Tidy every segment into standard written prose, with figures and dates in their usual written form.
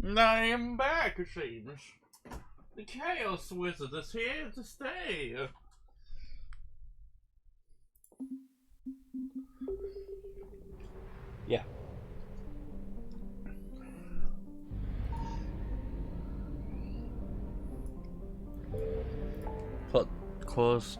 I am back, it seems. The Chaos Wizard is here to stay. Yeah. Plot course.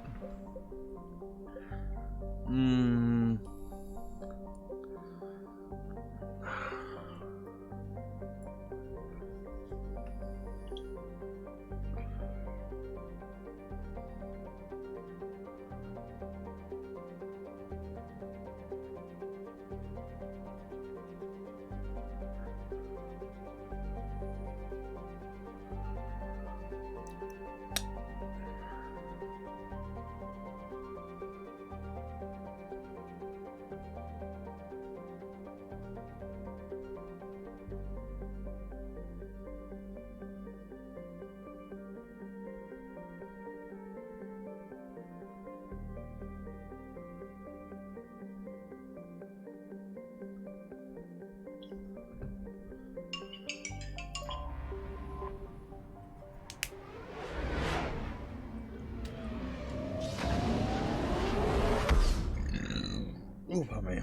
Ooh, pardon me.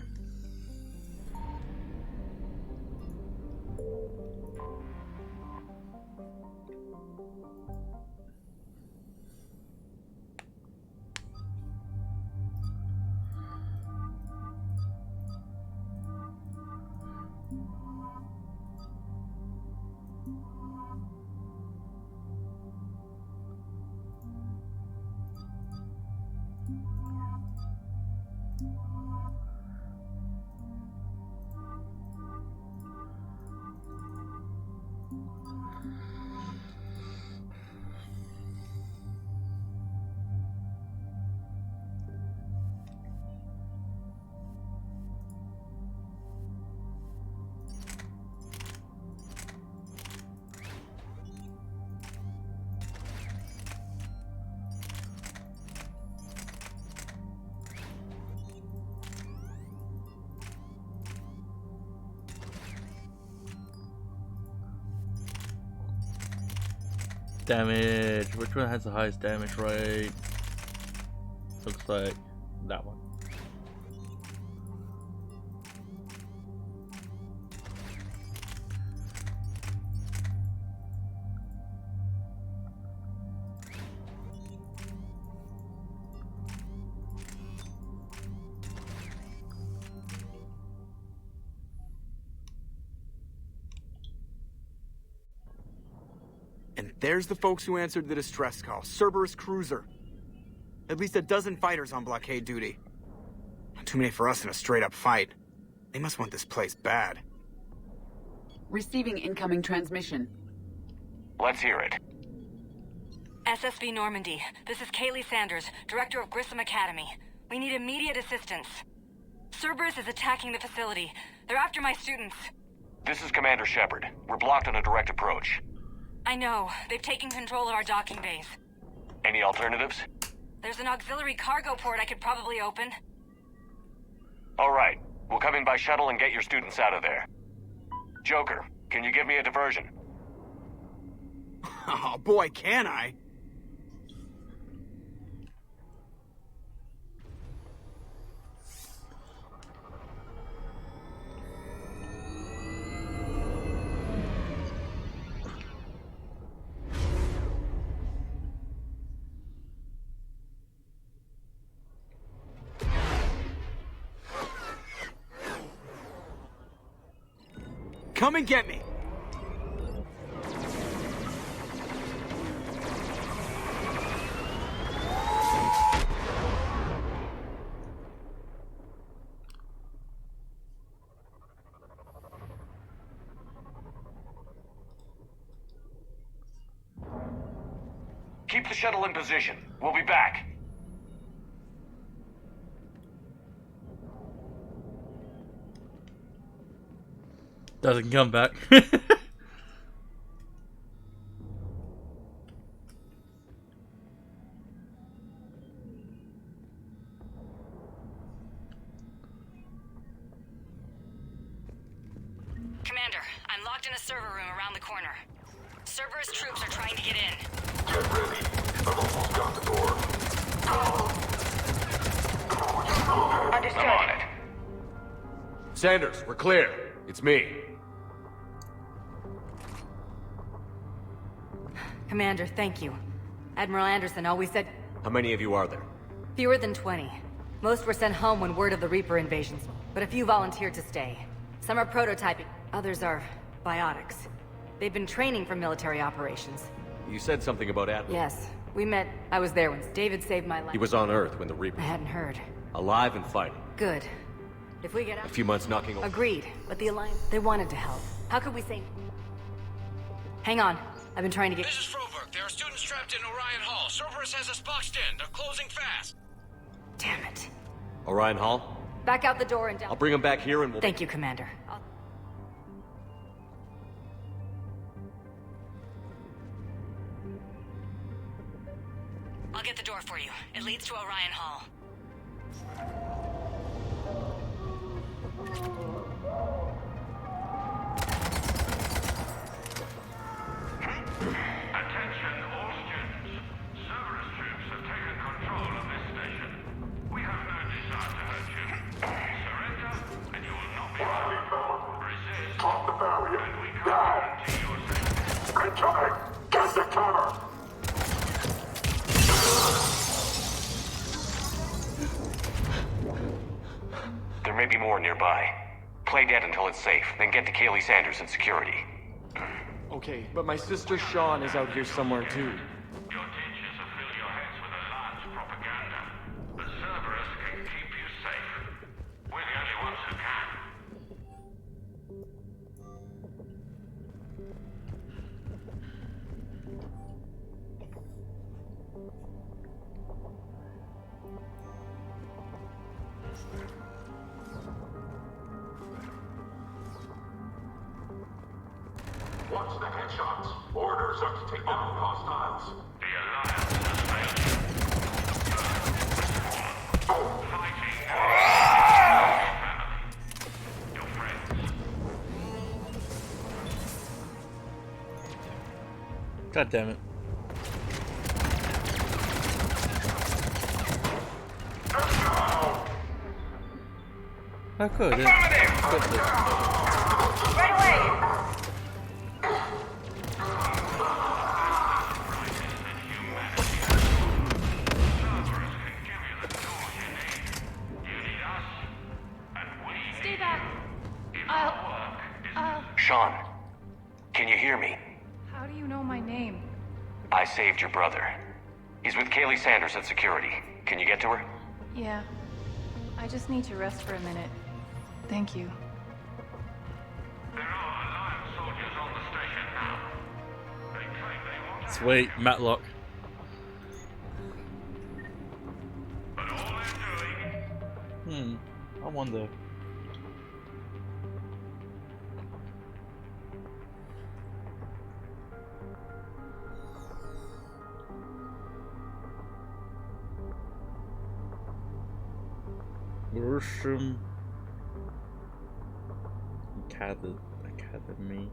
Damage. Which one has the highest damage rate? Looks like that one. And there's the folks who answered the distress call. Cerberus cruiser. At least a dozen fighters on blockade duty. Not too many for us in a straight-up fight. They must want this place bad. Receiving incoming transmission. Let's hear it. SSV Normandy. This is Kaylee Sanders, Director of Grissom Academy. We need immediate assistance. Cerberus is attacking the facility. They're after my students. This is Commander Shepard. We're blocked on a direct approach. I know. They've taken control of our docking bays. Any alternatives? There's an auxiliary cargo port I could probably open. All right. We'll come in by shuttle and get your students out of there. Joker, can you give me a diversion? Oh boy, can I! Come and get me! Keep the shuttle in position. We'll be back. Doesn't come back. Commander, I'm locked in a server room around the corner. Cerberus troops are trying to get in. Get ready. I've almost got the door. Understood. I'm on it. Sanders, we're clear. It's me. Commander, thank you. Admiral Anderson always said How many of you are there? fewer than 20. Most were sent home when word of the Reaper invasions, but a few volunteered to stay. Some are prototyping, others are biotics. They've been training for military operations. You said something about Admiral. Yes, we met. I was there when David saved my life. He was on Earth when the Reaper... I hadn't heard. alive and fighting. Good. If we get out... A few months knocking over... Agreed, but the Alliance... They wanted to help. How could we say... Hang on. I've been trying to get... This is Froberg. There are students trapped in Orion Hall. Cerberus has us boxed in. They're closing fast. Damn it. Orion Hall? Back out the door and down... I'll bring him back here and we'll... Thank you, Commander. I'll get the door for you. It leads to Orion Hall. Attention all students. Cerberus troops have taken control of this station. We have no desire to hurt you. Surrender, and you will not be harmed. Resist, cross the barrier, and we can guarantee your safety. Incoming! Get the cover! There may be more nearby. Play dead until it's safe, then get to Kaylee Sanders in security. Okay, but my sister Sean is out here somewhere too. Your teachers have filled your heads with Alliance propaganda. But Cerberus can keep you safe. We're the only ones who can. Watch the headshots. Orders are to take down hostiles. The Alliance has failed you. Fighting your friends. God damn it. I could. Right away! Stay back. I'll... Sean, can you hear me? How do you know my name? I saved your brother. He's with Kaylee Sanders at security. Can you get to her? Yeah. I just need to rest for a minute. Thank you. There are Alliance soldiers on the station now. They claim they want to Sweet, Matlock. but all they're doing I wonder. Grisham Academy.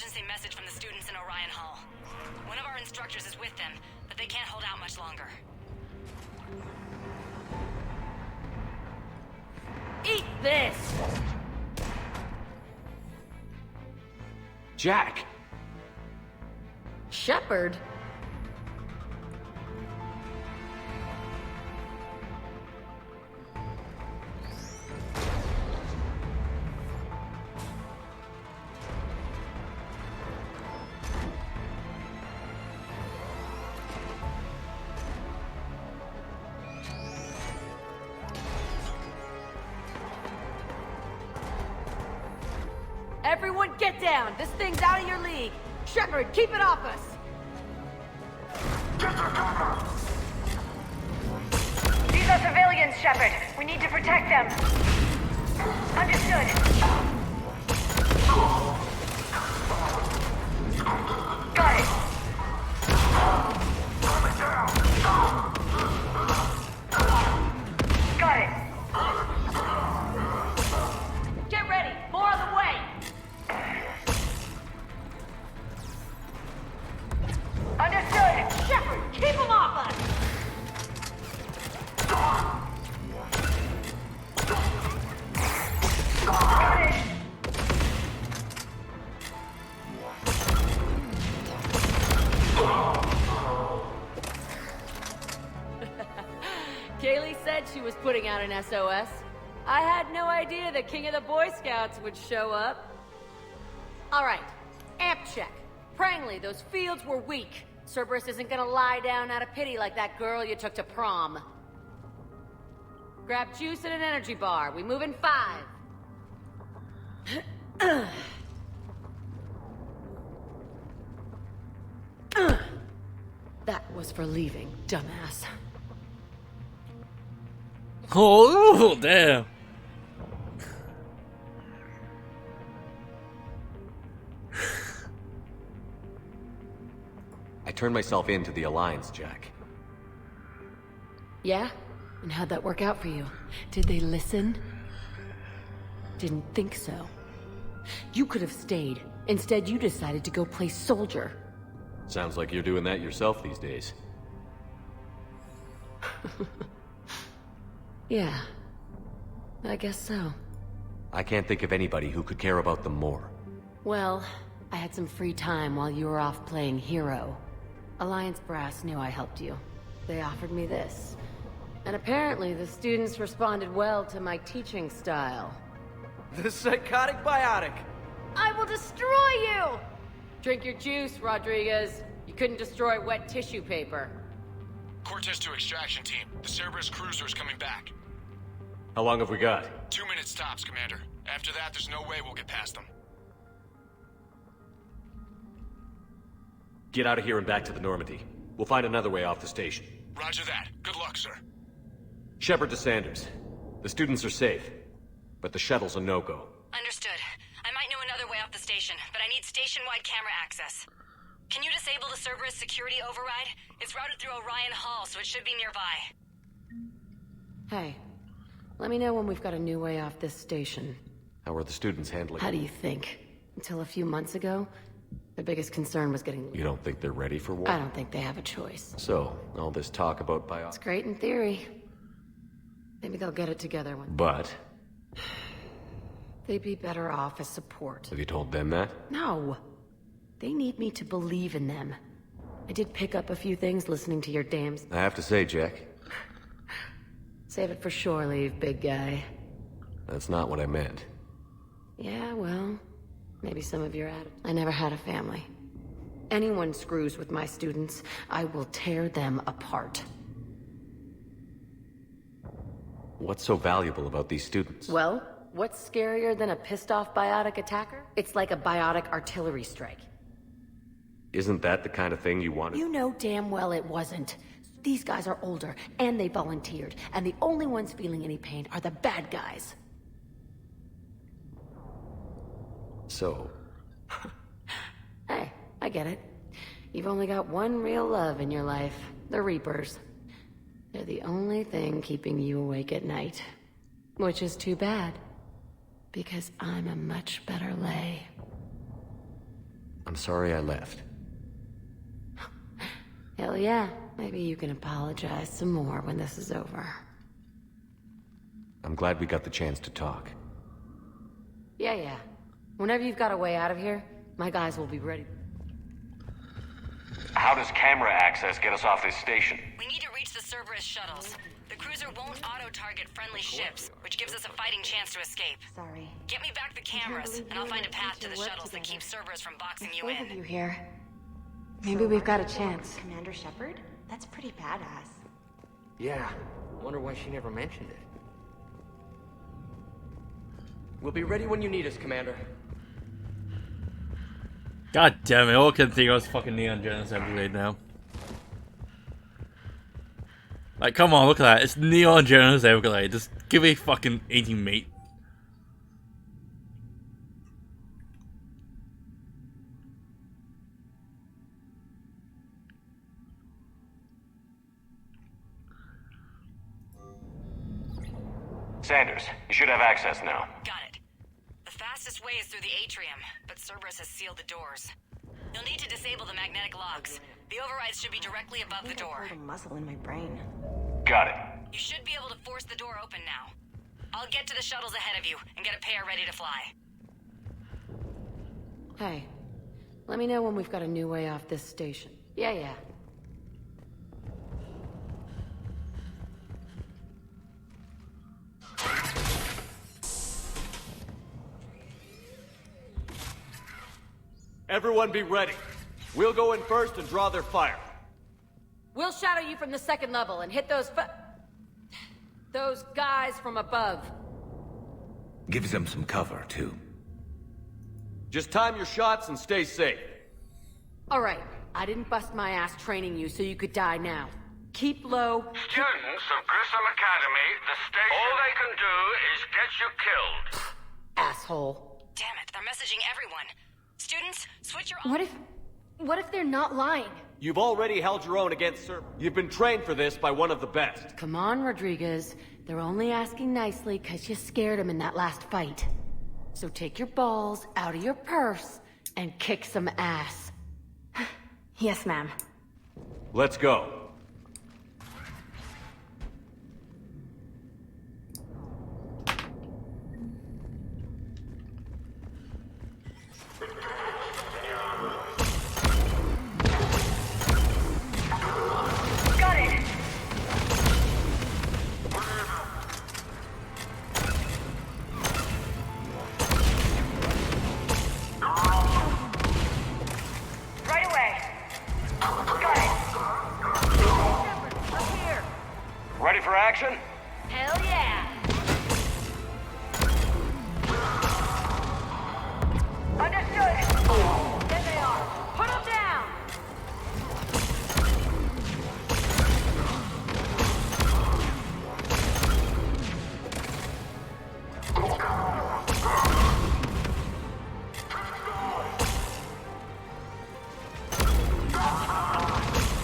emergency message from the students in Orion Hall. One of our instructors is with them, but they can't hold out much longer. Eat this! Jack! Shepard? Everyone get down! This thing's out of your league! Shepard, keep it off us! These are civilians, Shepard. We need to protect them. Understood. Got it. Got it. Get ready! More on the way! Understood. Shepard, keep him off us! Got it. Kaylee said she was putting out an SOS. I had no idea the king of the Boy Scouts would show up. All right, amp check. Prangley, those fields were weak. Cerberus isn't gonna lie down out of pity like that girl you took to prom. Grab juice and an energy bar. We move in 5. That was for leaving, dumbass. Oh, damn. I turned myself in to the Alliance, Jack. Yeah? And how'd that work out for you? Did they listen? Didn't think so. You could have stayed. Instead, you decided to go play soldier. Sounds like you're doing that yourself these days. Yeah. I guess so. I can't think of anybody who could care about them more. Well, I had some free time while you were off playing hero. Alliance Brass knew I helped you. They offered me this. And apparently the students responded well to my teaching style. The psychotic biotic! I will destroy you! Drink your juice, Rodriguez. You couldn't destroy wet tissue paper. Cortez to extraction team. The Cerberus cruiser is coming back. How long have we got? 2 minutes tops, Commander. After that, there's no way we'll get past them. Get out of here and back to the Normandy. We'll find another way off the station. Roger that. Good luck, sir. Shepard to Sanders. The students are safe, but the shuttle's a no-go. Understood. I might know another way off the station, but I need station-wide camera access. Can you disable the Cerberus security override? It's routed through Orion Hall, so it should be nearby. Hey, let me know when we've got a new way off this station. How are the students handling How it? do you think? Until a few months ago, their biggest concern was getting... You don't think they're ready for war? I don't think they have a choice. So, all this talk about It's great in theory. Maybe they'll get it together when... But, They'd be better off as support. have you told them that? No. They need me to believe in them. I did pick up a few things listening to your dams. I have to say, Jack, Save it for shore leave, big guy. that's not what I meant. Yeah, well, maybe some of your attitude. I never had a family. Anyone screws with my students, I will tear them apart. What's so valuable about these students? Well, what's scarier than a pissed-off biotic attacker? It's like a biotic artillery strike. Isn't that the kind of thing you wanted? You know damn well it wasn't. These guys are older, and they volunteered, and the only ones feeling any pain are the bad guys. So, Hey, I get it. You've only got one real love in your life. The Reapers. They're the only thing keeping you awake at night. Which is too bad. Because I'm a much better lay. I'm sorry I left. Hell yeah. Maybe you can apologize some more when this is over. I'm glad we got the chance to talk. Yeah. Whenever you've got a way out of here, my guys will be ready. How does camera access get us off this station? We need to reach the Cerberus shuttles. The cruiser won't auto-target friendly ships, which gives us a fighting chance to escape. Sorry. Get me back the cameras, and I'll find a path to the shuttles that keeps Cerberus from boxing you Both of in. you here. Maybe we've got a chance. Commander Shepard? That's pretty badass. Yeah. Wonder why she never mentioned it. We'll be ready when you need us, Commander. God damn it, all I can think of was fucking Neon Genesis Everglade now. Like, come on, look at that. It's Neon Genesis Everglade. Just give a fucking 18 mate. Sanders, you should have access now. Got it. The fastest way is through the atrium, but Cerberus has sealed the doors. You'll need to disable the magnetic locks. The overrides should be directly above the door. I pulled a muscle in my brain. Got it. You should be able to force the door open now. I'll get to the shuttles ahead of you and get a pair ready to fly. Hey, let me know when we've got a new way off this station. Yeah. Everyone be ready. We'll go in first and draw their fire. We'll shadow you from the second level and hit those guys from above. Gives them some cover, too. Just time your shots and stay safe. Alright, I didn't bust my ass training you so you could die now. Keep low. Students of Grissom Academy, the station... All they can do is get you killed. Asshole. Damn it, they're messaging everyone. Students, switch your... What if they're not lying? You've already held your own against Cerberus. You've been trained for this by one of the best. Come on, Rodriguez. They're only asking nicely because you scared them in that last fight. So take your balls out of your purse and kick some ass. Yes, ma'am. Let's go. Ready for action? Hell yeah! Understood! There they are! Put them down!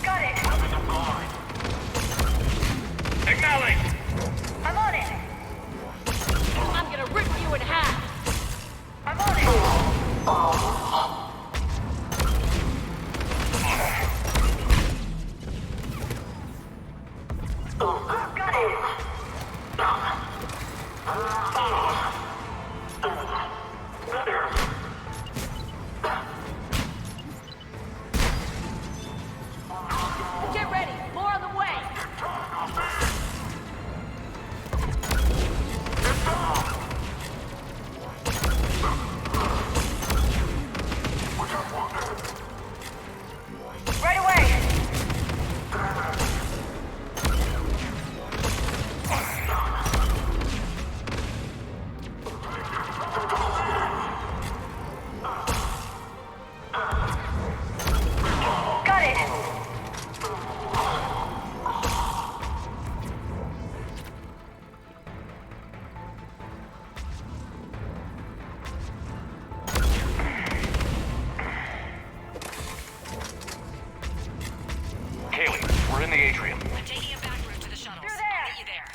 Got it! Acknowledge! I'm on it! I'm gonna rip you in half! I'm on it! Got it! Get ready! More on the way! Right away! Got it! Kaylee, we're in the atrium. I'm taking a back route to the shuttles. You're there. I'll meet you there.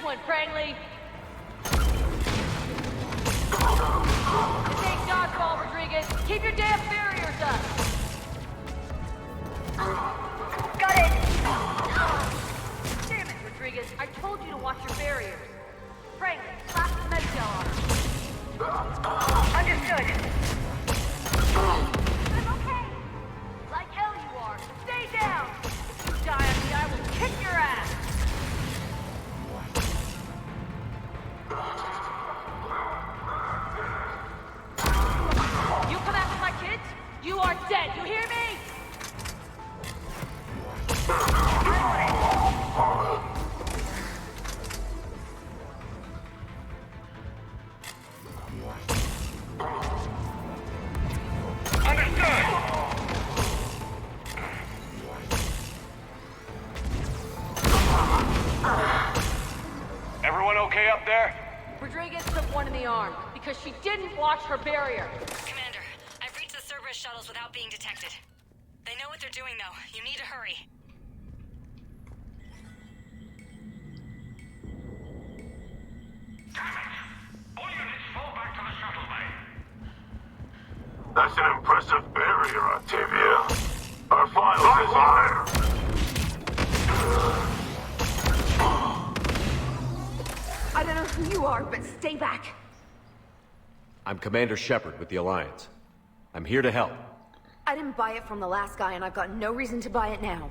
one, Prangley! This ain't dodgeball, Rodriguez! Keep your damn barriers up! Got it! Damn it, Rodriguez! I told you to watch your barriers! Prangley, slap the med gel on her! Understood. I'm okay! Like hell you are! Stay down! If you die on me, I will kick your ass! You come after my kids, you are dead, you hear me? Everyone okay up there? Rodriguez took one in the arm because she didn't watch her barrier. Commander, I've reached the Cerberus shuttles without being detected. They know what they're doing, though. You need to hurry. Damn it! All units fall back to the shuttle bay. That's an impressive barrier, Octavia. Our final is fire! I don't know who you are, but stay back. I'm Commander Shepard with the Alliance. I'm here to help. I didn't buy it from the last guy, and I've got no reason to buy it now.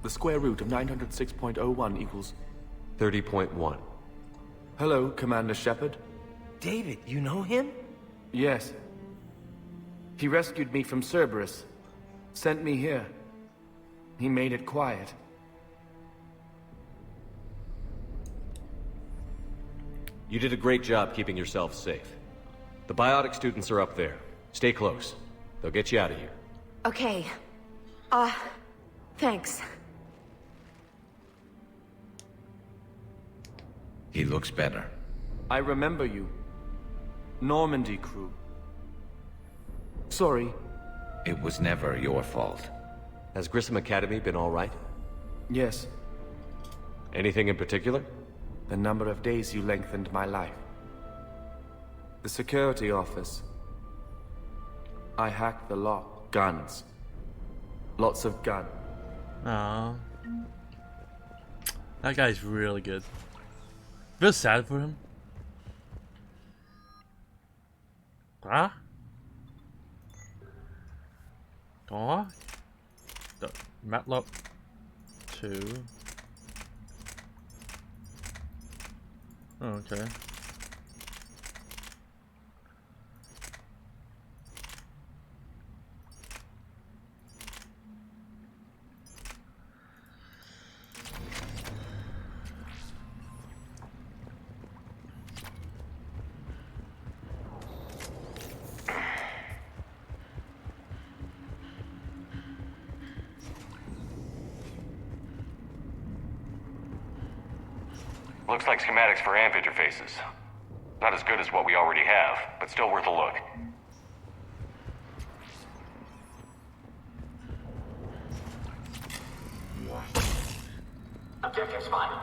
The square root of 906.01 equals... 30.1. Hello, Commander Shepard. David, you know him? Yes. He rescued me from Cerberus. Sent me here. He made it quiet. You did a great job keeping yourself safe. The biotic students are up there. Stay close. They'll get you out of here. Okay. Thanks. He looks better. I remember you. Normandy crew. Sorry. It was never your fault. Has Grissom Academy been all right? Yes. Anything in particular? The number of days you lengthened my life. The security office. I hacked the lock. Guns. Lots of gun. Aww. That guy's really good. Feel sad for him. Huh? Aw. The Matlock 2. Oh, okay. Looks like schematics for amp interfaces. Not as good as what we already have, but still worth a look. Objective spotted.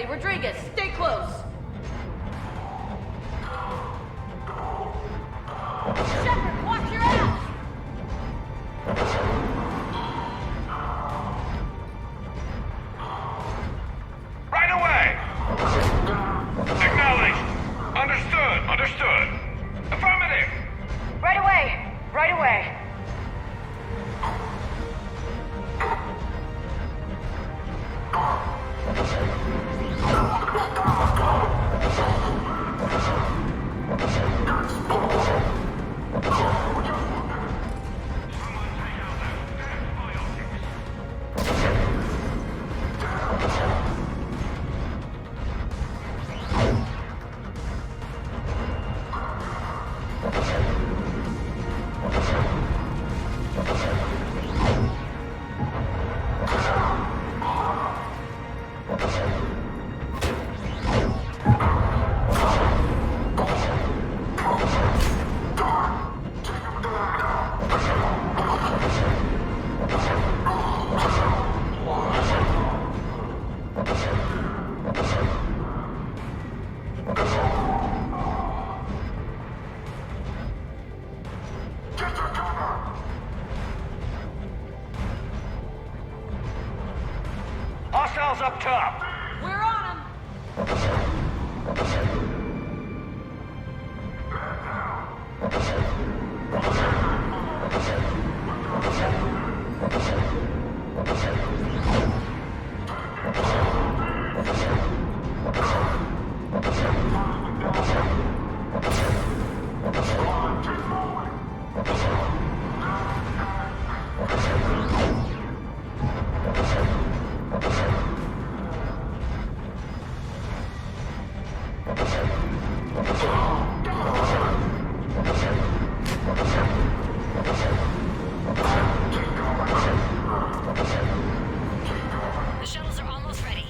Rodriguez, stay close. Shepard, watch your ass! Hostiles up top! We're on The shuttles are almost ready.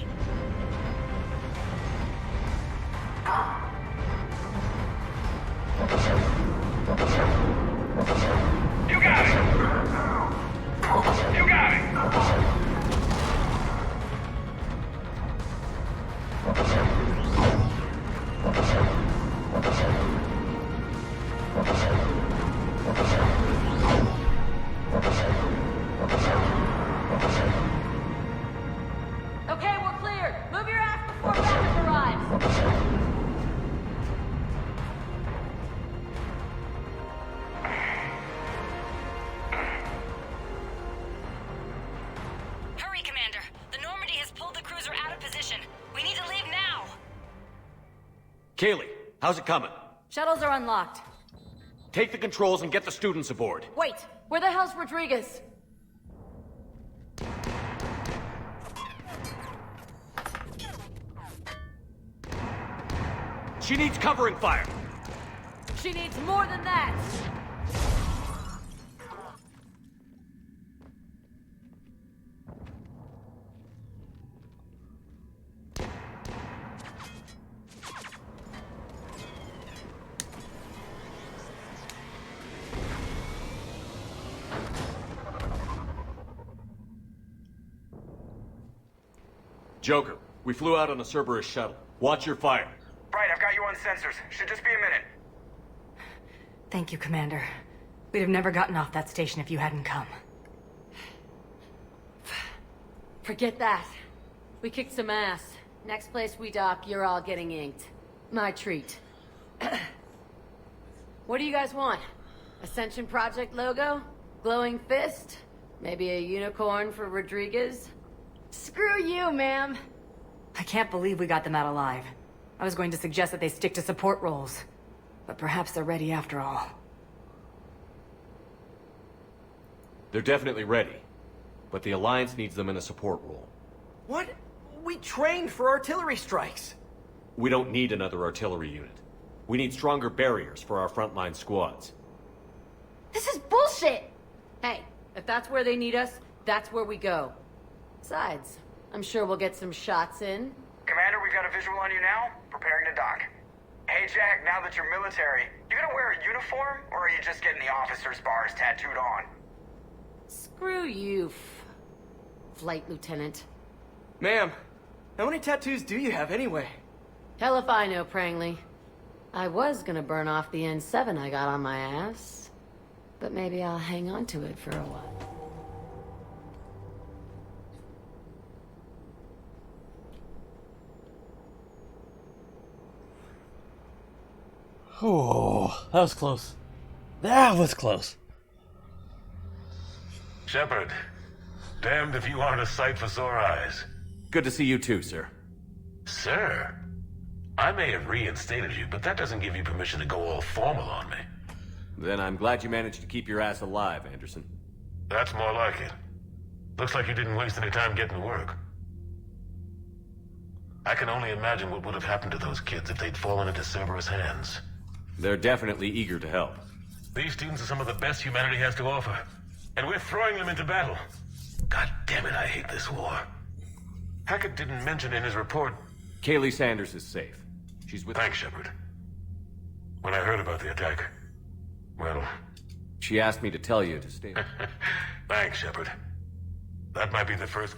You got it! You got it! Okay, we're cleared. Move your ass before backup arrives. Hurry, Commander. The Normandy has pulled the cruiser out of position. We need to leave now. Kaylee, how's it coming? Shuttles are unlocked. Take the controls and get the students aboard. Wait, where the hell's Rodriguez? She needs covering fire. She needs more than that. Joker, we flew out on a Cerberus shuttle. Watch your fire. Right, I've got you on sensors. Should just be a minute. Thank you, Commander. We'd have never gotten off that station if you hadn't come. Forget that. We kicked some ass. Next place we dock, you're all getting inked. My treat. What do you guys want? Ascension Project logo? Glowing fist? Maybe a unicorn for Rodriguez? Screw you, ma'am. I can't believe we got them out alive. I was going to suggest that they stick to support roles. But perhaps they're ready after all. They're definitely ready. But the Alliance needs them in a support role. What? We trained for artillery strikes. We don't need another artillery unit. We need stronger barriers for our frontline squads. This is bullshit! Hey, if that's where they need us, that's where we go. Besides, I'm sure we'll get some shots in. Commander, we've got a visual on you now. Preparing to dock. Hey, Jack, now that you're military, you gonna wear a uniform, or are you just getting the officer's bars tattooed on? Screw you, Flight Lieutenant. Ma'am, how many tattoos do you have anyway? Hell if I know, Prangley. I was gonna burn off the N7 I got on my ass. But maybe I'll hang on to it for a while. Oh, that was close. That was close. Shepard, damned if you aren't a sight for sore eyes. Good to see you too, sir. Sir, I may have reinstated you, but that doesn't give you permission to go all formal on me. Then I'm glad you managed to keep your ass alive, Anderson. That's more like it. Looks like you didn't waste any time getting to work. I can only imagine what would have happened to those kids if they'd fallen into Cerberus' hands. They're definitely eager to help. These students are some of the best humanity has to offer. And we're throwing them into battle. God damn it, I hate this war. Hackett didn't mention in his report... Kaylee Sanders is safe. She's with... Thanks, Shepard. When I heard about the attack, well... She asked me to tell you to stay... Thanks, Shepard. That might be the first...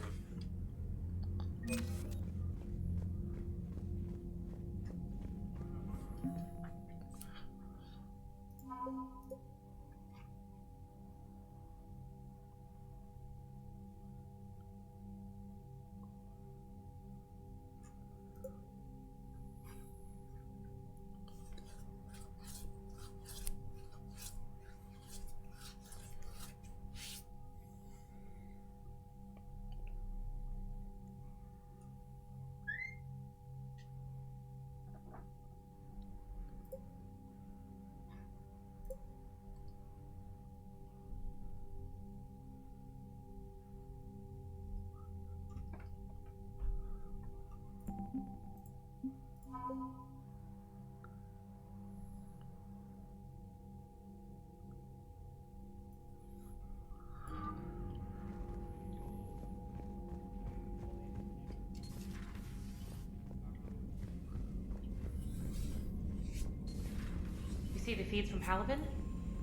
see the feeds from Palaven?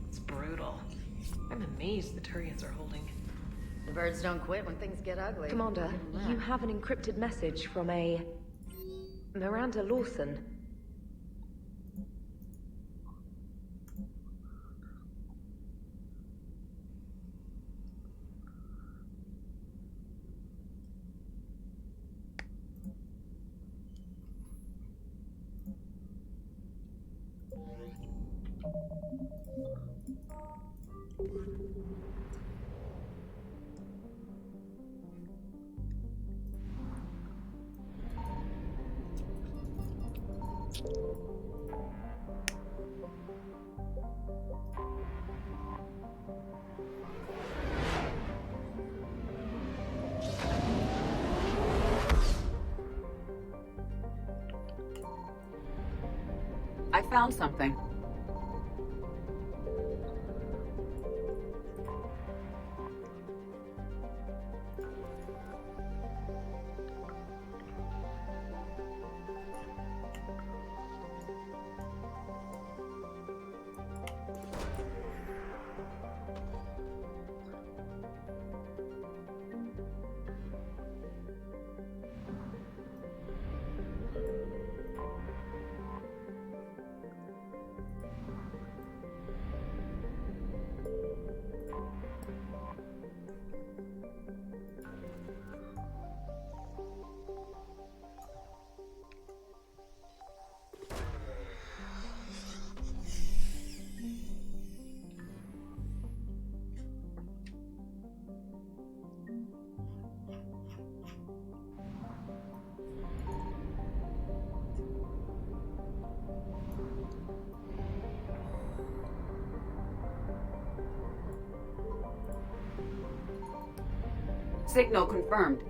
It's brutal. I'm amazed the Turians are holding. The birds don't quit when things get ugly. Commander, you have an encrypted message from a... Miranda Lawson. I found something. Signal confirmed.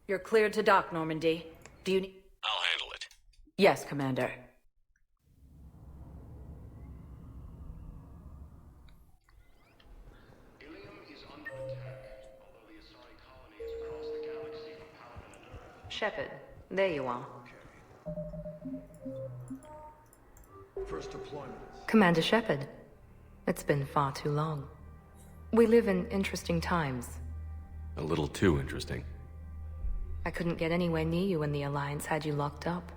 You're cleared to dock, Normandy. Do you need... I'll handle it. Yes, Commander. Shepard, there you are. First deployment. Commander Shepard, it's been far too long. We live in interesting times. A little too interesting. I couldn't get anywhere near you when the Alliance had you locked up.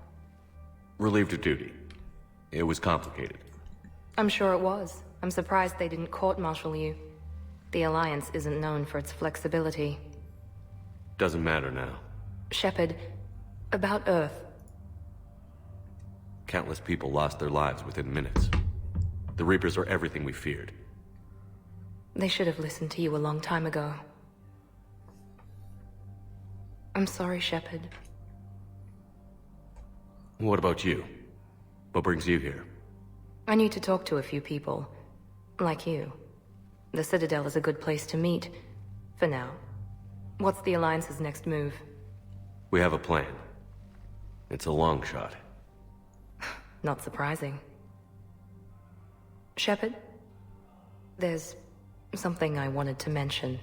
Relieved of duty. It was complicated. I'm sure it was. I'm surprised they didn't court-martial you. The Alliance isn't known for its flexibility. Doesn't matter now. Shepard, about Earth. Countless people lost their lives within minutes. The Reapers are everything we feared. They should have listened to you a long time ago. I'm sorry, Shepard. What about you? What brings you here? I need to talk to a few people. Like you. The Citadel is a good place to meet. For now. What's the Alliance's next move? We have a plan. It's a long shot. Not surprising. Shepard? There's something I wanted to mention.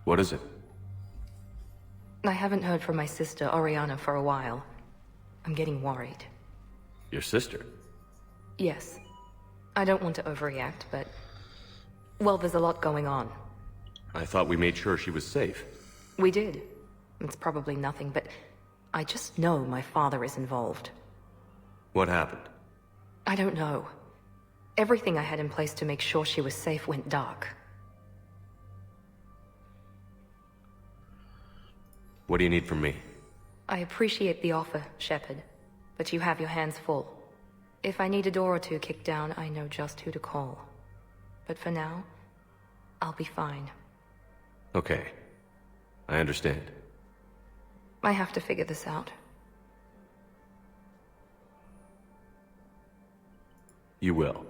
What is it? I haven't heard from my sister, Oriana, for a while. I'm getting worried. Your sister? Yes. I don't want to overreact, but... well, there's a lot going on. I thought we made sure she was safe. We did. It's probably nothing, but... I just know my father is involved. What happened? I don't know. Everything I had in place to make sure she was safe went dark. What do you need from me? I appreciate the offer, Shepard, but you have your hands full. If I need a door or two kicked down, I know just who to call. But for now, I'll be fine. Okay. I understand. I have to figure this out. You will.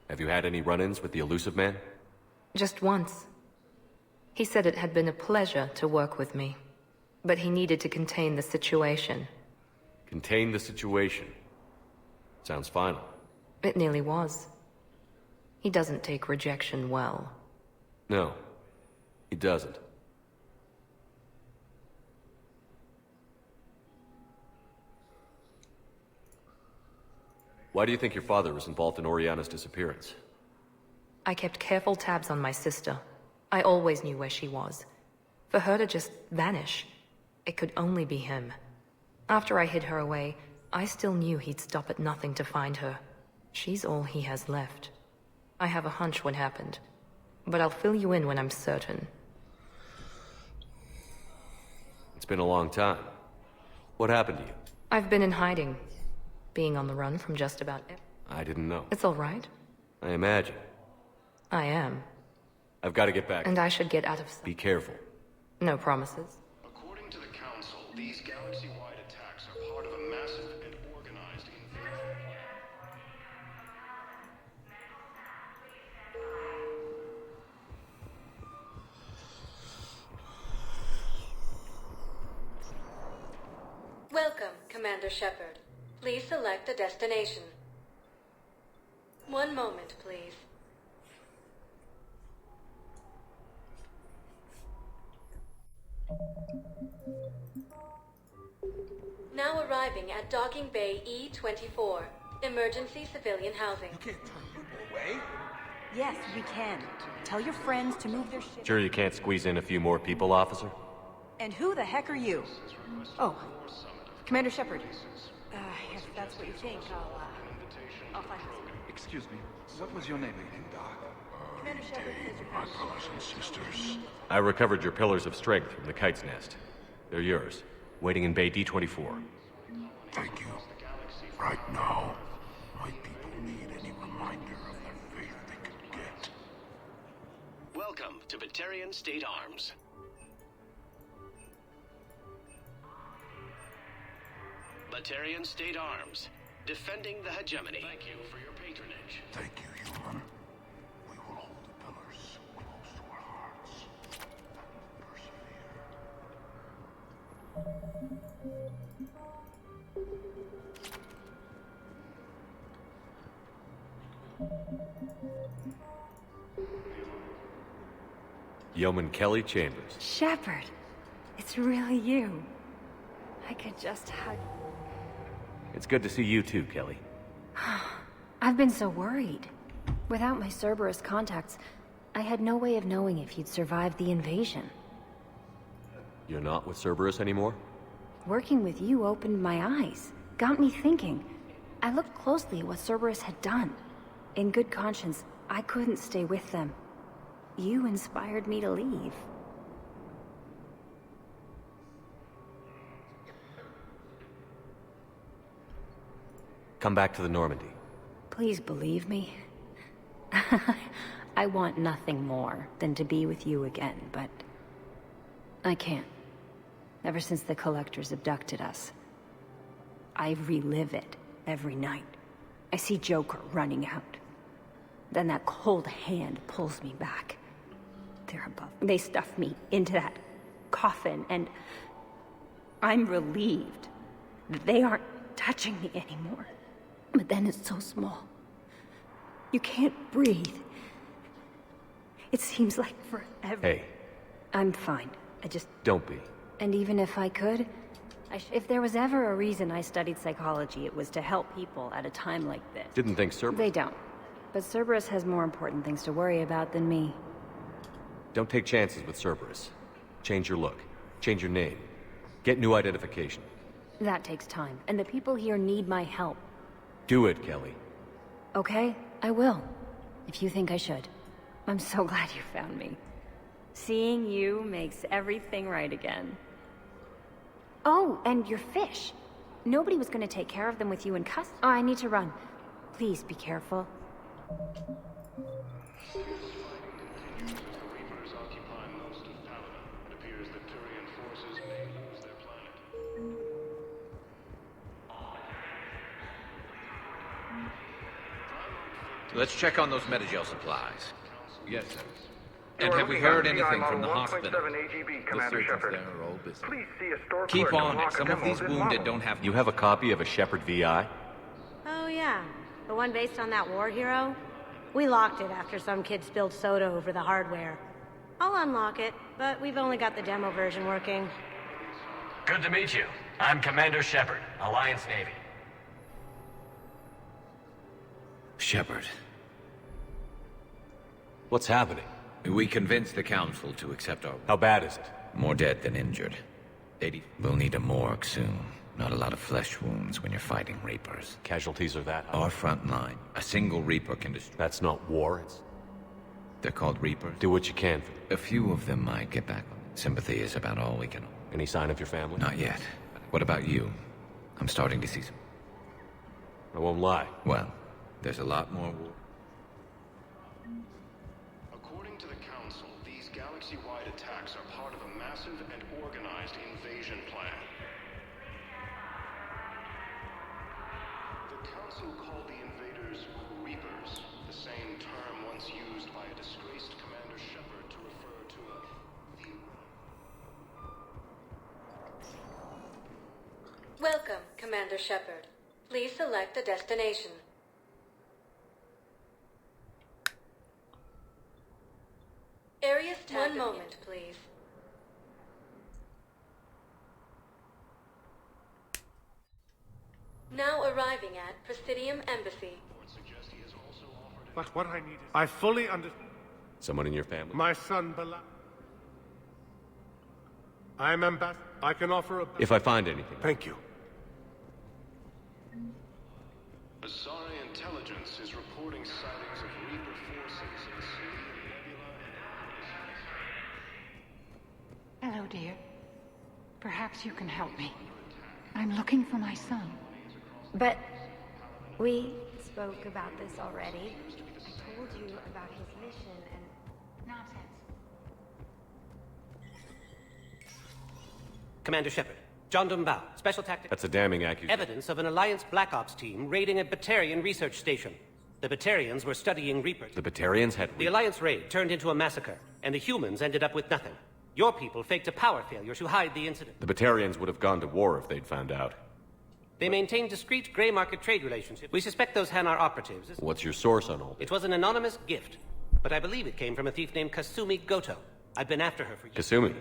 Have you had any run-ins with the elusive man? Just once. He said it had been a pleasure to work with me, but he needed to contain the situation. Contain the situation. Sounds final. It nearly was. He doesn't take rejection well. No, he doesn't. Why do you think your father was involved in Oriana's disappearance? I kept careful tabs on my sister. I always knew where she was. For her to just vanish, it could only be him. After I hid her away, I still knew he'd stop at nothing to find her. She's all he has left. I have a hunch what happened, but I'll fill you in when I'm certain. It's been a long time. What happened to you? I've been in hiding, being on the run from just about I didn't know. It's all right. I imagine. I am. I've got to get back. And I should get out of sight. Be careful. No promises. According to the Council, these galaxy-wide attacks are part of a massive and organized invasion. Welcome, Commander Shepard. Please select a destination. One moment, please. Now arriving at Docking Bay E-24, emergency civilian housing. You can't turn people away. Yes, we can. Tell your friends to move their ship. Sure you can't squeeze in a few more people, officer? And who the heck are you? Oh, Commander Shepard. If that's what you think, I'll find you. Excuse me. What was your name? Commander Shepard says your My brothers and sisters. I recovered your pillars of strength from the kite's nest. They're yours, waiting in Bay D-24. Thank you. Right now, my people need any reminder of their faith they could get. Welcome to Batarian State Arms. Batarian State Arms, defending the hegemony. Thank you for your patronage. Thank you, human. We will hold the pillars close to our hearts. Yeoman Kelly Chambers. Shepard, it's really you. I could just hug. It's good to see you too, Kelly. I've been so worried. Without my Cerberus contacts, I had no way of knowing if you'd survived the invasion. You're not with Cerberus anymore? Working with you opened my eyes, got me thinking. I looked closely at what Cerberus had done. In good conscience, I couldn't stay with them. You inspired me to leave. Come back to the Normandy. Please believe me. I want nothing more than to be with you again, but I can't. Ever since the Collectors abducted us, I relive it every night. I see Joker running out. Then that cold hand pulls me back. They're above. They stuff me into that coffin, and I'm relieved that they aren't touching me anymore. But then it's so small. You can't breathe. It seems like forever. Hey. I'm fine. I just... Don't be. And even if I could, if there was ever a reason I studied psychology, it was to help people at a time like this. Didn't think Cerberus... They don't. But Cerberus has more important things to worry about than me. Don't take chances with Cerberus. Change your look. Change your name. Get new identification. That takes time, and the people here need my help. Do it, Kelly. Okay, I will. If you think I should. I'm so glad you found me. Seeing you makes everything right again. Oh, and your fish. Nobody was gonna take care of them with you in custody. Oh, I need to run. Please be careful. Let's check on those Metagel supplies. Yes, sir. And have we heard anything from the hospital? The surgeons there are all busy. Keep on it. Some of these wounded don't have... You have a copy of a Shepherd VI? Oh, yeah. The one based on that war hero? We locked it after some kid spilled soda over the hardware. I'll unlock it, but we've only got the demo version working. Good to meet you. I'm Commander Shepard, Alliance Navy. Shepard. What's happening? We convinced the Council to accept our... How bad is it? More dead than injured. 80. We'll need a morgue soon. Not a lot of flesh wounds when you're fighting Reapers. Casualties are that high? Our front line. A single Reaper can destroy... That's not war, it's... They're called Reapers? Do what you can for them. A few of them might get back. Sympathy is about all we can... Any sign of your family? Not yet. What about you? I'm starting to see some... I won't lie. Well, there's a lot more war. According to the Council, these galaxy-wide attacks are part of a massive and organized invasion plan. The Council called the invaders Reapers, the same term once used by a disgraced Commander Shepard to refer to the... Welcome, Commander Shepard. Please select a destination. Area's tag. One moment, please. Now arriving at Presidium Embassy. But what I need is... I fully understand. Someone in your family? My son, Bala. I'm ambassador. I can offer a... If I find anything. Thank you. Asari intelligence is reporting sightings of Reaper forces in the city of Nebula. Hello, dear. Perhaps you can help me. I'm looking for my son. But we spoke about this already. I told you about his mission and... Nonsense. Commander Shepard. John Dumbao, Special Tactics... That's a damning accusation. Evidence of an Alliance Black Ops team raiding a Batarian research station. The Batarians were studying Reapers. The Batarians had... The Alliance raid turned into a massacre, and the humans ended up with nothing. Your people faked a power failure to hide the incident. The Batarians would have gone to war if they'd found out. They maintained discreet gray market trade relationships. We suspect those Hanar operatives... What's your source on all this? It was an anonymous gift, but I believe it came from a thief named Kasumi Goto. I've been after her for years. Kasumi?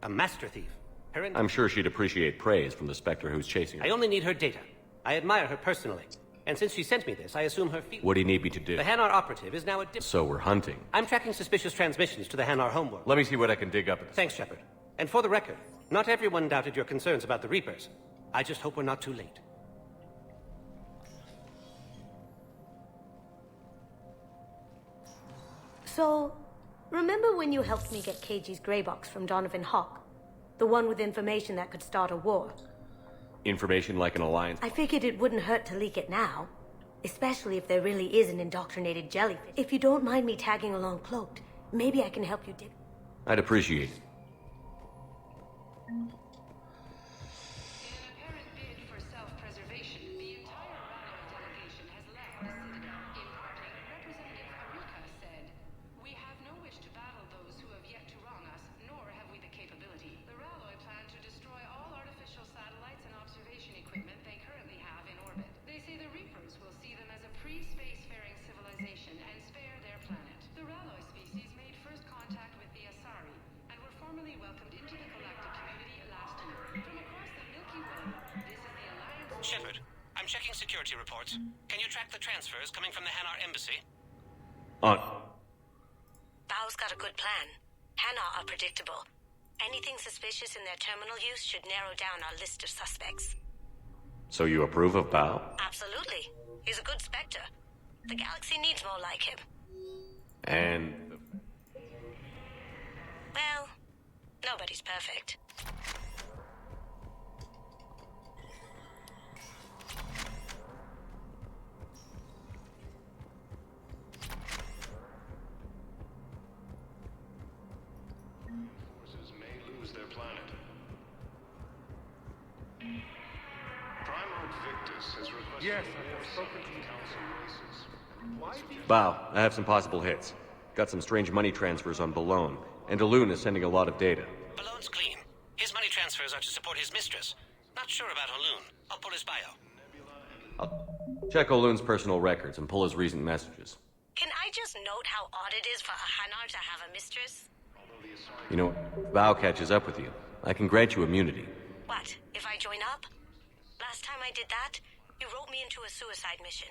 A master thief. I'm sure she'd appreciate praise from the Spectre who's chasing her. I only need her data. I admire her personally. And since she sent me this, I assume her feet... What do you need me to do? The Hanar operative is now a So we're hunting. I'm tracking suspicious transmissions to the Hanar homeworld. Let me see what I can dig up. Thanks, Shepard. And for the record, not everyone doubted your concerns about the Reapers. I just hope we're not too late. So, remember when you helped me get KG's grey box from Donovan Hawk? The one with information that could start a war? Information like an alliance? I figured it wouldn't hurt to leak it now. Especially if there really is an indoctrinated jellyfish. If you don't mind me tagging along cloaked, maybe I can help you dig... I'd appreciate it. Shepard, I'm checking security reports. Can you track the transfers coming from the Hanar embassy? On. Bao's got a good plan. Hanar are predictable. Anything suspicious in their terminal use should narrow down our list of suspects. So you approve of Bao? Absolutely. He's a good Spectre. The galaxy needs more like him. And... Well, nobody's perfect. Forces may lose their planet. Primarch Victus has requested Yes, more I have spoken to council races. Why do you... Bao, I have some possible hits. Got some strange money transfers on Balone, and Alun is sending a lot of data. Balone's clean. His money transfers are to support his mistress. Not sure about Halun. I'll pull his bio. I'll check Alun's personal records and pull his recent messages. Can I just note how odd it is for a Hanar to have a mistress? You know, if Bao catches up with you, I can grant you immunity. What, if I join up? Last time I did that, you wrote me into a suicide mission.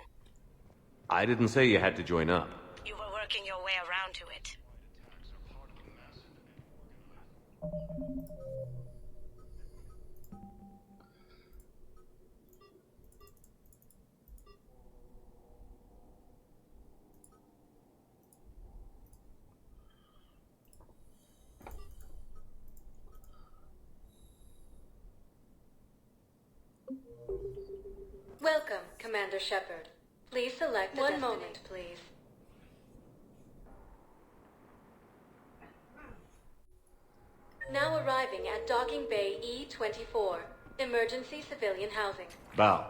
I didn't say you had to join up. You were working your way around to it. Welcome, Commander Shepard. Please select one moment, please. Now arriving at Docking Bay E-24, emergency civilian housing. Bao,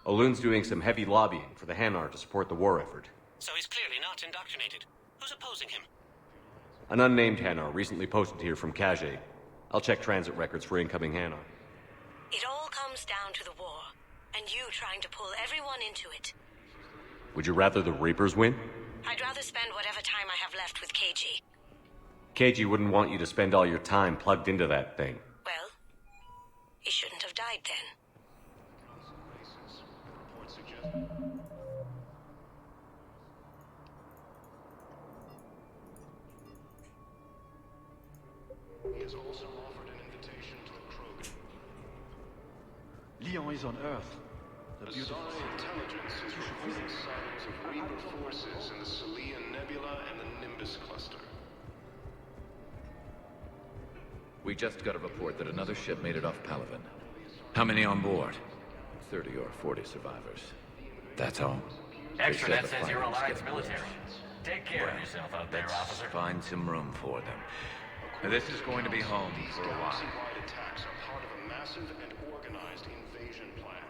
Alun's doing some heavy lobbying for the Hanar to support the war effort. So he's clearly not indoctrinated. Who's opposing him? An unnamed Hanar recently posted here from Kage. I'll check transit records for incoming Hanar. It all comes down to the war, and you trying to pull everyone into it. Would you rather the Reapers win? I'd rather spend whatever time I have left with KG. KG wouldn't want you to spend all your time plugged into that thing. Well, he shouldn't have died then. He has also offered an invitation to the Krogan. Leon is on Earth. The beautiful Asari intelligence is reporting sightings of Reaper forces in the Selian Nebula and the Nimbus cluster. We just got a report that another ship made it off Palaven. How many on board? 30 or 40 survivors. That's all. Extra, They that said the says you're fighting's Alliance getting military. worse. Take care of yourself out there, Let's officer. find some room for them. Now, this is going to be home These for a while. galaxy-wide attacks are part of a massive and organized invasion plan.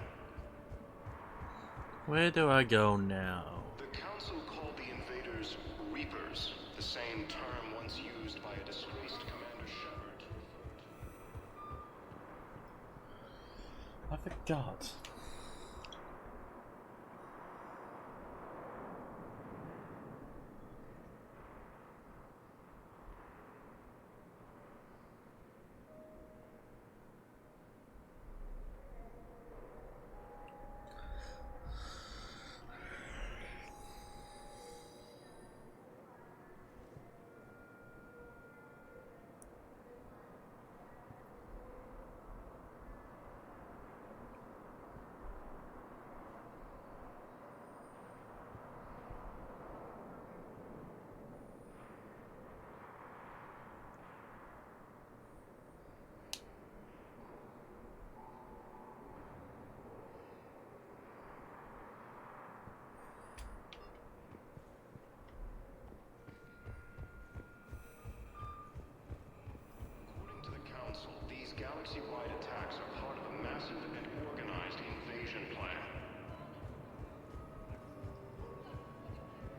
Where do I go now? The Council called the invaders Reapers, the same term once used by a disgraced Commander Shepard. I forgot. These galaxy-wide attacks are part of a massive and organized invasion plan.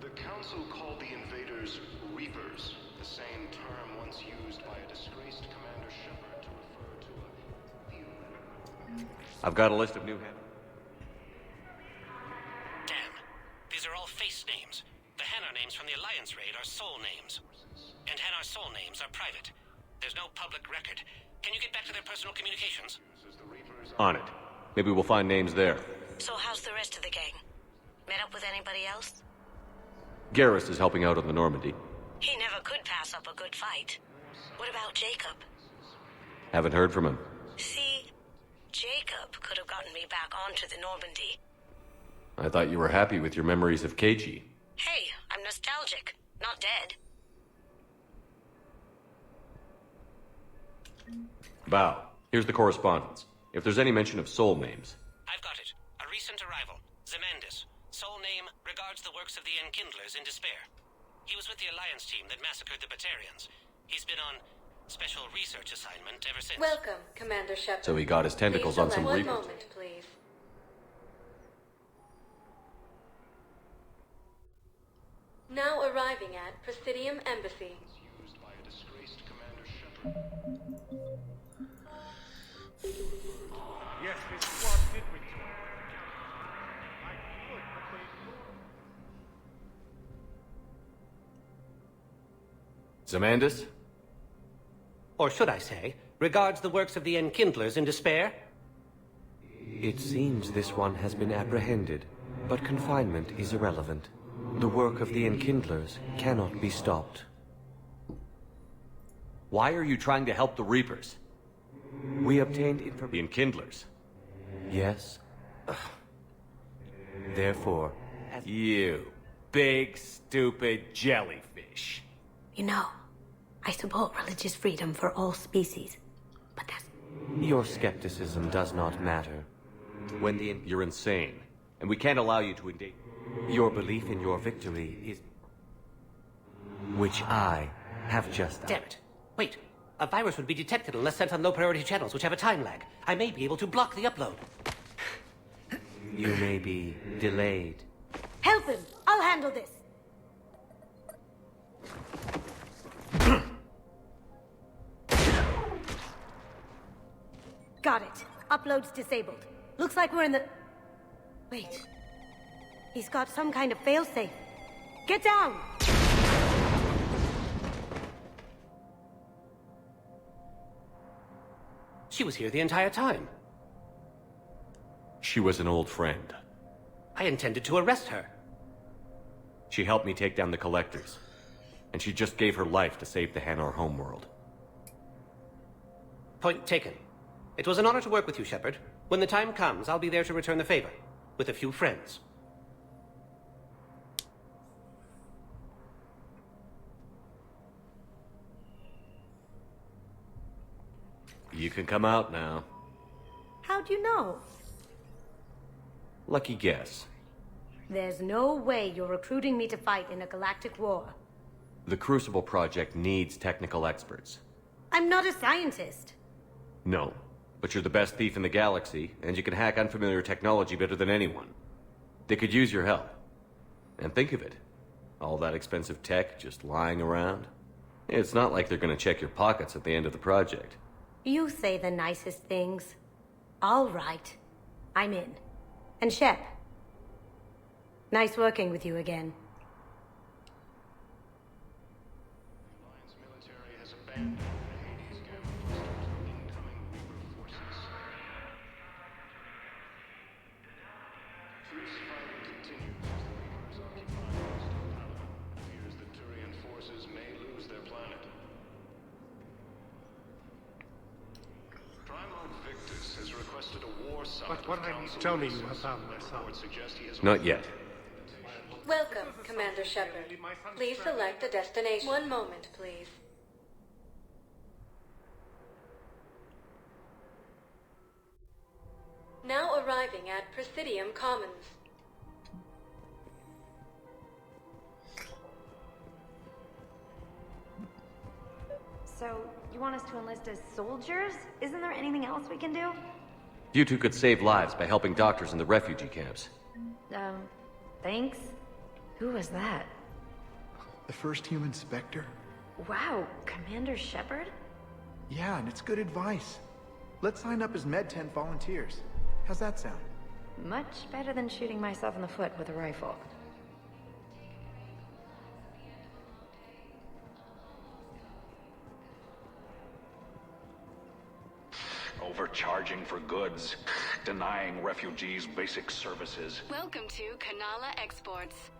The Council called the invaders Reapers, the same term once used by a disgraced Commander Shepard to refer to a... I've got a list of new Hanar. Damn. These are all face names. The Hanar names from the Alliance raid are soul names. And Hanar soul names are private. There's no public record. Can you get back to their personal communications? On it. Maybe we'll find names there. So how's the rest of the gang? Met up with anybody else? Garrus is helping out on the Normandy. He never could pass up a good fight. What about Jacob? Haven't heard from him. See, Jacob could have gotten me back onto the Normandy. I thought you were happy with your memories of KG. Hey, I'm nostalgic, not dead. Bao, here's the correspondence. If there's any mention of soul names. I've got it. A recent arrival. Zemandis. Soul name regards the works of the Enkindlers in despair. He was with the Alliance team that massacred the Batarians. He's been on special research assignment ever since. Welcome, Commander Shepard. So he got his tentacles on some One Reapers. moment, please. Now arriving at Presidium Embassy. Used by a disgraced Commander Shepard. Yes, this squad did return. I could, but they ignored. Zemandis? Or should I say, regards the works of the Enkindlers in despair? It seems this one has been apprehended, but confinement is irrelevant. The work of the Enkindlers cannot be stopped. Why are you trying to help the Reapers? We obtained information. The Enkindlers? Yes. Therefore, You big, stupid jellyfish. You know, I support religious freedom for all species, but that's... your skepticism does not matter. When the You're insane, and we can't allow you to engage. your belief in your victory is... which I have just... Damn it. Wait. A virus would be detected unless sent on low-priority channels, which have a time lag. I may be able to block the upload. You may be delayed. Help him! I'll handle this! Got it. Upload's disabled. Looks like we're in the... Wait. He's got some kind of failsafe. Get down! She was here the entire time. She was an old friend. I intended to arrest her. She helped me take down the Collectors. And she just gave her life to save the Hanar homeworld. Point taken. It was an honor to work with you, Shepard. When the time comes, I'll be there to return the favor. With a few friends. You can come out now. How'd you know? Lucky guess. There's no way you're recruiting me to fight in a galactic war. The Crucible Project needs technical experts. I'm not a scientist. No, but you're the best thief in the galaxy, and you can hack unfamiliar technology better than anyone. They could use your help. And think of it. All that expensive tech just lying around. It's not like they're gonna check your pockets at the end of the project. You say the nicest things. All right. I'm in. And Shep. Nice working with you again. Alliance military has abandoned the Hades gamma cluster to incoming Reaper forces. Fierce fighting continues as the Reapers occupy most of Paladin. It appears the Turian forces may lose their planet. Primal Victus has requested a war summit. But what I need to tell me you have found my son. Not yet. Welcome, Commander Shepard. Please select a destination. One moment, please. Now arriving at Presidium Commons. So, you want us to enlist as soldiers? Isn't there anything else we can do? You two could save lives by helping doctors in the refugee camps. Thanks. Who was that? The first human Spectre? Wow, Commander Shepard? Yeah, and it's good advice. Let's sign up as Med 10 volunteers. How's that sound? Much better than shooting myself in the foot with a rifle. Overcharging for goods, denying refugees basic services. Welcome to Kanala Exports.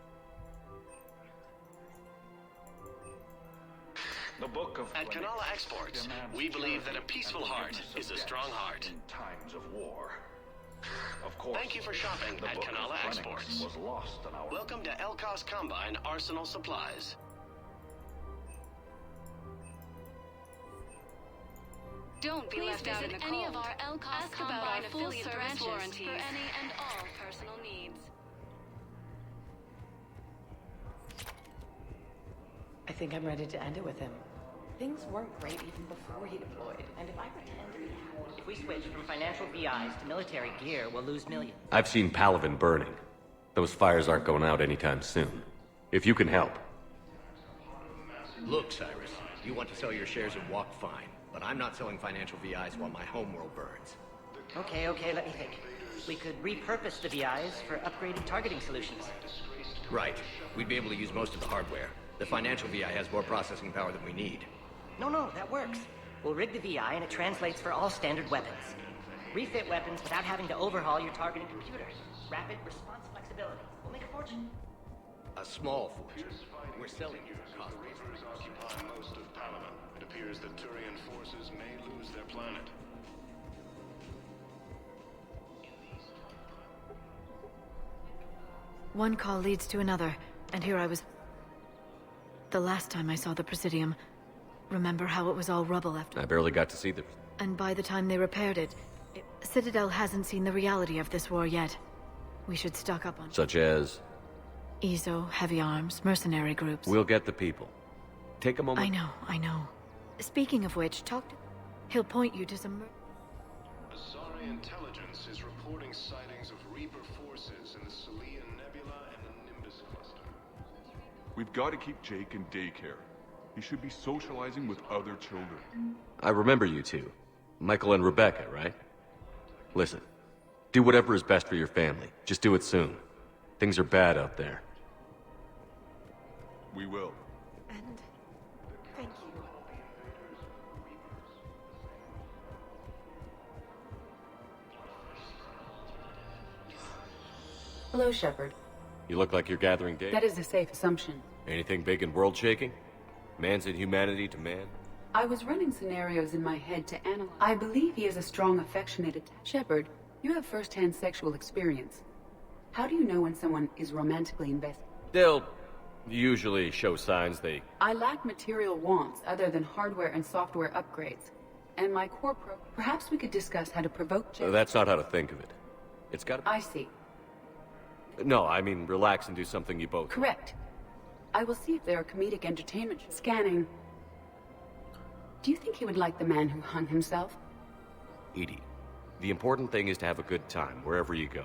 The book of At Kanala Exports, we believe that a peaceful heart is a strong heart. In times of war. Of course. Thank you for shopping the at book of Kanala Phoenix Exports. was lost on our... Welcome to Elkos Combine Arsenal Supplies. Don't be left out in the cold. Any of our Elkos Combine affiliate branches for any and all personal needs. I think I'm ready to end it with him. Things weren't great even before he deployed, and if I pretend to be happy... If we switch from financial VIs to military gear, we'll lose millions. I've seen Palaven burning. Those fires aren't going out anytime soon. If you can help. Look, Cyrus, you want to sell your shares and walk fine, but I'm not selling financial VIs while my homeworld burns. Okay, let me think. We could repurpose the VIs for upgraded targeting solutions. Right. We'd be able to use most of the hardware. The financial VI has more processing power than we need. No, that works. We'll rig the VI and it translates for all standard weapons. Refit weapons without having to overhaul your targeting computer. Rapid response flexibility. We'll make a fortune. A small fortune. We're selling you for cost. Reapers occupy most of Palaven. It appears that Turian forces may lose their planet. One call leads to another, and here I was... The last time I saw the Presidium, remember how it was all rubble after... I barely got to see the... And by the time they repaired it, Citadel hasn't seen the reality of this war yet. We should stock up on... Such as? EZO, heavy arms, mercenary groups. We'll get the people. Take a moment... I know. Speaking of which, talk to... He'll point you to some... Azari intelligence is reporting sightings of Reaper forces in the Salian Nebula and the Nimbus cluster. We've got to keep Jake in daycare. He should be socializing with other children. I remember you two. Michael and Rebecca, right? Listen, do whatever is best for your family. Just do it soon. Things are bad out there. We will. And... thank you. Hello, Shepard. You look like you're gathering data. That is a safe assumption. Anything big and world-shaking? Man's inhumanity to man? I was running scenarios in my head to analyze. I believe he is a strong, affectionate Shepard, you have first-hand sexual experience. How do you know when someone is romantically invested? They'll usually show signs they... I lack material wants other than hardware and software upgrades. And my core Perhaps we could discuss how to provoke... That's not how to think of it. It's gotta... I see. No, I mean relax and do something you both... Correct. I will see if there are comedic entertainment... Scanning. Do you think he would like the man who hung himself? Edie, the important thing is to have a good time, wherever you go.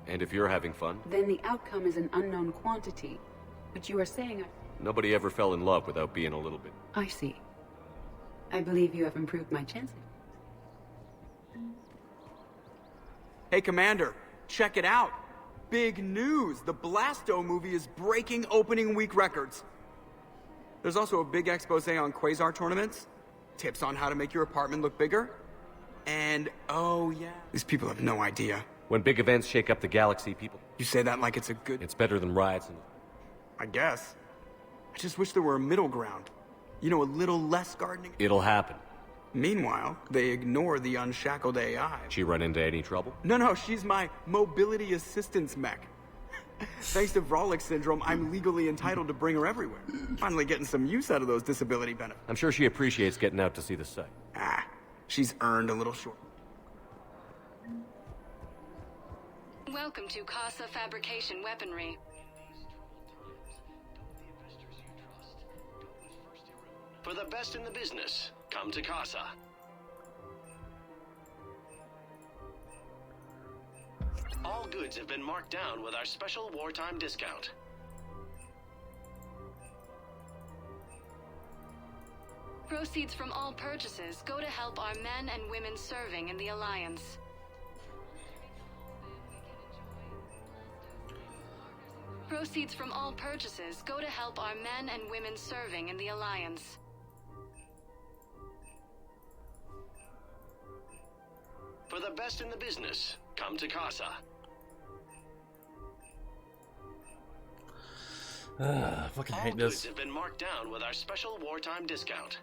And if you're having fun... Then the outcome is an unknown quantity. But you are saying... Nobody ever fell in love without being a little bit... I see. I believe you have improved my chances. Hey, Commander, check it out. Big news! The Blasto movie is breaking opening week records. There's also a big expose on Quasar tournaments, tips on how to make your apartment look bigger, and oh yeah, these people have no idea. When big events shake up the galaxy, people... You say that like it's a good... It's better than riots and... I guess. I just wish there were a middle ground. You know, a little less gardening. It'll happen. Meanwhile, they ignore the unshackled AI. She run into any trouble? No, she's my mobility assistance mech. Thanks to Vrolic syndrome, I'm legally entitled to bring her everywhere. Finally getting some use out of those disability benefits. I'm sure she appreciates getting out to see the site. She's earned a little short. Welcome to Casa Fabrication Weaponry. For the best in the business, come to Casa. All goods have been marked down with our special wartime discount. Proceeds from all purchases go to help our men and women serving in the Alliance. Proceeds from all purchases go to help our men and women serving in the Alliance. For the best in the business, come to Casa. Fucking All hate goods this. have been marked down with our special wartime discount.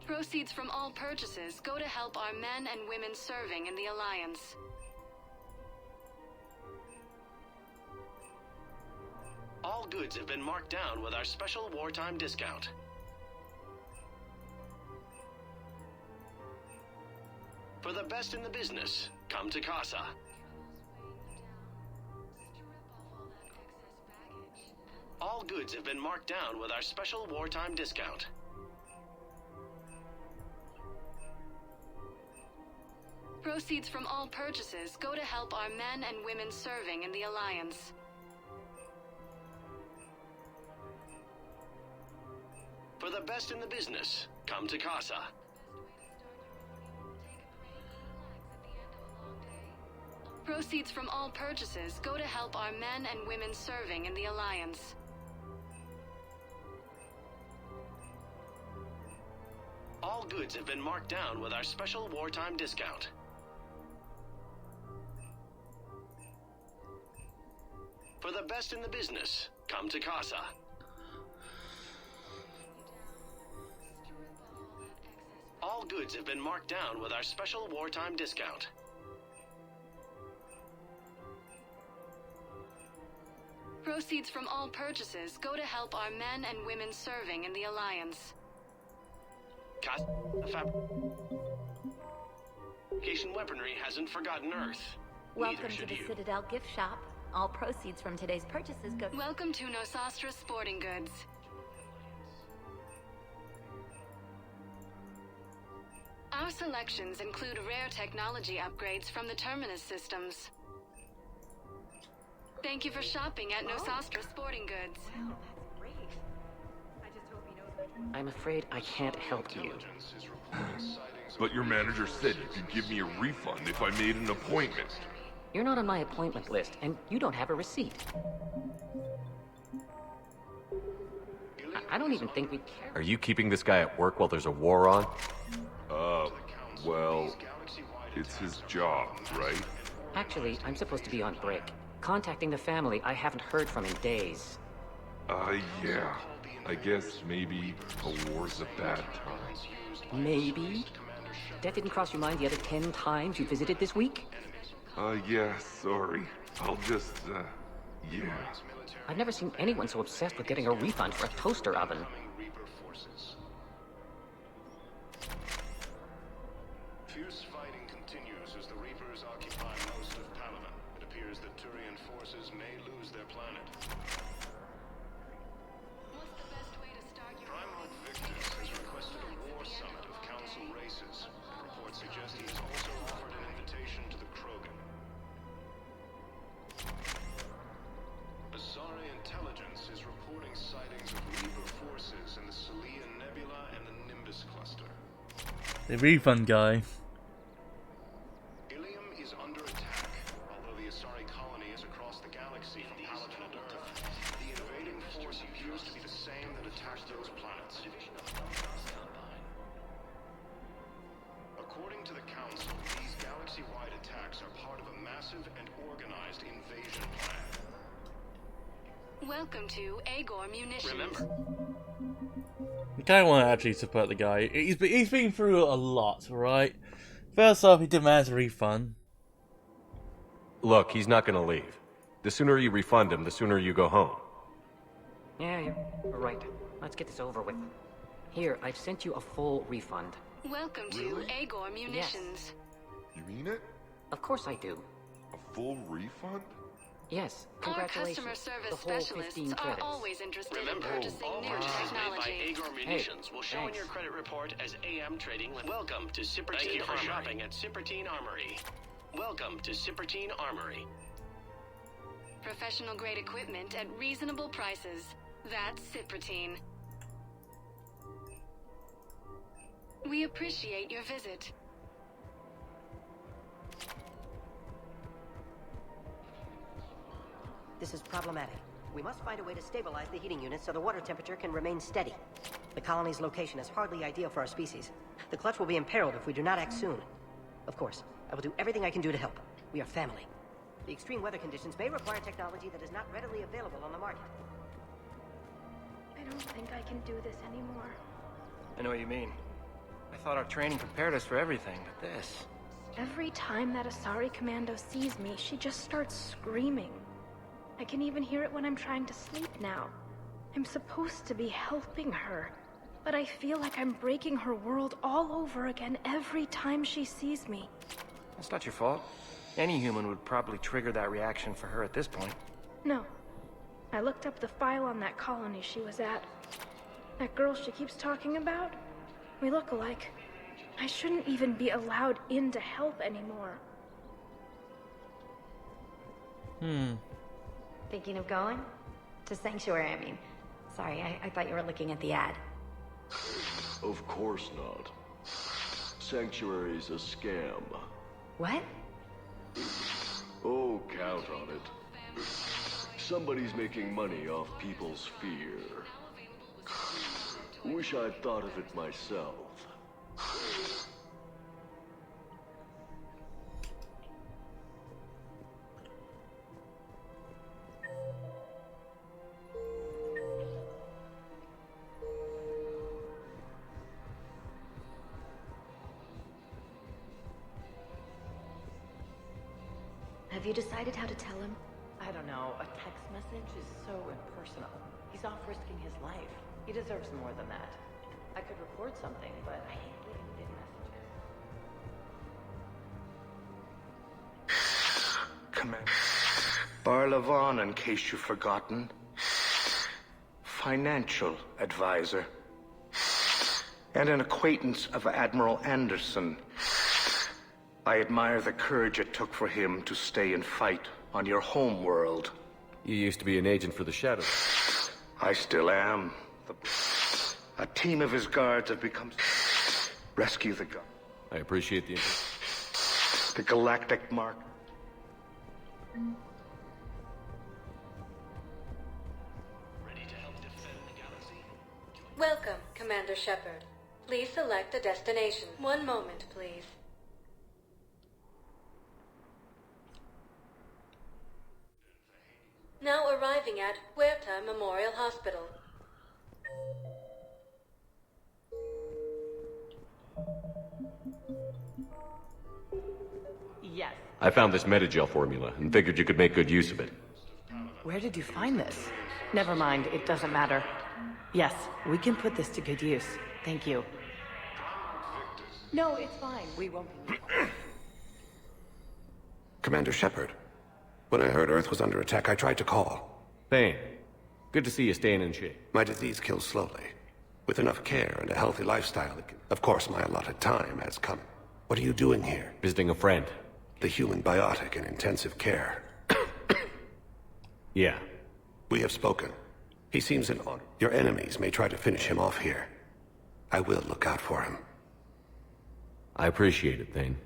Proceeds from all purchases go to help our men and women serving in the Alliance. All goods have been marked down with our special wartime discount. For the best in the business, come to Casa. All goods have been marked down with our special wartime discount. Proceeds from all purchases go to help our men and women serving in the Alliance. For the best in the business, come to Casa. Proceeds from all purchases go to help our men and women serving in the Alliance. All goods have been marked down with our special wartime discount. For the best in the business, come to Casa. All goods have been marked down with our special wartime discount. Proceeds from all purchases go to help our men and women serving in the Alliance. Fabrication weaponry hasn't forgotten Earth. Welcome Neither to should the you. Citadel gift shop. All proceeds from today's purchases go. Welcome to Nosastra Sporting Goods. Our selections include rare technology upgrades from the Terminus systems. Thank you for shopping at Nosastra Sporting Goods. I'm afraid I can't help you. But your manager said you could give me a refund if I made an appointment. You're not on my appointment list, and you don't have a receipt. I don't even think we care. Are you keeping this guy at work while there's a war on? Well, it's his job, right? Actually, I'm supposed to be on break. Contacting the family I haven't heard from in days. Yeah. I guess maybe a war's a bad time. Maybe? That didn't cross your mind the other 10 times you visited this week? Yeah, sorry. I'll just, yeah. I've never seen anyone so obsessed with getting a refund for a toaster oven. Fierce fighting continues as the Reapers occupy most of Palaven. It appears that Turian forces may lose their planet. Primarch Victus has requested a war summit of Council races. Reports suggest he has also offered an invitation to the Krogan. Asari intelligence is reporting sightings of Reaper forces in the Selene Nebula and the Nimbus cluster. The refund guy. Ilium is under attack. Although the Asari colony is across the galaxy from Palaven and Earth, the invading force appears to be the same that attacked those planets. According to the Council, these galaxy-wide attacks are part of a massive and organized invasion plan. Welcome to Agor Munitions. Remember, You kind of want to actually support the guy. He's been through a lot, right? First off, he demands a refund. Look, he's not gonna leave. The sooner you refund him, the sooner you go home. Yeah, you're right. Let's get this over with. Here, I've sent you a full refund. Welcome to Agor Munitions. You mean it? Of course I do. A full refund? Yes, Our congratulations. customer service The whole specialists 15 are credits. always interested remember, in purchasing all new purchases made by technology. Agor Munitions will show in thanks. your credit report as AM Trading. Welcome to Sippertine Thank you for shopping at Sippertine Armory. Welcome to Sippertine Armory. Professional grade equipment at reasonable prices. That's Sippertine. We appreciate your visit. This is problematic. We must find a way to stabilize the heating unit so the water temperature can remain steady. The colony's location is hardly ideal for our species. The clutch will be imperiled if we do not act soon. Of course, I will do everything I can do to help. We are family. The extreme weather conditions may require technology that is not readily available on the market. I don't think I can do this anymore. I know what you mean. I thought our training prepared us for everything, but this... Every time that Asari Commando sees me, she just starts screaming. I can even hear it when I'm trying to sleep now. I'm supposed to be helping her, but I feel like I'm breaking her world all over again every time she sees me. That's not your fault. Any human would probably trigger that reaction for her at this point. No. I looked up the file on that colony she was at. That girl she keeps talking about? We look alike. I shouldn't even be allowed in to help anymore. Thinking of going? To Sanctuary, I mean. Sorry, I thought you were looking at the ad. Of course not. Sanctuary's a scam. What? Oh, count on it. Somebody's making money off people's fear. Wish I'd thought of it myself. Have you decided how to tell him? I don't know. A text message is so impersonal. He's off risking his life. He deserves more than that. I could record something, but I hate leaving big messages. Commander. Barlavon, in case you've forgotten. Financial advisor. And an acquaintance of Admiral Anderson. I admire the courage it took for him to stay and fight on your home world. You used to be an agent for the Shadows. I still am. A team of his guards have become... Rescue the guard. I appreciate the... The galactic mark. Welcome, Commander Shepard. Please select a destination. One moment, please. Now arriving at Huerta Memorial Hospital. Yes. I found this Metagel formula and figured you could make good use of it. Where did you find this? Never mind, it doesn't matter. Yes, we can put this to good use. Thank you. No, it's fine. We won't. Commander Shepard. When I heard Earth was under attack, I tried to call. Thane, good to see you staying in shape. My disease kills slowly. With enough care and a healthy lifestyle, of course my allotted time has come. What are you doing here? Visiting a friend. The human biotic in intensive care. Yeah. We have spoken. He seems in honor. Your enemies may try to finish him off here. I will look out for him. I appreciate it, Thane.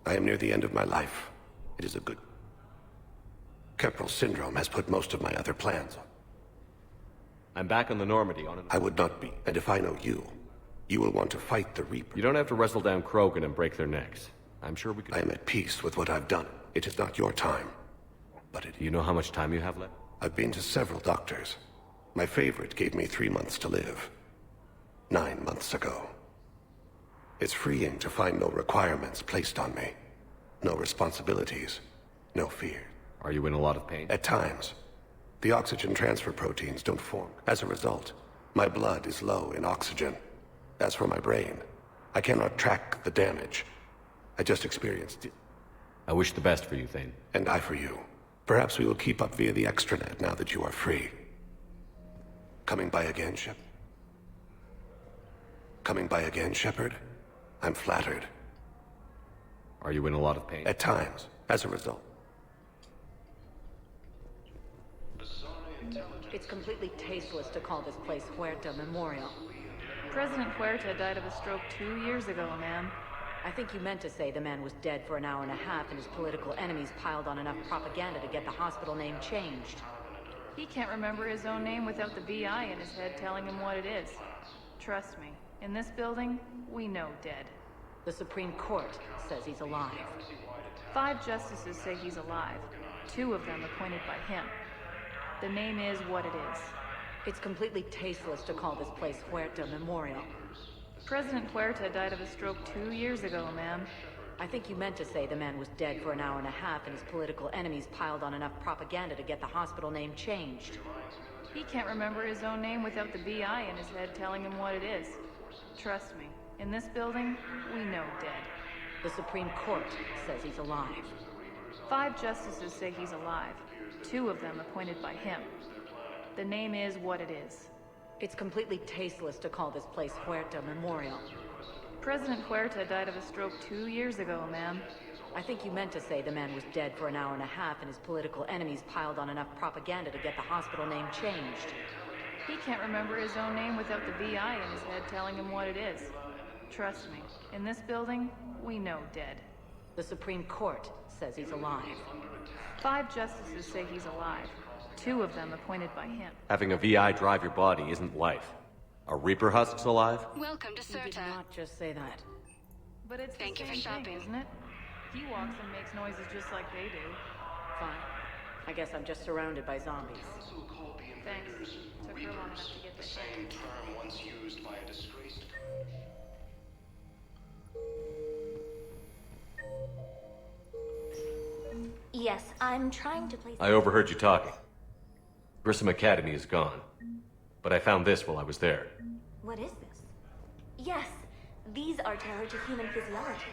I am near the end of my life. It is a good... Keppel syndrome has put most of my other plans on. I'm back on the Normandy on an... I would not be. And if I know you, you will want to fight the Reaper. You don't have to wrestle down Krogan and break their necks. I'm sure we could... I am at peace with what I've done. It is not your time. But it... Do you know how much time you have left? I've been to several doctors. My favorite gave me 3 months to live. 9 months ago. It's freeing to find no requirements placed on me. No responsibilities. No fear. Are you in a lot of pain? At times. The oxygen transfer proteins don't form. As a result, my blood is low in oxygen. As for my brain, I cannot track the damage. I just experienced it. I wish the best for you, Thane. And I for you. Perhaps we will keep up via the extranet now that you are free. Coming by again, Shep? Coming by again, Shepard? I'm flattered. Are you in a lot of pain? At times, as a result. It's completely tasteless to call this place Huerta Memorial. President Huerta died of a stroke 2 years ago, ma'am. I think you meant to say the man was dead for an hour and a half and his political enemies piled on enough propaganda to get the hospital name changed. He can't remember his own name without the VI in his head telling him what it is. Trust me, in this building, we know dead. The Supreme Court says he's alive. 5 justices say he's alive. 2 of them appointed by him. The name is what it is. It's completely tasteless to call this place Huerta Memorial. President Huerta died of a stroke 2 years ago, ma'am. I think you meant to say the man was dead for an hour and a half and his political enemies piled on enough propaganda to get the hospital name changed. He can't remember his own name without the VI in his head telling him what it is. Trust me, in this building, we know dead. The Supreme Court says he's alive. 5 justices say he's alive. 2 of them appointed by him. The name is what it is. It's completely tasteless to call this place Huerta Memorial. President Huerta died of a stroke 2 years ago, ma'am. I think you meant to say the man was dead for an hour and a half and his political enemies piled on enough propaganda to get the hospital name changed. He can't remember his own name without the VI in his head telling him what it is. Trust me, in this building, we know dead. The Supreme Court says he's alive. 5 justices say he's alive. 2 of them appointed by him. Having a VI drive your body isn't life. Are Reaper husks alive? Welcome to You did Serta. not just say that. But it's Thank the you for same shopping. thing, isn't it? He walks and makes noises just like they do. Fine. I guess I'm just surrounded by zombies. Thanks. Took her long enough to get the Same term once used by a disgraced... Yes, I'm trying to place... I overheard you talking. Grissom Academy is gone. But I found this while I was there. What is this? Yes, these are tailored to human physiology,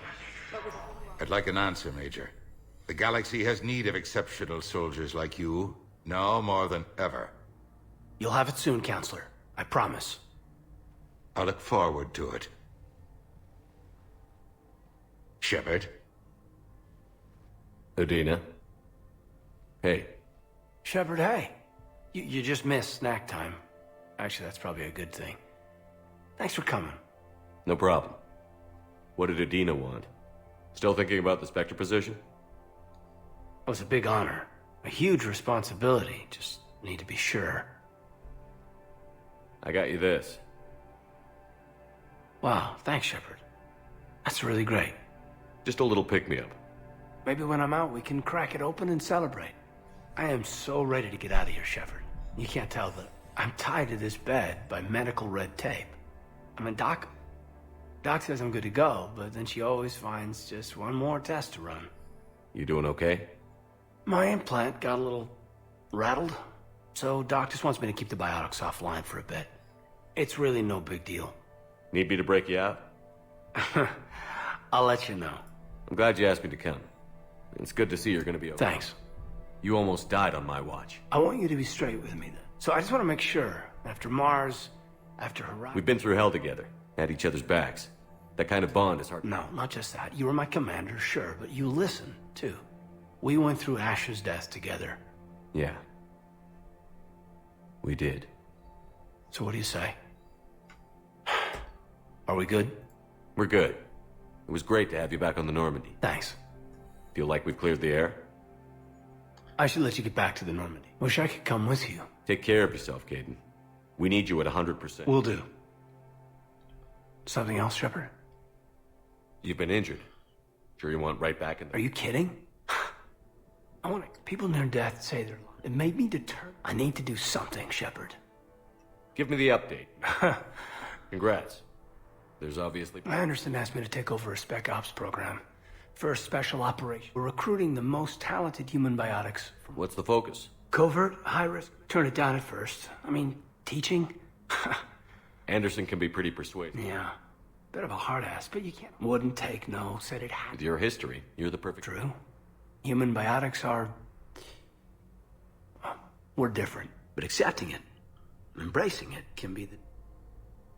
but with... I'd like an answer, Major. The galaxy has need of exceptional soldiers like you, now more than ever. You'll have it soon, Counselor. I promise. I look forward to it. Shepard? Udina? Hey. Shepard, hey. You just missed snack time. Actually, that's probably a good thing. Thanks for coming. No problem. What did Udina want? Still thinking about the Spectre position? It was a big honor. A huge responsibility. Just need to be sure. I got you this. Wow, thanks, Shepard. That's really great. Just a little pick-me-up. Maybe when I'm out, we can crack it open and celebrate. I am so ready to get out of here, Shepard. You can't tell, but I'm tied to this bed by medical red tape. I mean, Doc says I'm good to go, but then she always finds just one more test to run. You doing okay? My implant got a little rattled, so Doc just wants me to keep the biotics offline for a bit. It's really no big deal. Need me to break you out? I'll let you know. I'm glad you asked me to come. It's good to see you're gonna be okay. Thanks. You almost died on my watch. I want you to be straight with me then. So I just want to make sure, after Mars, after Horizon... We've been through hell together, had each other's backs. That kind of bond is hard. No, not just that. You were my commander, sure, but you listen, too. We went through Ash's death together. Yeah. We did. So what do you say? Are we good? We're good. It was great to have you back on the Normandy. Thanks. Feel like we've cleared the air? I should let you get back to the Normandy. Wish I could come with you. Take care of yourself, Caden. We need you at 100%. Will do. Something else, Shepard? You've been injured. Sure you want right back in there? Are you kidding? I want people near death say they're... It made me determined. I need to do something, Shepard. Give me the update. Congrats. There's obviously... Anderson asked me to take over a spec ops program. For a special operation. We're recruiting the most talented human biotics. What's the focus? Covert, high risk. Turn it down at first. I mean, teaching? Anderson can be pretty persuasive. Yeah. Bit of a hard ass, but you can't. Wouldn't take no, said it had. With your history, you're the perfect... True. Human biotics are... We're different. But accepting it, embracing it, can be the...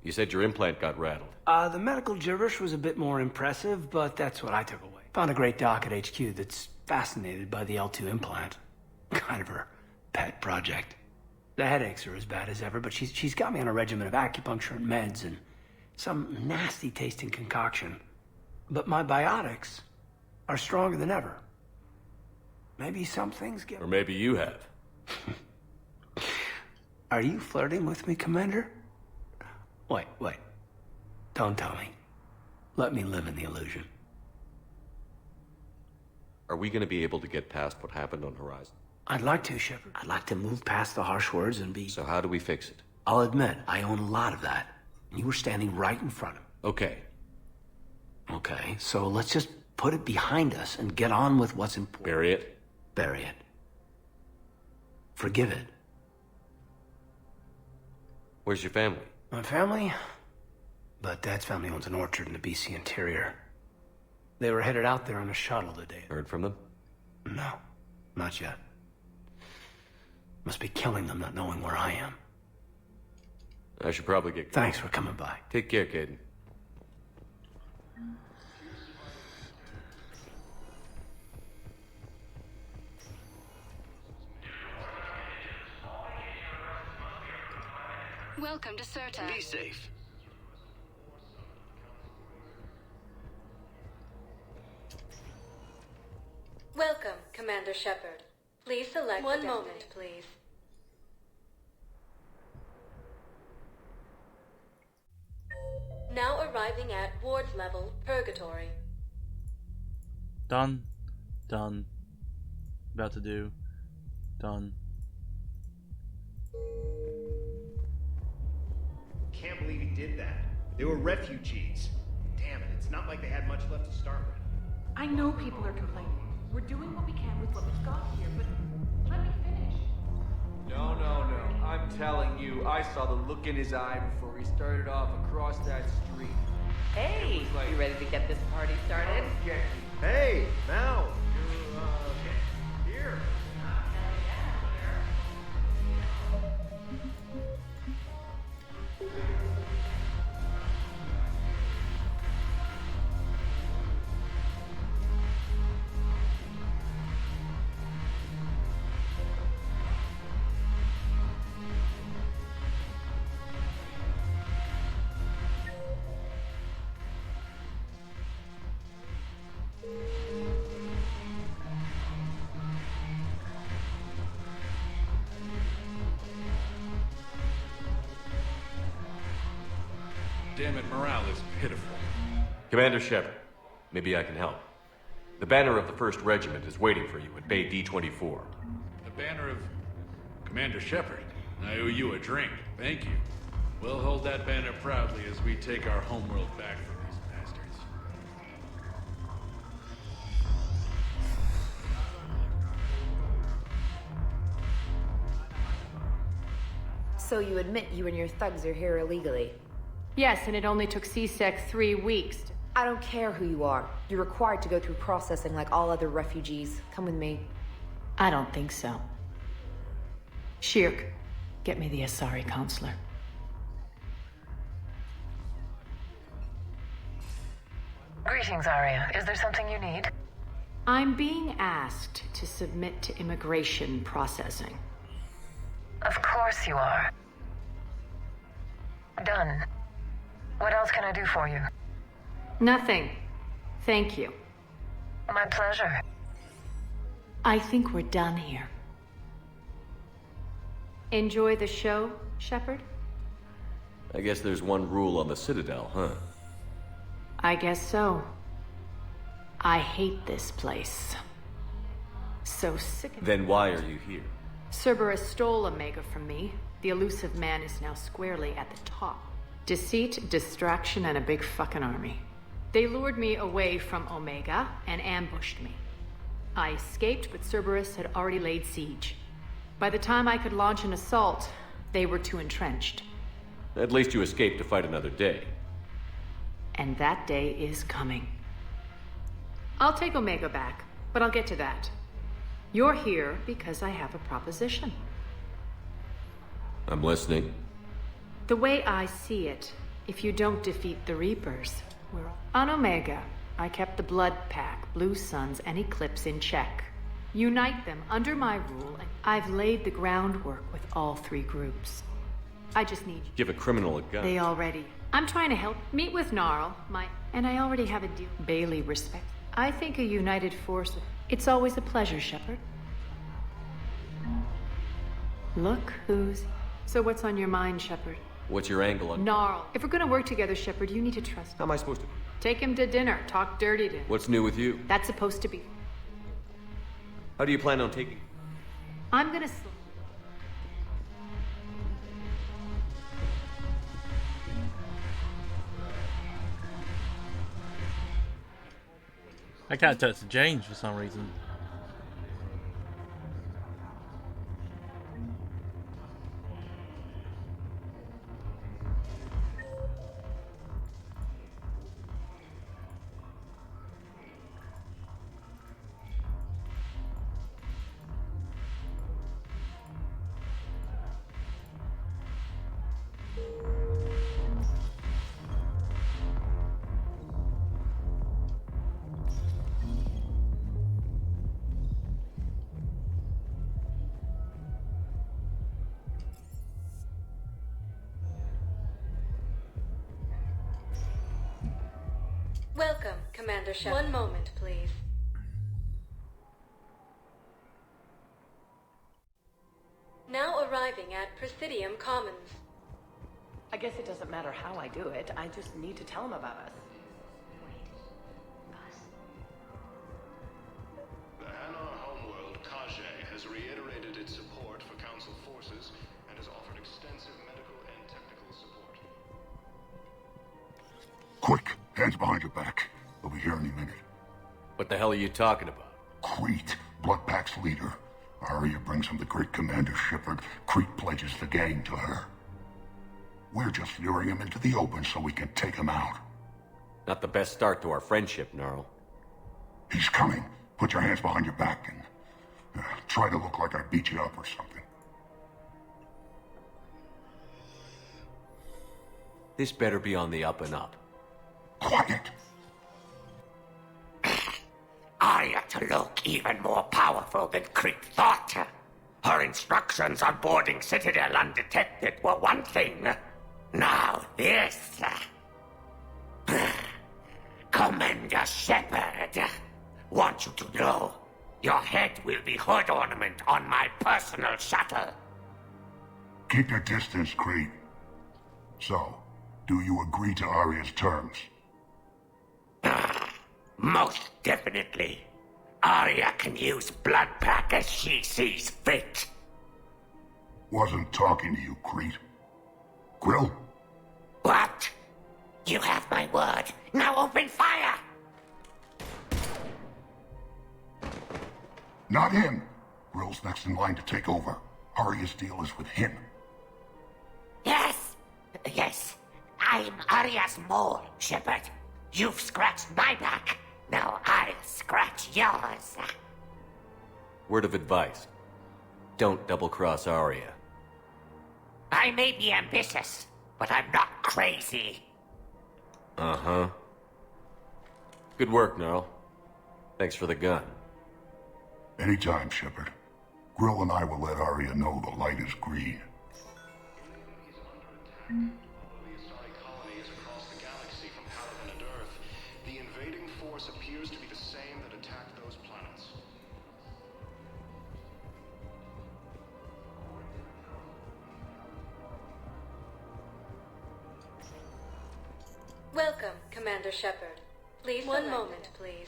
You said your implant got rattled. The medical gibberish was a bit more impressive, but that's what I took away. Found a great doc at HQ that's fascinated by the L2 implant. Kind of her pet project. The headaches are as bad as ever, but she's got me on a regimen of acupuncture and meds and some nasty-tasting concoction. But my biotics are stronger than ever. Maybe some things get... Or maybe you have. Are you flirting with me, Commander? Wait. Don't tell me. Let me live in the illusion. Are we gonna be able to get past what happened on Horizon? I'd like to, Shepard. I'd like to move past the harsh words and be... So how do we fix it? I'll admit, I own a lot of that. You were standing right in front of me. Okay. Okay, so let's just put it behind us and get on with what's important. Bury it? Bury it. Forgive it. Where's your family? My family? But Dad's family owns an orchard in the BC interior. They were headed out there on a shuttle today. Heard from them? No, not yet. Must be killing them not knowing where I am. I should probably get... Thanks for coming by. Take care, Caden. Welcome to Serta. Be safe. Welcome, Commander Shepard. Please select one moment, please. Now arriving at ward level Purgatory. Done. Done. About to do. Done. Can't believe he did that. They were refugees. Damn it, it's not like they had much left to start with. I know people are complaining. We're doing what we can with what we've got here, but let me finish. No. I'm telling you, I saw the look in his eye before he started off across that street. Hey, you ready to get this party started? Hey, Mal, you're, here. Damn it, morale is pitiful. Commander Shepard, maybe I can help. The banner of the 1st Regiment is waiting for you at Bay D-24. The banner of Commander Shepard. I owe you a drink. Thank you. We'll hold that banner proudly as we take our homeworld back from these bastards. So you admit you and your thugs are here illegally? Yes, and it only took CSEC 3 weeks. I don't care who you are. You're required to go through processing like all other refugees. Come with me. I don't think so. Shirk, get me the Asari counselor. Greetings, Arya. Is there something you need? I'm being asked to submit to immigration processing. Of course you are. Done. What else can I do for you? Nothing. Thank you. My pleasure. I think we're done here. Enjoy the show, Shepard? I guess there's one rule on the Citadel, huh? I guess so. I hate this place. So sick of it. Then why are you here? Cerberus stole Omega from me. The elusive man is now squarely at the top. Deceit, distraction, and a big fucking army. They lured me away from Omega and ambushed me. I escaped, but Cerberus had already laid siege. By the time I could launch an assault, they were too entrenched. At least you escaped to fight another day. And that day is coming. I'll take Omega back, but I'll get to that. You're here because I have a proposition. I'm listening. The way I see it, if you don't defeat the Reapers, we're on Omega. I kept the Blood Pack, Blue Suns, and Eclipse in check. Unite them under my rule, and I've laid the groundwork with all 3 groups. I just need you. Give a criminal a gun. They already. I'm trying to help. Meet with Gnarl, and I already have a deal. Bailey respect. I think a united force. It's always a pleasure, Shepard. Look who's. So what's on your mind, Shepard? What's your angle on... Gnarl. If we're gonna work together, Shepard, you need to trust me. How am I supposed to... Take him to dinner. Talk dirty to him. What's new with you? That's supposed to be... How do you plan on taking... I'm gonna... I can't touch the James for some reason. Welcome, Commander Shepard. One moment, please. Now arriving at Presidium Commons. I guess it doesn't matter how I do it. I just need to tell him about us. The Hanar homeworld, Kajay, has reiterated its support for Council forces and has offered extensive medical and technical support. Quick, hands behind your back. We'll be here any minute. What the hell are you talking about? Crete, Bloodpack's leader. Arya brings him the great Commander Shepard. Crete pledges the gang to her. We're just luring him into the open so we can take him out. Not the best start to our friendship, Gnarl. He's coming. Put your hands behind your back and try to look like I beat you up or something. This better be on the up and up. Quiet. Arya to look even more powerful than Crete thought. Her instructions on boarding Citadel undetected were one thing. Now this. Commander Shepard, want you to know, your head will be hood ornament on my personal shuttle. Keep your distance, Crete. So, do you agree to Arya's terms? Most definitely. Arya can use Bloodpack as she sees fit. Wasn't talking to you, Crete. Grill? What? You have my word. Now open fire! Not him. Grill's next in line to take over. Arya's deal is with him. Yes. Yes. I'm Arya's mole, Shepard. You've scratched my back. Now I'll scratch yours. Word of advice. Don't double-cross Arya. I may be ambitious, but I'm not crazy. Uh-huh. Good work, Gnarl. Thanks for the gun. Anytime, Shepard. Grill and I will let Arya know the light is green. Appears to be the same that attacked those planets. Welcome, Commander Shepard. Please, one moment, please.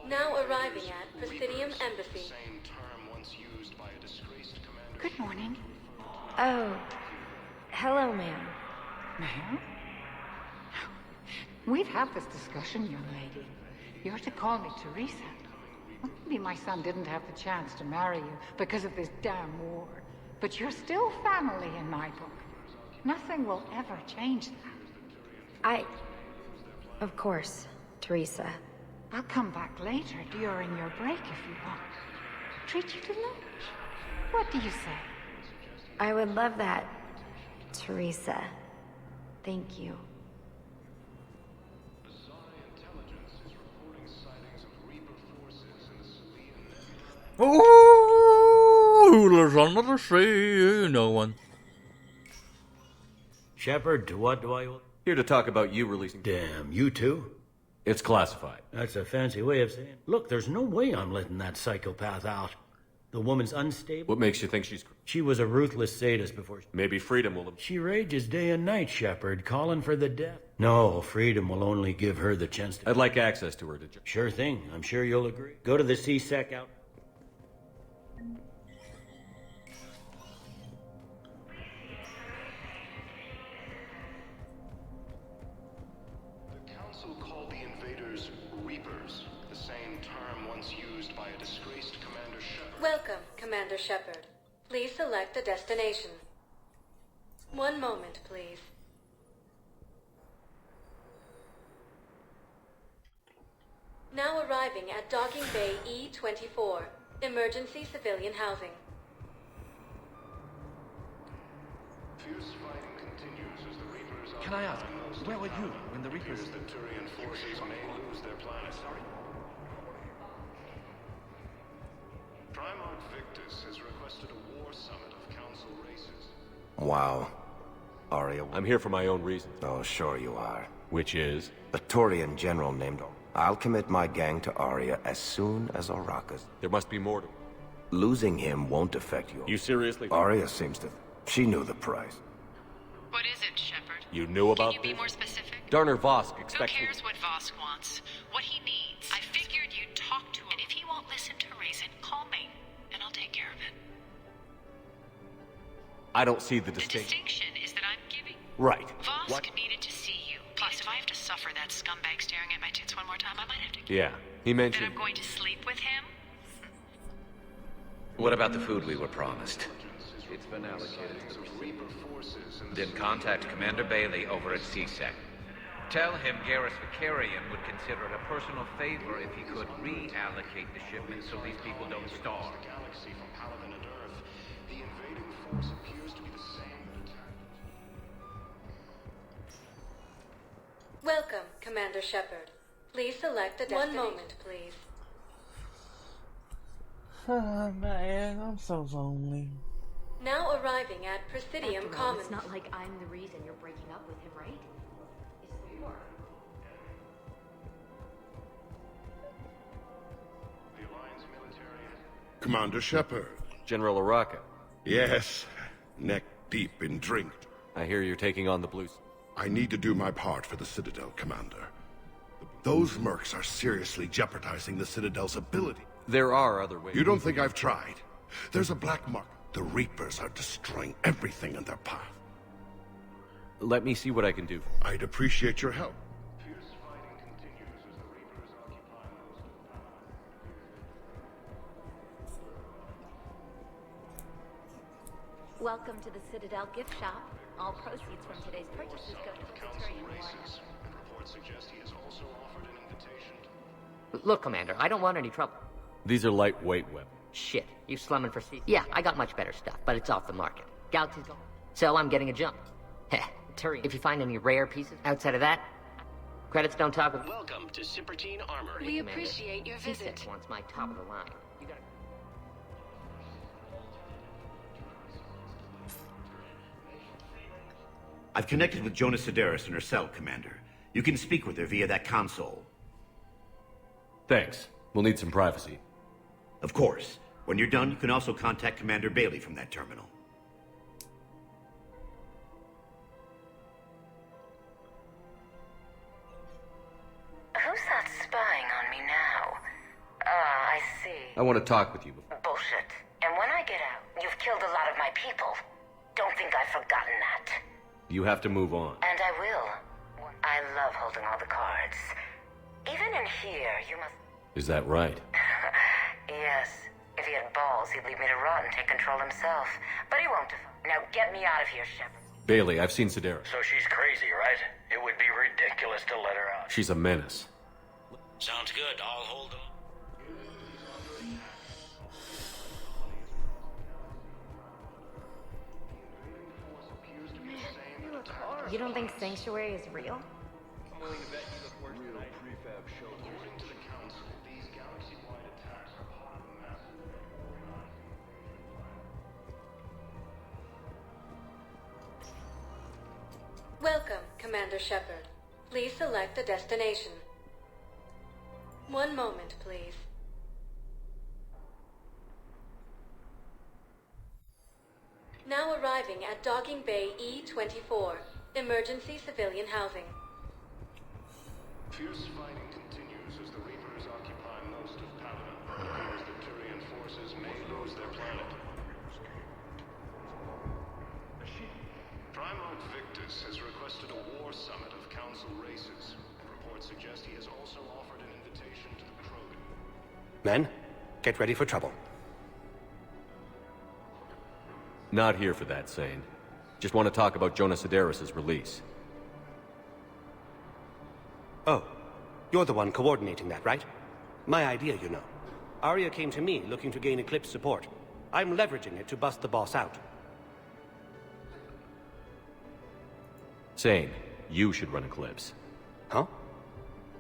Now arriving at Presidium Embassy. Good morning. Oh, hello, ma'am. Ma'am? We've had this discussion, young lady. You're to call me Teresa. Well, maybe my son didn't have the chance to marry you because of this damn war. But you're still family in my book. Nothing will ever change that. Of course, Teresa. I'll come back later during your break if you want. Treat you to lunch. What do you say? I would love that, Teresa. Thank you. Oh, there's another sea. No one. Shepard, what do I... Here to talk about you releasing... Damn, you too? It's classified. That's a fancy way of saying... Look, there's no way I'm letting that psychopath out. The woman's unstable. What makes you think she's... She was a ruthless sadist before... Maybe Freedom will... She rages day and night, Shepard, calling for the death. No, Freedom will only give her the chance to... I'd like access to her to... Sure thing. I'm sure you'll agree. Go to the C-Sec out... The Council called the invaders Reapers, the same term once used by a disgraced Commander Shepard. Welcome, Commander Shepard. Please select a destination. One moment, please. Now arriving at Docking Bay E-24, emergency civilian housing. Fierce fighting continues as the Reapers are... Can I ask, where were you when the Reapers... The Turian forces may lose their planet. Primarch Victus has requested a war summit of Council races. Wow. Aria... I'm here for my own reason. Oh, sure you are. Which is? A Turian general named... I'll commit my gang to Aria as soon as Oraka's... There must be more to... Losing him won't affect you. You seriously... Aria seems to... She knew the price. What is it, Shepard? You knew about this? Can you be more specific? Darner Vosk expects... Who cares what Vosk wants? What he needs. I figured you'd talk to him. And if he won't listen to reason, call me, and I'll take care of it. I don't see the The distinction is that I'm giving... Right. Vosk needed to see you. Plus, if I have to suffer that scumbag staring at my tits one more time, I might have to... Yeah, he mentioned... That I'm going to sleep with him? What about the food we were promised? It's been allocated to the Reaper forces. Then contact Commander Bailey over at CSEC. Tell him Garrus Vicarian would consider it a personal favor if he could reallocate the shipment so these people don't starve. The galaxy from Paladin and Earth. The invading force appears to be the same attack. Welcome, Commander Shepard. Please select a destination. 1 moment, please. Oh man, I'm so lonely. Now arriving at Presidium After all, Commons. it's not like I'm the reason you're breaking up with him, right? It's the war. The Alliance military... Commander Shepard. General Araka. Yes, neck deep in drink. I hear you're taking on the Blues. I need to do my part for the Citadel, Commander. Those mercs are seriously jeopardizing the Citadel's ability. There are other ways. You don't think I've tried? There's a black mark. The Reapers are destroying everything in their path. Let me see what I can do. I'd appreciate your help. Fierce fighting continues as the Reapers occupy most of the Welcome to the Citadel gift shop. All proceeds from today's purchases go to the Turian War. races. And reports suggest he has also offered an invitation to... Look, Commander, I don't want any trouble. These are lightweight weapons. Shit, you slumming for C? Yeah, I got much better stuff, but it's off the market. Galaxy's gone. So I'm getting a jump. Heh, Turian. If you find any rare pieces outside of that, credits don't talk of... Welcome to Sippertine Armory. We appreciate your visit. C6 wants my top of the line. You gotta... I've connected with Jonas Sedaris in her cell, Commander. You can speak with her via that console. Thanks. We'll need some privacy. Of course. When you're done, you can also contact Commander Bailey from that terminal. Who's that spying on me now? Ah, I see. I want to talk with you. Bullshit. And when I get out, you've killed a lot of my people. Don't think I've forgotten that. You have to move on. And I will. I love holding all the cards. Even in here, you must... Is that right? Yes. If he had balls, he'd leave me to rot and take control himself. But he won't. Now get me out of here, Shepard. Bailey, I've seen Sedaris. So she's crazy, right? It would be ridiculous to let her out. She's a menace. Sounds good. I'll hold on. You don't think Sanctuary is real? I'm willing to bet you look worse than I do. Prefab show. According to the Council, these galaxy-wide attacks are part of a massive... Welcome, Commander Shepard. Please select a destination. 1 moment, please. arriving at Docking Bay E-24, emergency civilian housing. Fierce fighting continues as the Reapers occupy most of Paladin. It appears that Turian forces may lose their planet. Primarch Victus has requested a war summit of Council races. Reports suggest he has also offered an invitation to the Krogan. Men, get ready for trouble. Not here for that, Sane. Just want to talk about Jonas Sedaris' release. Oh, you're the one coordinating that, right? My idea, you know. Arya came to me looking to gain Eclipse support. I'm leveraging it to bust the boss out. Sane, you should run Eclipse. Huh?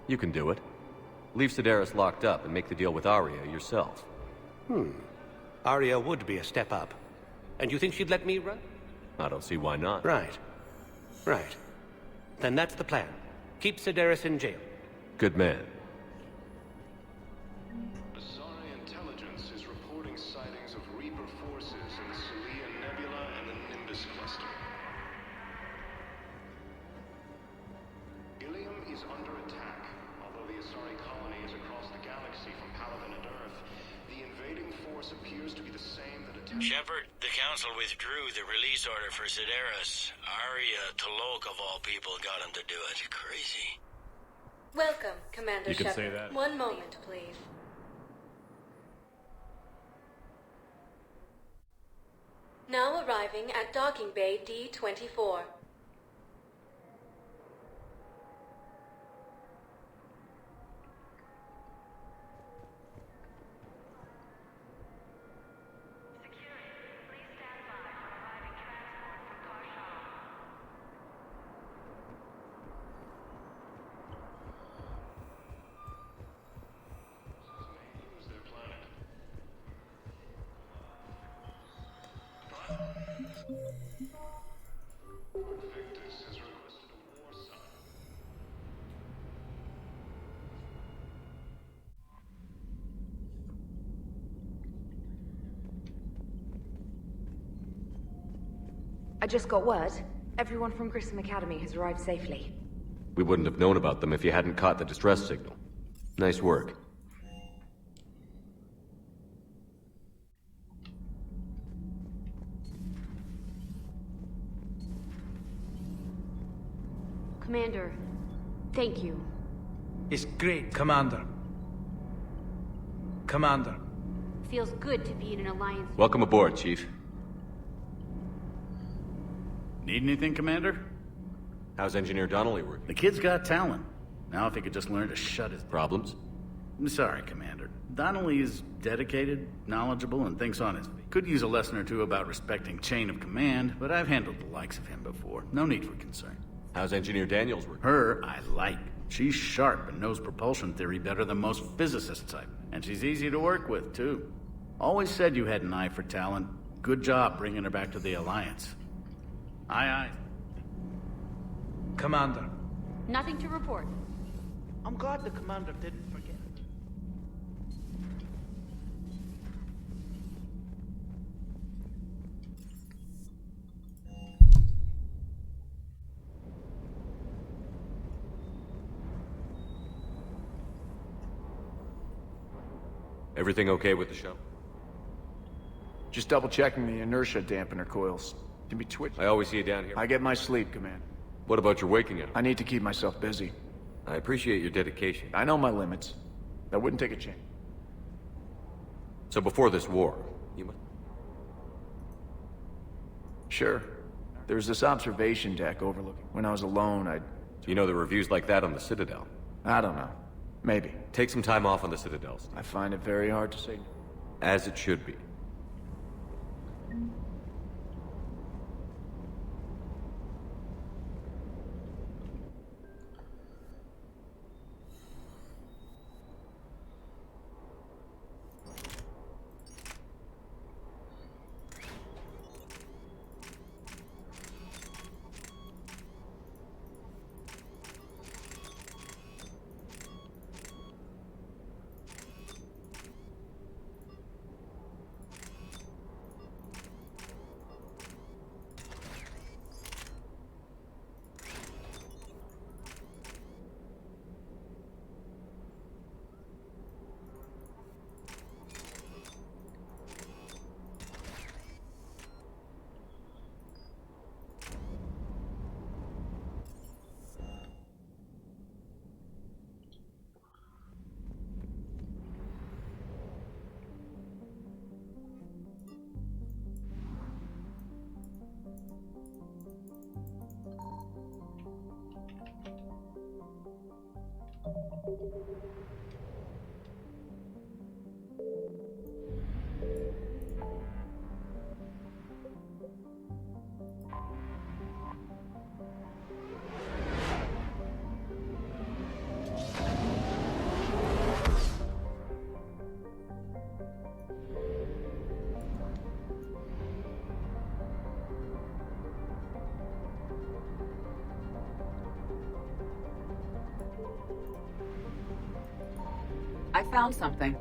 You can do it. Leave Sedaris locked up and make the deal with Arya yourself. Arya would be a step up. And you think she'd let me run? I don't see why not. Right. Right. Then that's the plan. Keep Sedaris in jail. Good man. Asari intelligence is reporting sightings of Reaper forces in the Celian Nebula and the Nimbus cluster. Ilium is under attack. Although the Asari colony is across the galaxy from Paladin and Earth, the invading force appears to be the same that attacked... Shepard, the Council withdrew the release order for Sedaris. Arya T'Loak, of all people, got him to do it. Crazy. Welcome, Commander You can Shepard. say that. One moment, please. Now arriving at Docking Bay D-24. Victus has requested a war summit. I just got word. Everyone from Grissom Academy has arrived safely. We wouldn't have known about them if you hadn't caught the distress signal. Nice work. Commander, thank you. It's great, Commander. Commander. Feels good to be in an alliance. Welcome aboard, Chief. Need anything, Commander? How's Engineer Donnelly working? The kid's got talent. Now if he could just learn to shut his... Problems? I'm sorry, Commander. Donnelly is dedicated, knowledgeable, and thinks on his feet. Could use a lesson or two about respecting chain of command, but I've handled the likes of him before. No need for concern. How's Engineer Daniels working? Her, I like. She's sharp and knows propulsion theory better than most physicists and she's easy to work with, too. Always said you had an eye for talent. Good job bringing her back to the Alliance. Aye, aye. Commander. Nothing to report. I'm glad the Commander didn't forget. Everything okay with the shuttle? Just double checking the inertia dampener coils. Can be twitched. I always see you down here. I get my sleep, Command. What about your waking hours? I need to keep myself busy. I appreciate your dedication. I know my limits. I wouldn't take a chance. So before this war, you must... Sure. There was this observation deck overlooking. When I was alone, I'd... You know, there are reviews like that on the Citadel. I don't know. Maybe. Take some time off on the Citadel, Steve. I find it very hard to say. As it should be. found something.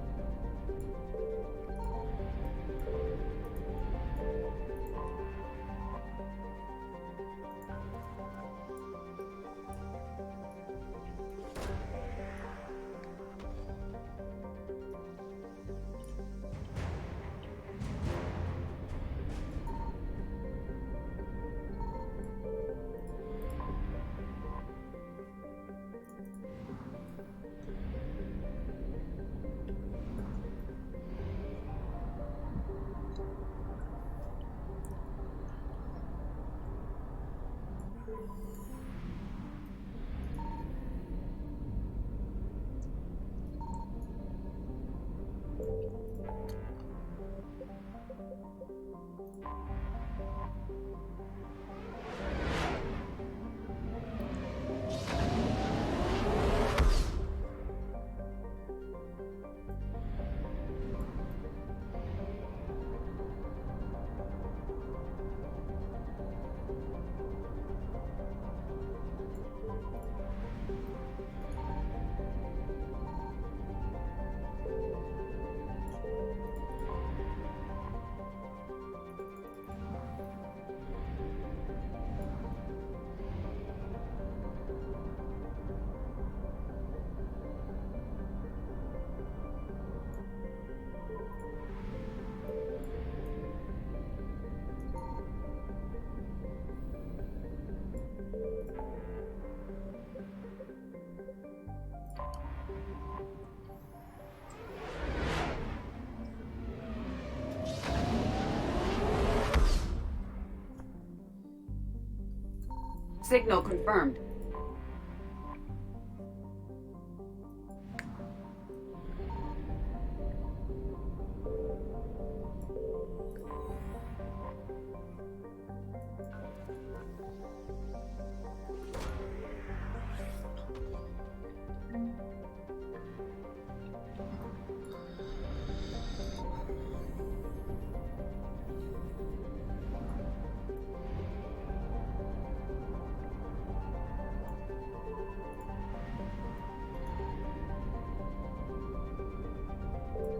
Signal confirmed.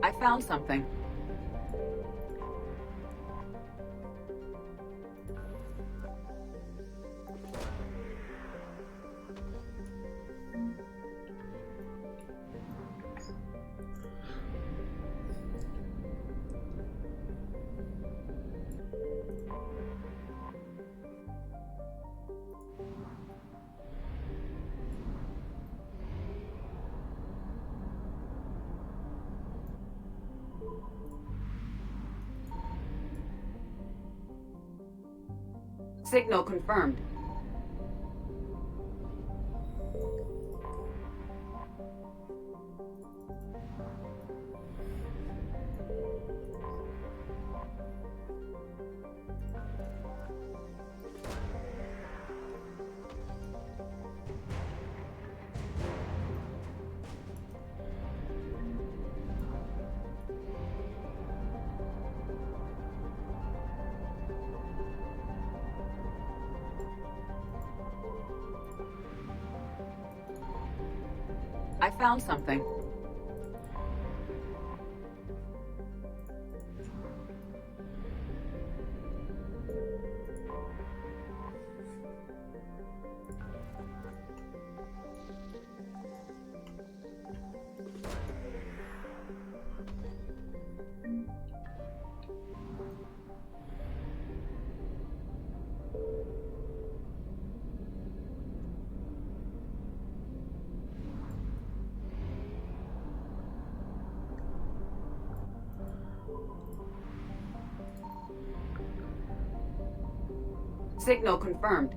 I found something. Signal confirmed. I found something. Signal confirmed.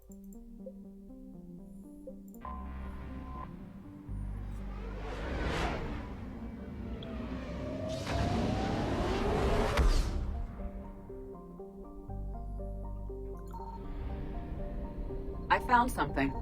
I found something.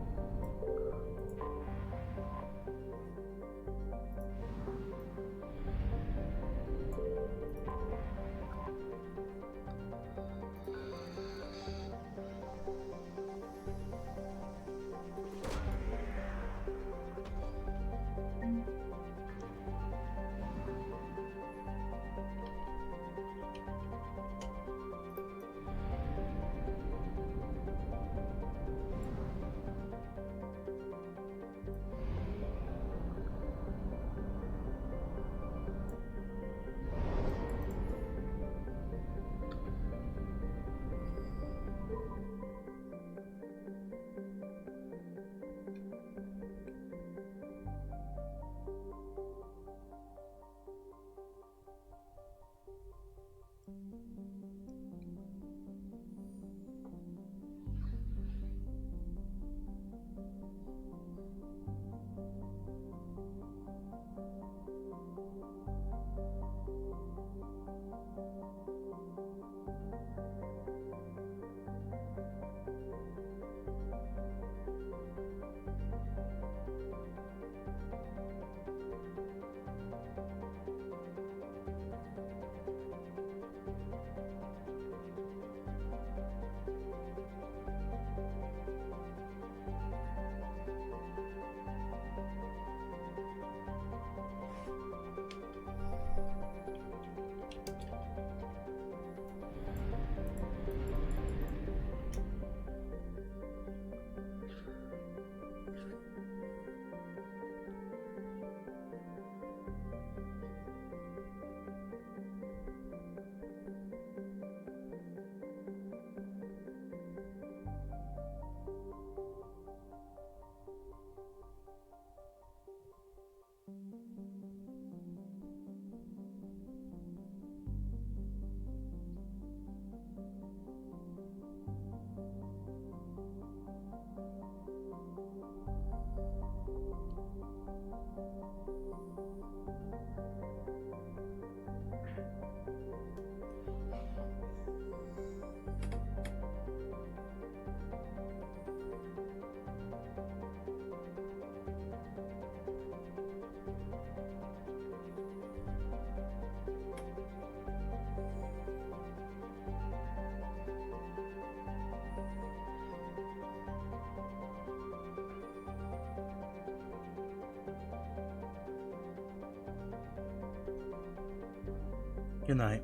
Good night.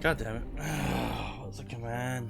God damn it. What's the command?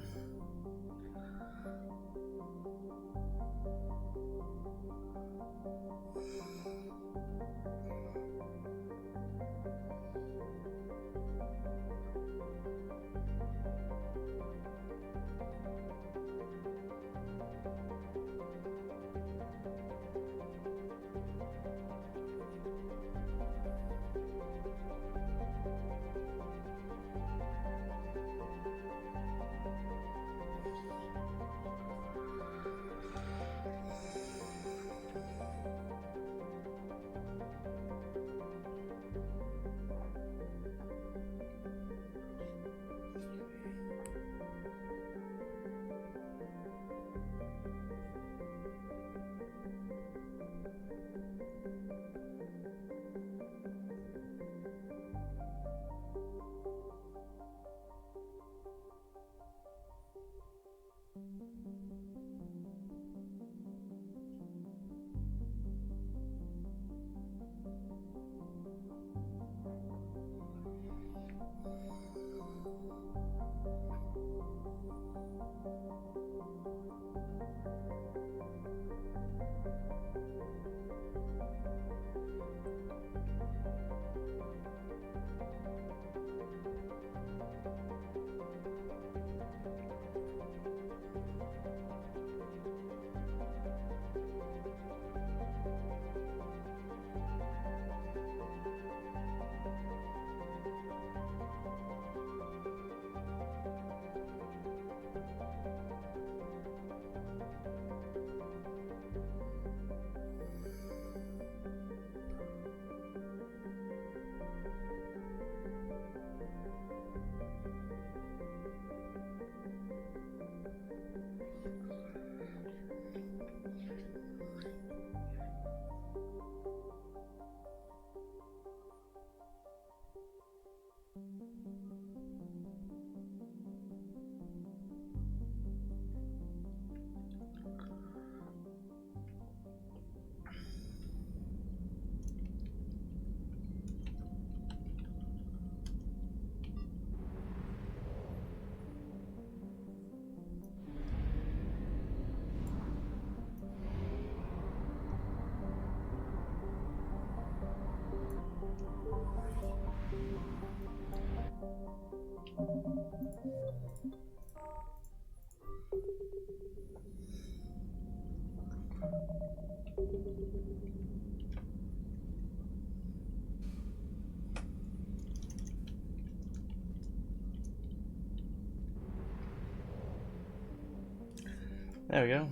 There we go.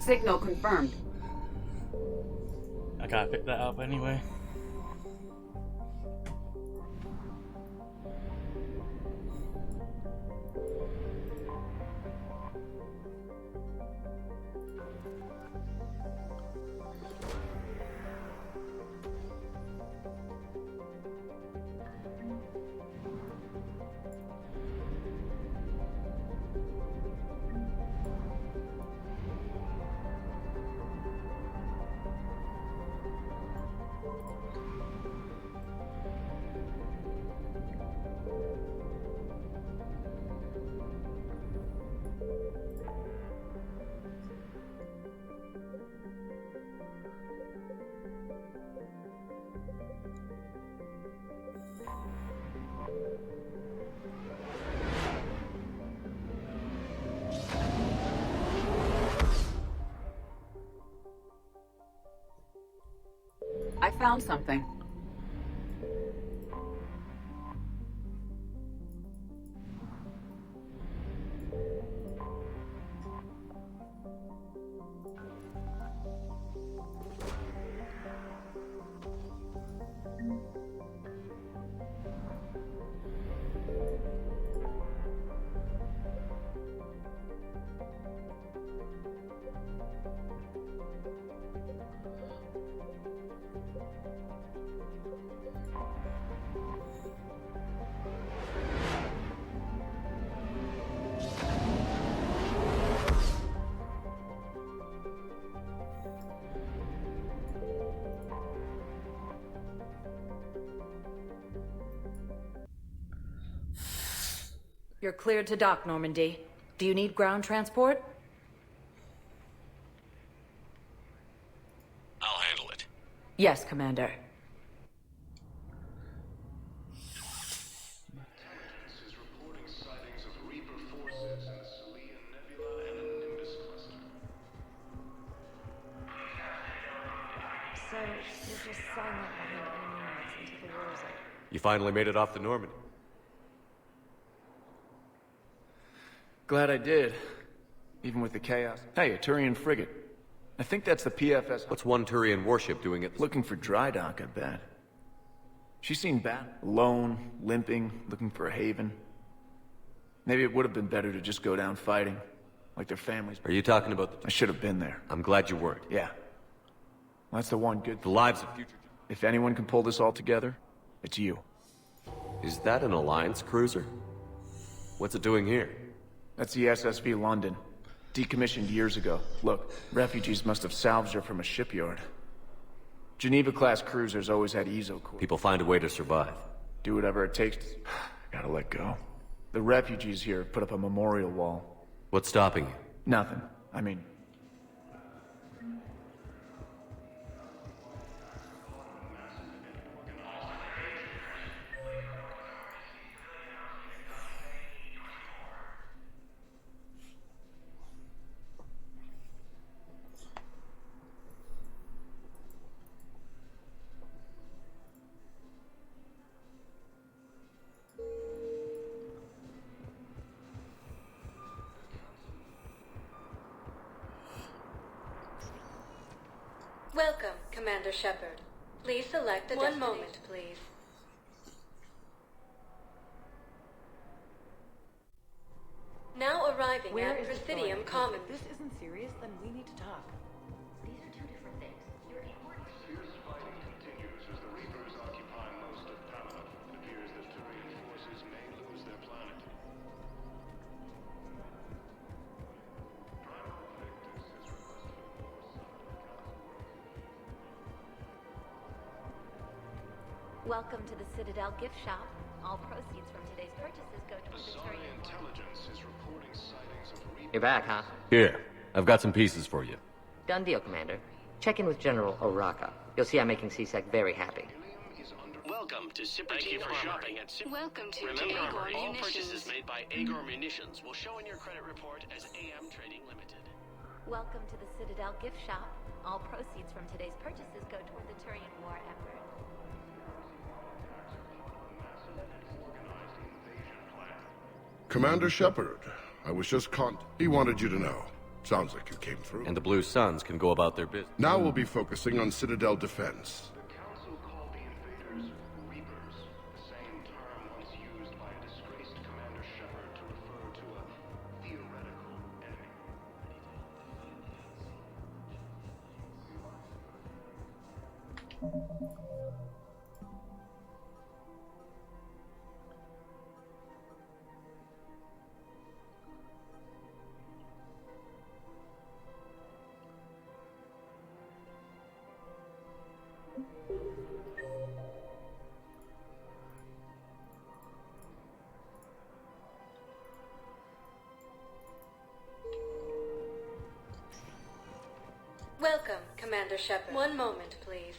Signal confirmed. I gotta pick that up anyway. I found something. You're cleared to dock, Normandy. Do you need ground transport? I'll handle it. Yes, Commander. So, you're just silent behind enemy lines until the war is over. You finally made it off the Normandy. Glad I did. Even with the chaos. Hey, a Turian frigate. I think that's the PFS. What's one Turian warship doing it? Looking for dry dock, I bet. She's seen bad. Alone, limping, looking for a haven. Maybe it would have been better to just go down fighting. Like their families. Are you talking about the... I should have been there. I'm glad you weren't. Yeah. Well, that's the one good... The lives of future... If anyone can pull this all together, it's you. Is that an Alliance cruiser? What's it doing here? That's the SSV London. Decommissioned years ago. Look, refugees must have salvaged her from a shipyard. Geneva-class cruisers always had eezo cores. People find a way to survive. Do whatever it takes to... Gotta let go. The refugees here put up a memorial wall. What's stopping you? Nothing. I mean... Welcome, Commander Shepard. Please select a destination. 1 moment, please. Now arriving at Presidium Commons. If this isn't serious, then we need to talk. These are two different things. You're important. Fierce fighting continues as the Reapers occupy most of Palamon. It appears that Turian forces may lose their planet. Welcome to the Citadel gift shop. All proceeds from today's purchases go towards the Turian Intelligence is reporting sightings of You're back, huh? Here, I've got some pieces for you. Done deal, Commander. Check in with General Oraka. You'll see I'm making C-Sec very happy. Welcome to Sipper Team for shopping at Sipper. Welcome to Remember, Agor all Munitions. purchases made by Agor Munitions will show in your credit report as AM Trading Limited. Welcome to the Citadel gift shop. All proceeds from today's purchases go toward the Turian war effort. Commander Shepard, I was just He wanted you to know. Sounds like you came through. And the Blue Suns can go about their business. Now we'll be focusing on Citadel defense. The Council called the invaders Reapers, the same term once used by a disgraced Commander Shepard to refer to a theoretical enemy. Welcome, Commander Shepard. 1 moment, please.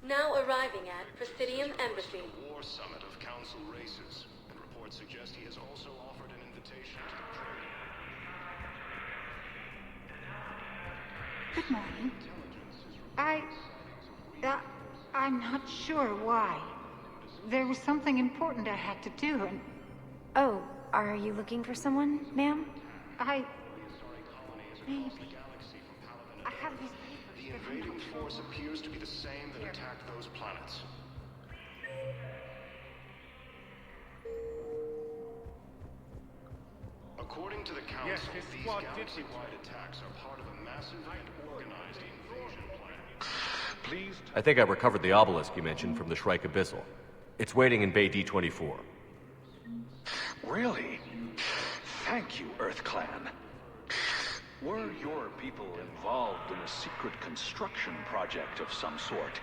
Now arriving at Presidium Embassy. War summit of Council races, and reports suggest he has also offered an invitation to the Good morning. I'm not sure why. There was something important I had to do, and... Oh, are you looking for someone, ma'am? Maybe. I have these papers. The invading force appears to be the same that attacked those planets. According to the Council, these galaxy-wide attacks are part of a massive and organized invasion plan. Please? I think I recovered the obelisk you mentioned from the Shrike Abyssal. It's waiting in Bay D-24. Really? Thank you, Earth Clan. Were your people involved in a secret construction project of some sort?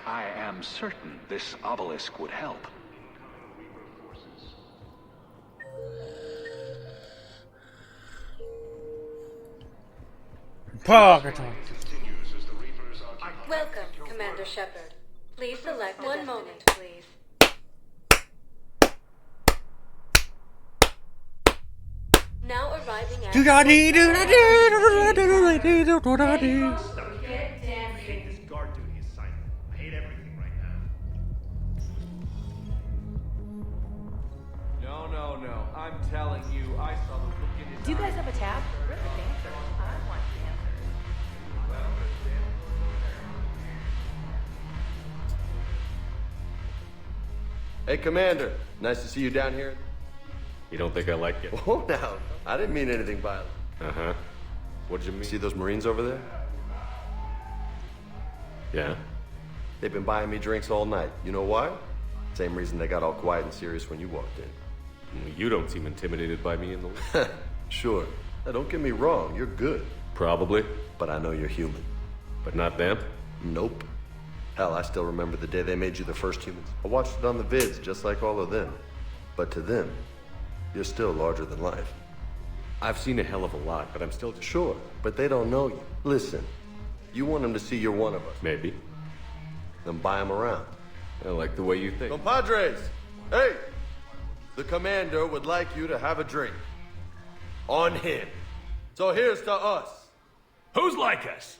I am certain this obelisk would help. Welcome, Commander Shepard. Please select 1 moment, please. Now arriving at... Get damn This guard duty is silent. I hate everything right now. No. I'm telling you, I saw the look in his Do you guys eyes. have a tab? We're the dancers. I want Hey, Commander. Nice to see you down here. You don't think I like you? Oh, now. I didn't mean anything violent. Uh-huh. What did you mean? See those Marines over there? Yeah? They've been buying me drinks all night. You know why? Same reason they got all quiet and serious when you walked in. Well, you don't seem intimidated by me in the least. Sure. Now, don't get me wrong. You're good. Probably. But I know you're human. But not them? Nope. Hell, I still remember the day they made you the first humans. I watched it on the vids, just like all of them. But to them, you're still larger than life. I've seen a hell of a lot, but I'm still just... Sure, but they don't know you. Listen, you want them to see you're one of us. Maybe. Then buy them around. I like the way you think. Compadres! Hey! The commander would like you to have a drink. On him. So here's to us. Who's like us?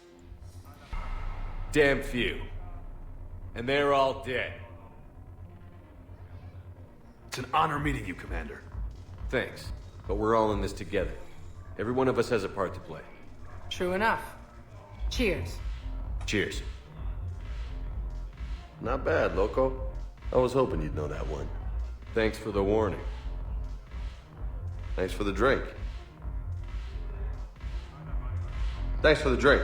Damn few. And they're all dead. It's an honor meeting you, Commander. Thanks. But we're all in this together. Every one of us has a part to play. True enough. Cheers. Cheers. Not bad, Loco. I was hoping you'd know that one. Thanks for the warning. Thanks for the drink. Thanks for the drink.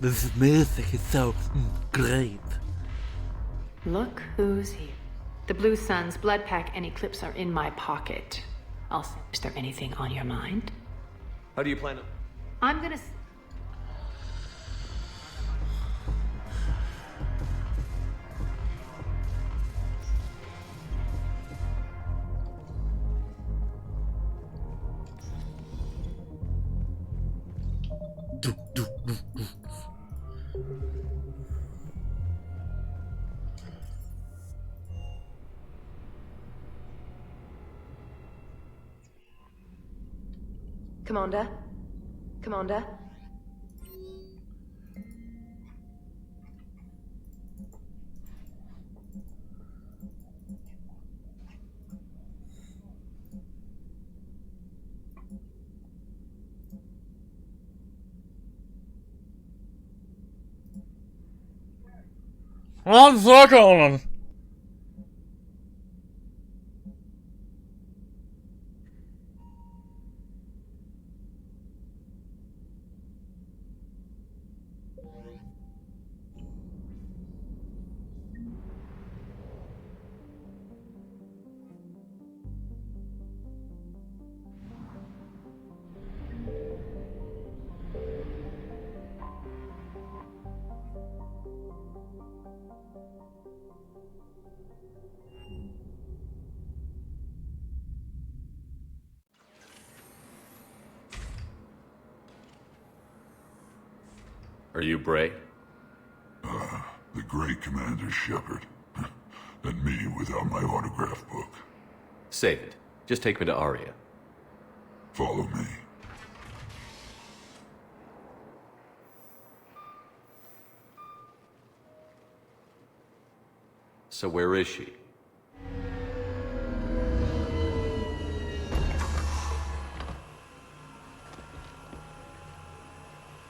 This music is so great. Look who's here. The Blue Suns, Blood Pack, and Eclipse are in my pocket. Also, is there anything on your mind? How do you plan to... I'm gonna... Commander? Commander? One second! Are you Bray? The great Commander Shepard. And me without my autograph book. Save it. Just take me to Aria. Follow me. So where is she?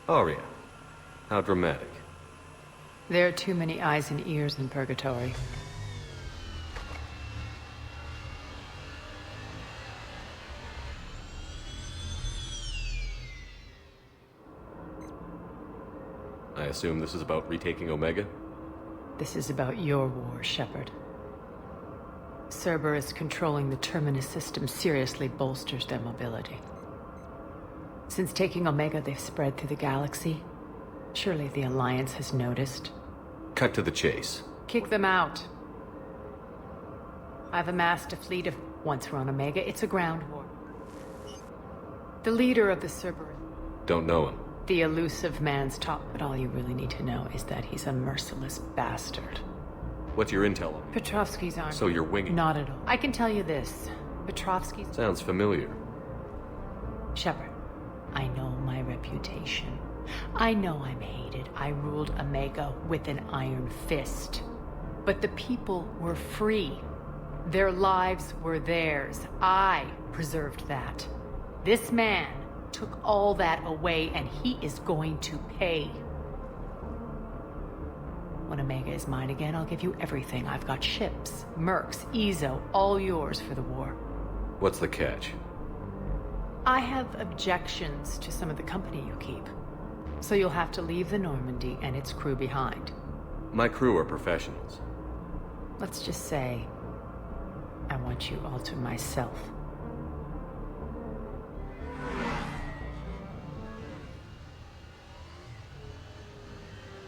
Aria. How dramatic. There are too many eyes and ears in Purgatory. I assume this is about retaking Omega? This is about your war, Shepard. Cerberus controlling the Terminus system seriously bolsters their mobility. Since taking Omega, they've spread through the galaxy. Surely the Alliance has noticed. Cut to the chase. Kick them out. I've amassed a fleet of... Once we're on Omega, it's a ground war. The leader of the Cerberus... Don't know him. The elusive man's top, but all you really need to know is that he's a merciless bastard. What's your intel on him? Petrovsky's army. So you're winging? Not at all. I can tell you this. Petrovsky's... Sounds familiar. Shepard, I know my reputation. I know I'm hated. I ruled Omega with an iron fist. But the people were free. Their lives were theirs. I preserved that. This man took all that away, and he is going to pay. When Omega is mine again, I'll give you everything. I've got ships, mercs, Ezo, all yours for the war. What's the catch? I have objections to some of the company you keep. So you'll have to leave the Normandy and its crew behind. My crew are professionals. Let's just say, I want you all to myself.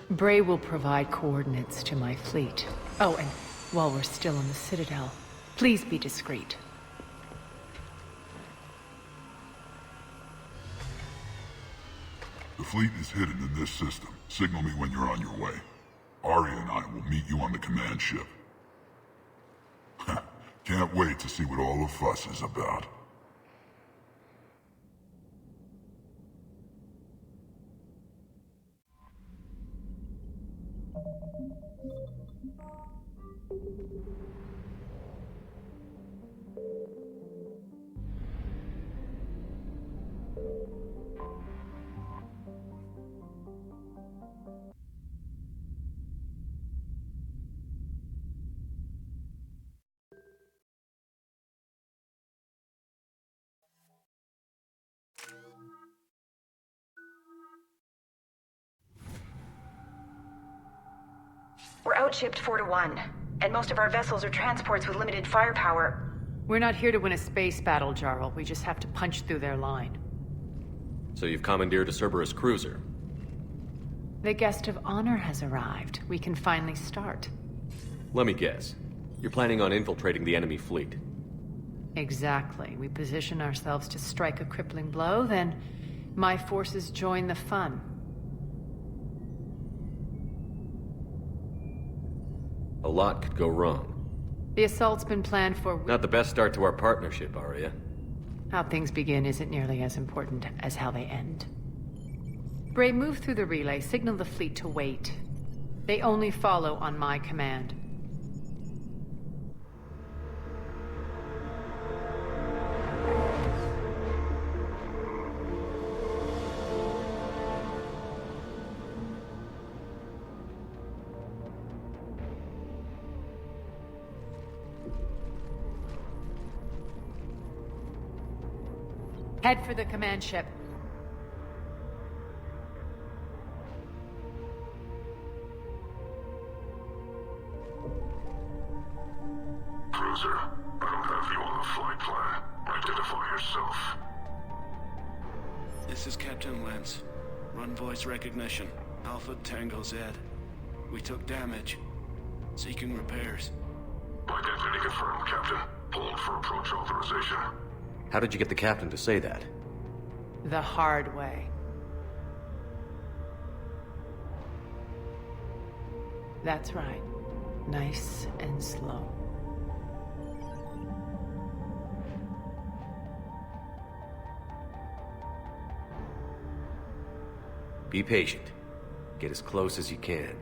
Bray will provide coordinates to my fleet. Oh, and while we're still in the Citadel, please be discreet. The fleet is hidden in this system. Signal me when you're on your way. Arya and I will meet you on the command ship. Can't wait to see what all the fuss is about. We're outshipped 4-1, and most of our vessels are transports with limited firepower. We're not here to win a space battle, Jarl. We just have to punch through their line. So you've commandeered a Cerberus cruiser? The guest of honor has arrived. We can finally start. Let me guess. You're planning on infiltrating the enemy fleet? Exactly. We position ourselves to strike a crippling blow, then my forces join the fun. A lot could go wrong. The assault's been planned for... Not the best start to our partnership, Arya. How things begin isn't nearly as important as how they end. Bray, move through the relay, signal the fleet to wait. They only follow on my command. Head for the command ship. Cruiser, I don't have you on the flight plan. Identify yourself. This is Captain Lentz. Run voice recognition. Alpha Tango Z. We took damage. Seeking repairs. Identity confirmed, Captain. Hold for approach authorization. How did you get the captain to say that? The hard way. That's right. Nice and slow. Be patient. Get as close as you can.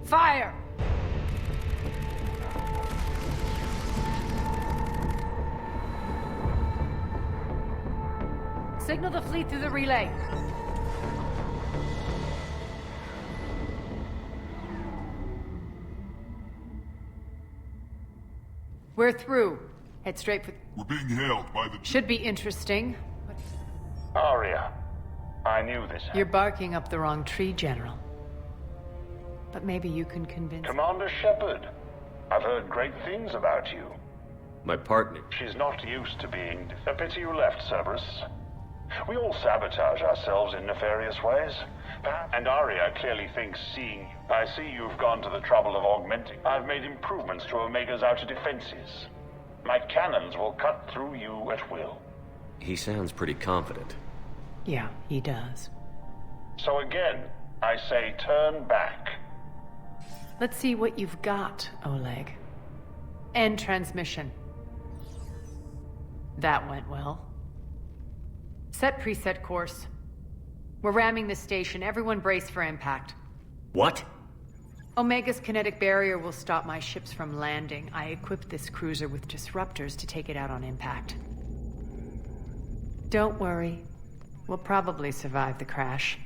Fire! Signal the fleet through the relay. We're through. Head straight for... We're being hailed by the... Should be interesting. Arya, I knew this. You're barking up the wrong tree, General. But maybe you can convince... Commander Shepard, I've heard great things about you. My partner. She's not used to being... A pity you left, Cerberus. We all sabotage ourselves in nefarious ways. And Arya clearly thinks seeing... I see you've gone to the trouble of augmenting. I've made improvements to Omega's outer defenses. My cannons will cut through you at will. He sounds pretty confident. Yeah, he does. So again, I say turn back. Let's see what you've got, Oleg. End transmission. That went well. Set preset course. We're ramming the station. Everyone brace for impact. What? Omega's kinetic barrier will stop my ships from landing. I equipped this cruiser with disruptors to take it out on impact. Don't worry. We'll probably survive the crash.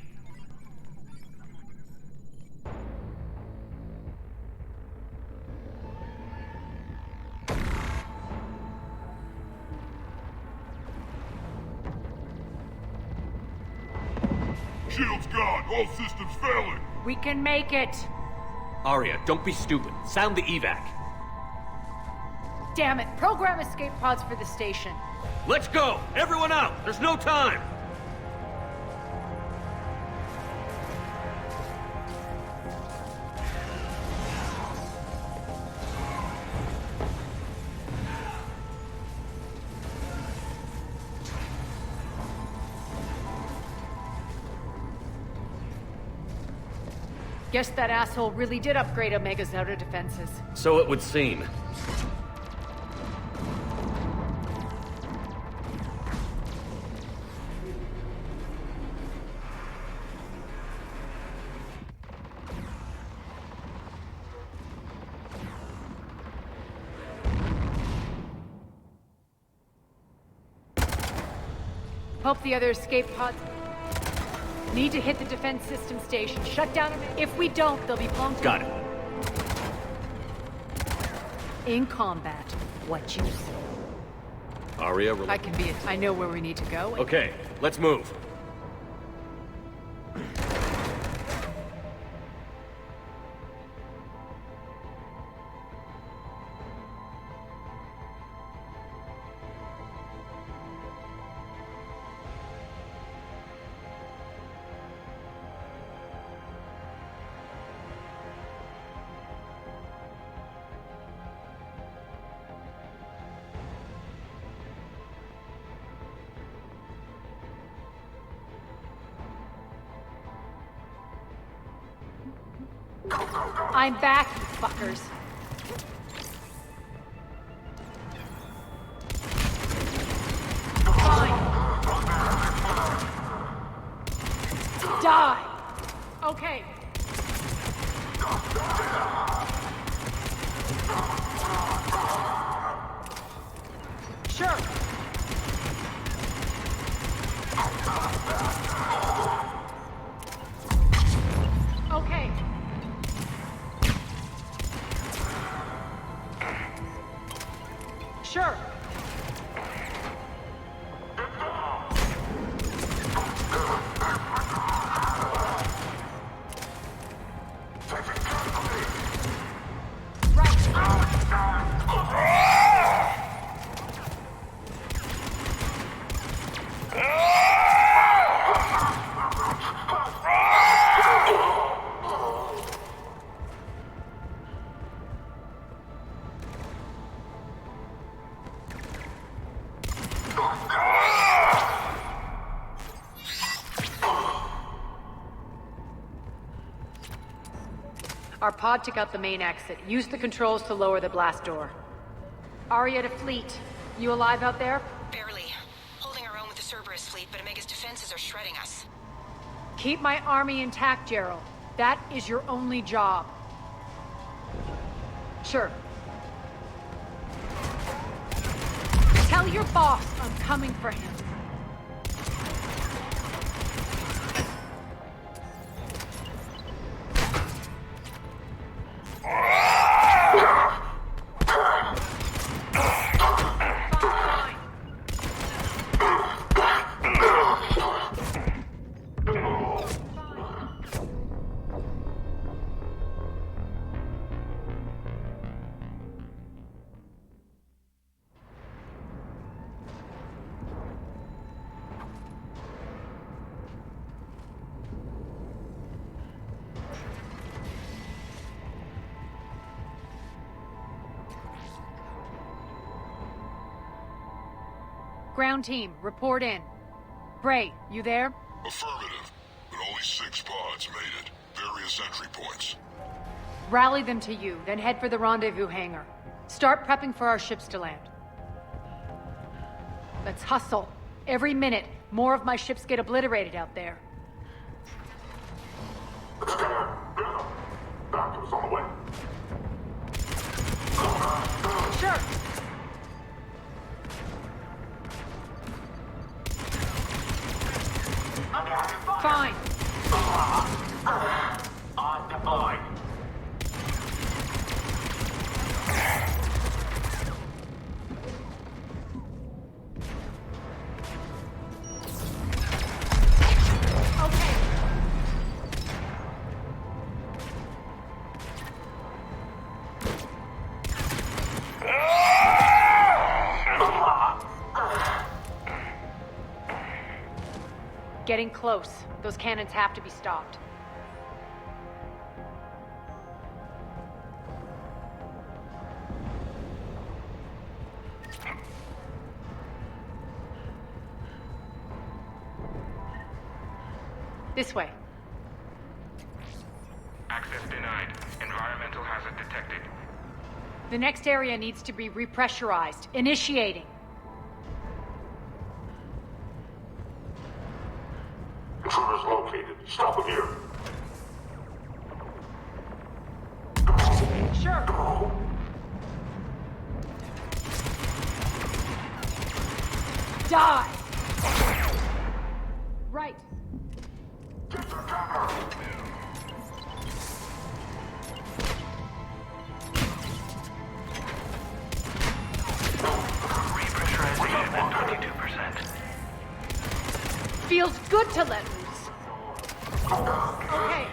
Shield's gone. All systems failing. We can make it. Arya, don't be stupid. Sound the evac. Damn it. Program escape pods for the station. Let's go! Everyone out! There's no time! Guess that asshole really did upgrade Omega's outer defenses. So it would seem. Hope the other escape pods... Need to hit the defense system station. Shut down... If we don't, they'll be blown... Got it. In combat, what you say. Aria, I can be it. I know where we need to go. Okay, let's move. I'm back, you fuckers. Fine. Die. Okay. Sure. Okay. Sure. Our pod took out the main exit. Use the controls to lower the blast door. Aria to Fleet. You alive out there? Barely. Holding our own with the Cerberus fleet, but Omega's defenses are shredding us. Keep my army intact, Gerald. That is your only job. Sure. Tell your boss I'm coming for him. Ground team, report in. Bray, you there? Affirmative, but only 6 pods made it. Various entry points. Rally them to you, then head for the rendezvous hangar. Start prepping for our ships to land. Let's hustle. Every minute, more of my ships get obliterated out there. Doctor's on the way. Sure. Fine. On deployed. Getting close. Those cannons have to be stopped. This way. Access denied. Environmental hazard detected. The next area needs to be repressurized. Initiating. Intruders located. Stop them here. Sure. Die! Right. Repressurization at 22%. Feels good to let loose. Okay.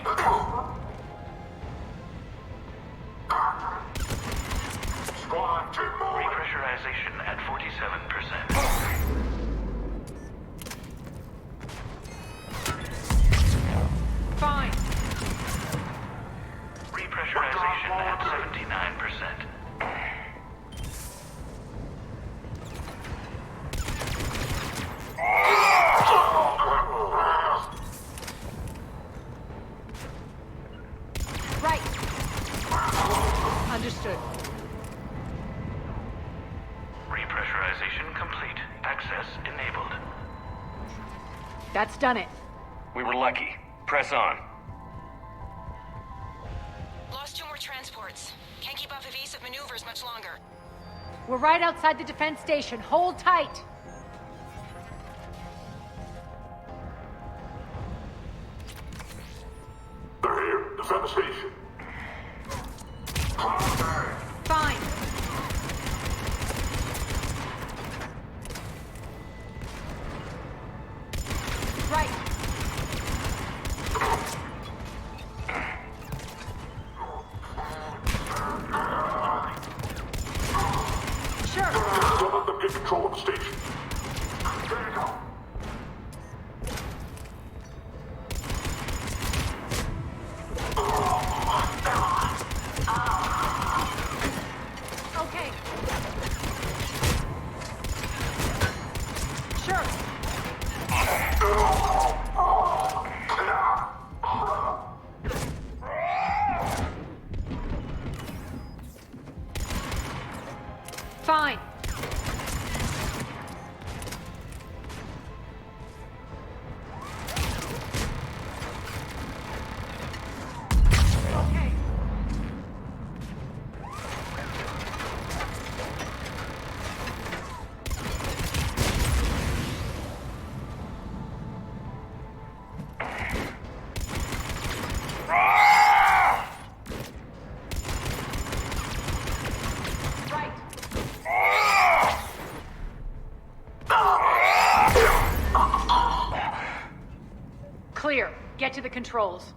Repressurization at 47%. Fine. Repressurization at 79%. Right. Understood. Repressurization complete. Access enabled. That's done it. We were lucky. Press on. Lost 2 more transports. Can't keep up evasive maneuvers much longer. We're right outside the defense station. Hold tight. They're here. Defend the station. Fine. Right. Sure. Don't let them get control of the station. There you go. Okay. Sure. Fine. Okay. Right. Clear. Get to the controls.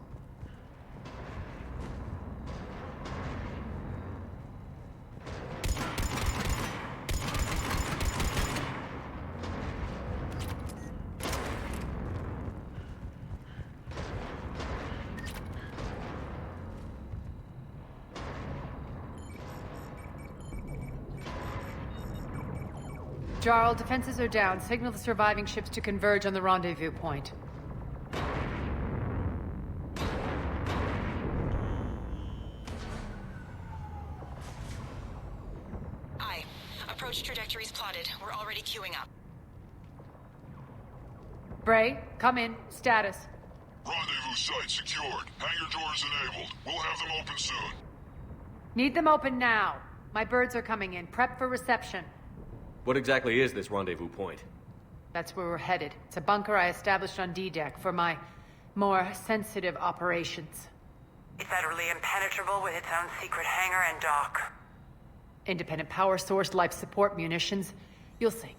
Jarl, defenses are down. Signal the surviving ships to converge on the rendezvous point. Aye. Approach trajectories plotted. We're already queuing up. Bray, come in. Status. Rendezvous site secured. Hangar doors enabled. We'll have them open soon. Need them open now. My birds are coming in. Prep for reception. What exactly is this rendezvous point? That's where we're headed. It's a bunker I established on D-Deck for my more sensitive operations. It's utterly impenetrable with its own secret hangar and dock. Independent power source, life support, munitions. You'll see.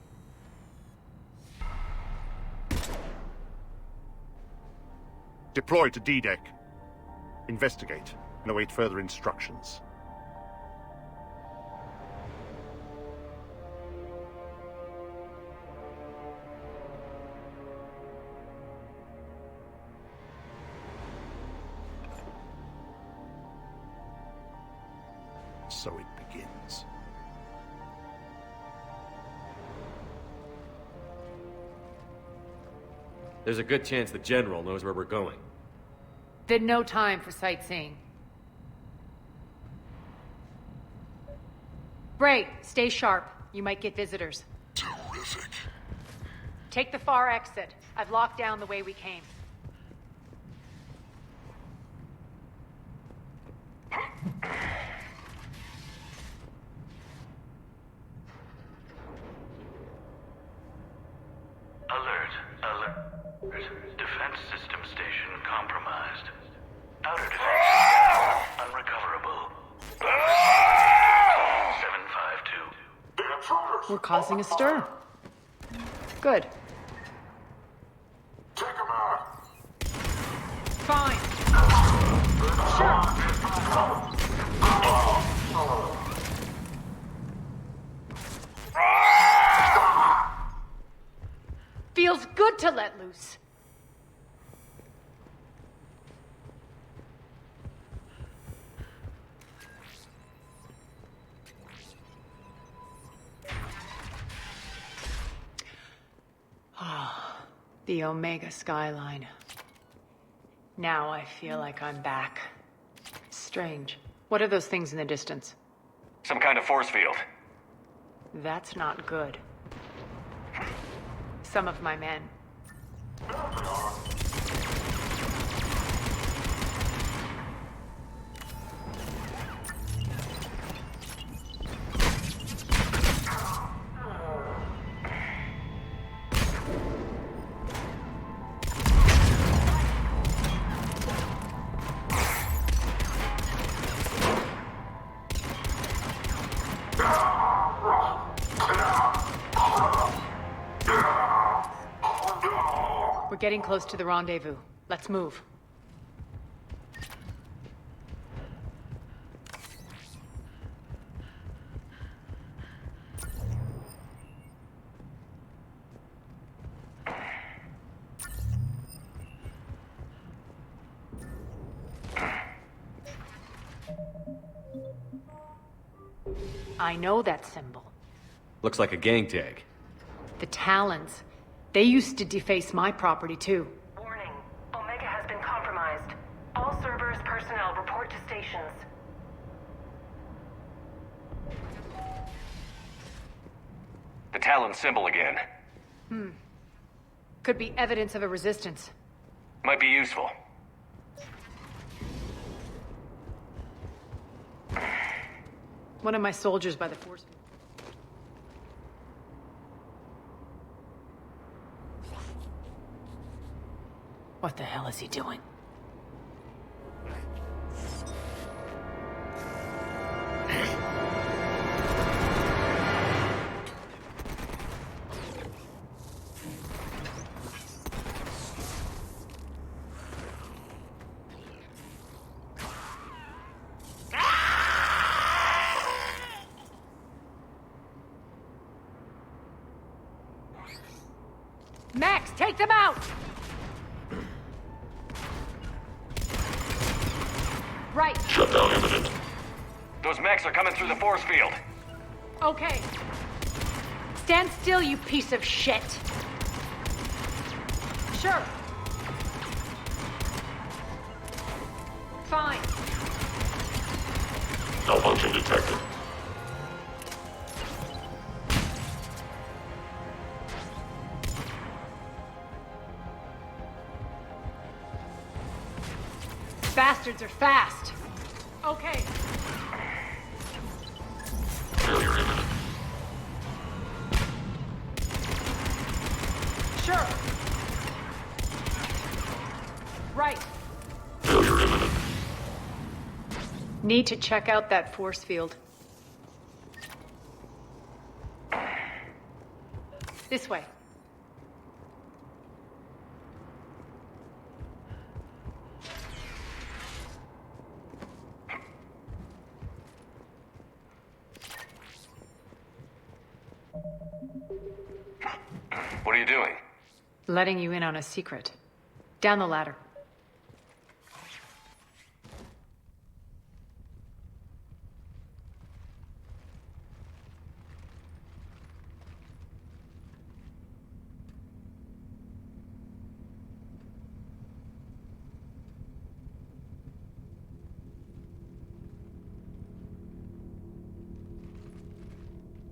Deploy to D-Deck. Investigate and await further instructions. So it begins. There's a good chance the General knows where we're going. Then no time for sightseeing. Bray, stay sharp. You might get visitors. Terrific. Take the far exit. I've locked down the way we came. Alert. Defense system station compromised. Outer defense system unrecoverable. 752. We're causing a stir. Good. Take him out. Fine. Sure. Feels good to let loose. Ah, the Omega skyline. Now I feel like I'm back. Strange. What are those things in the distance? Some kind of force field. That's not good. Some of my men. We're getting close to the rendezvous. Let's move. I know that symbol. Looks like a gang tag. The Talons. They used to deface my property, too. Warning. Omega has been compromised. All Cerberus personnel report to stations. The Talon symbol again. Could be evidence of a resistance. Might be useful. One of my soldiers by the force. What the hell is he doing? Max, take them out! Right. Shutdown imminent. Those mechs are coming through the force field. Okay. Stand still, you piece of shit. Sure. Fine. Malfunction detected. Bastards are fast. Okay. Failure imminent. Sure. Right. Failure imminent. Need to check out that force field. This way. What are you doing? Letting you in on a secret. Down the ladder.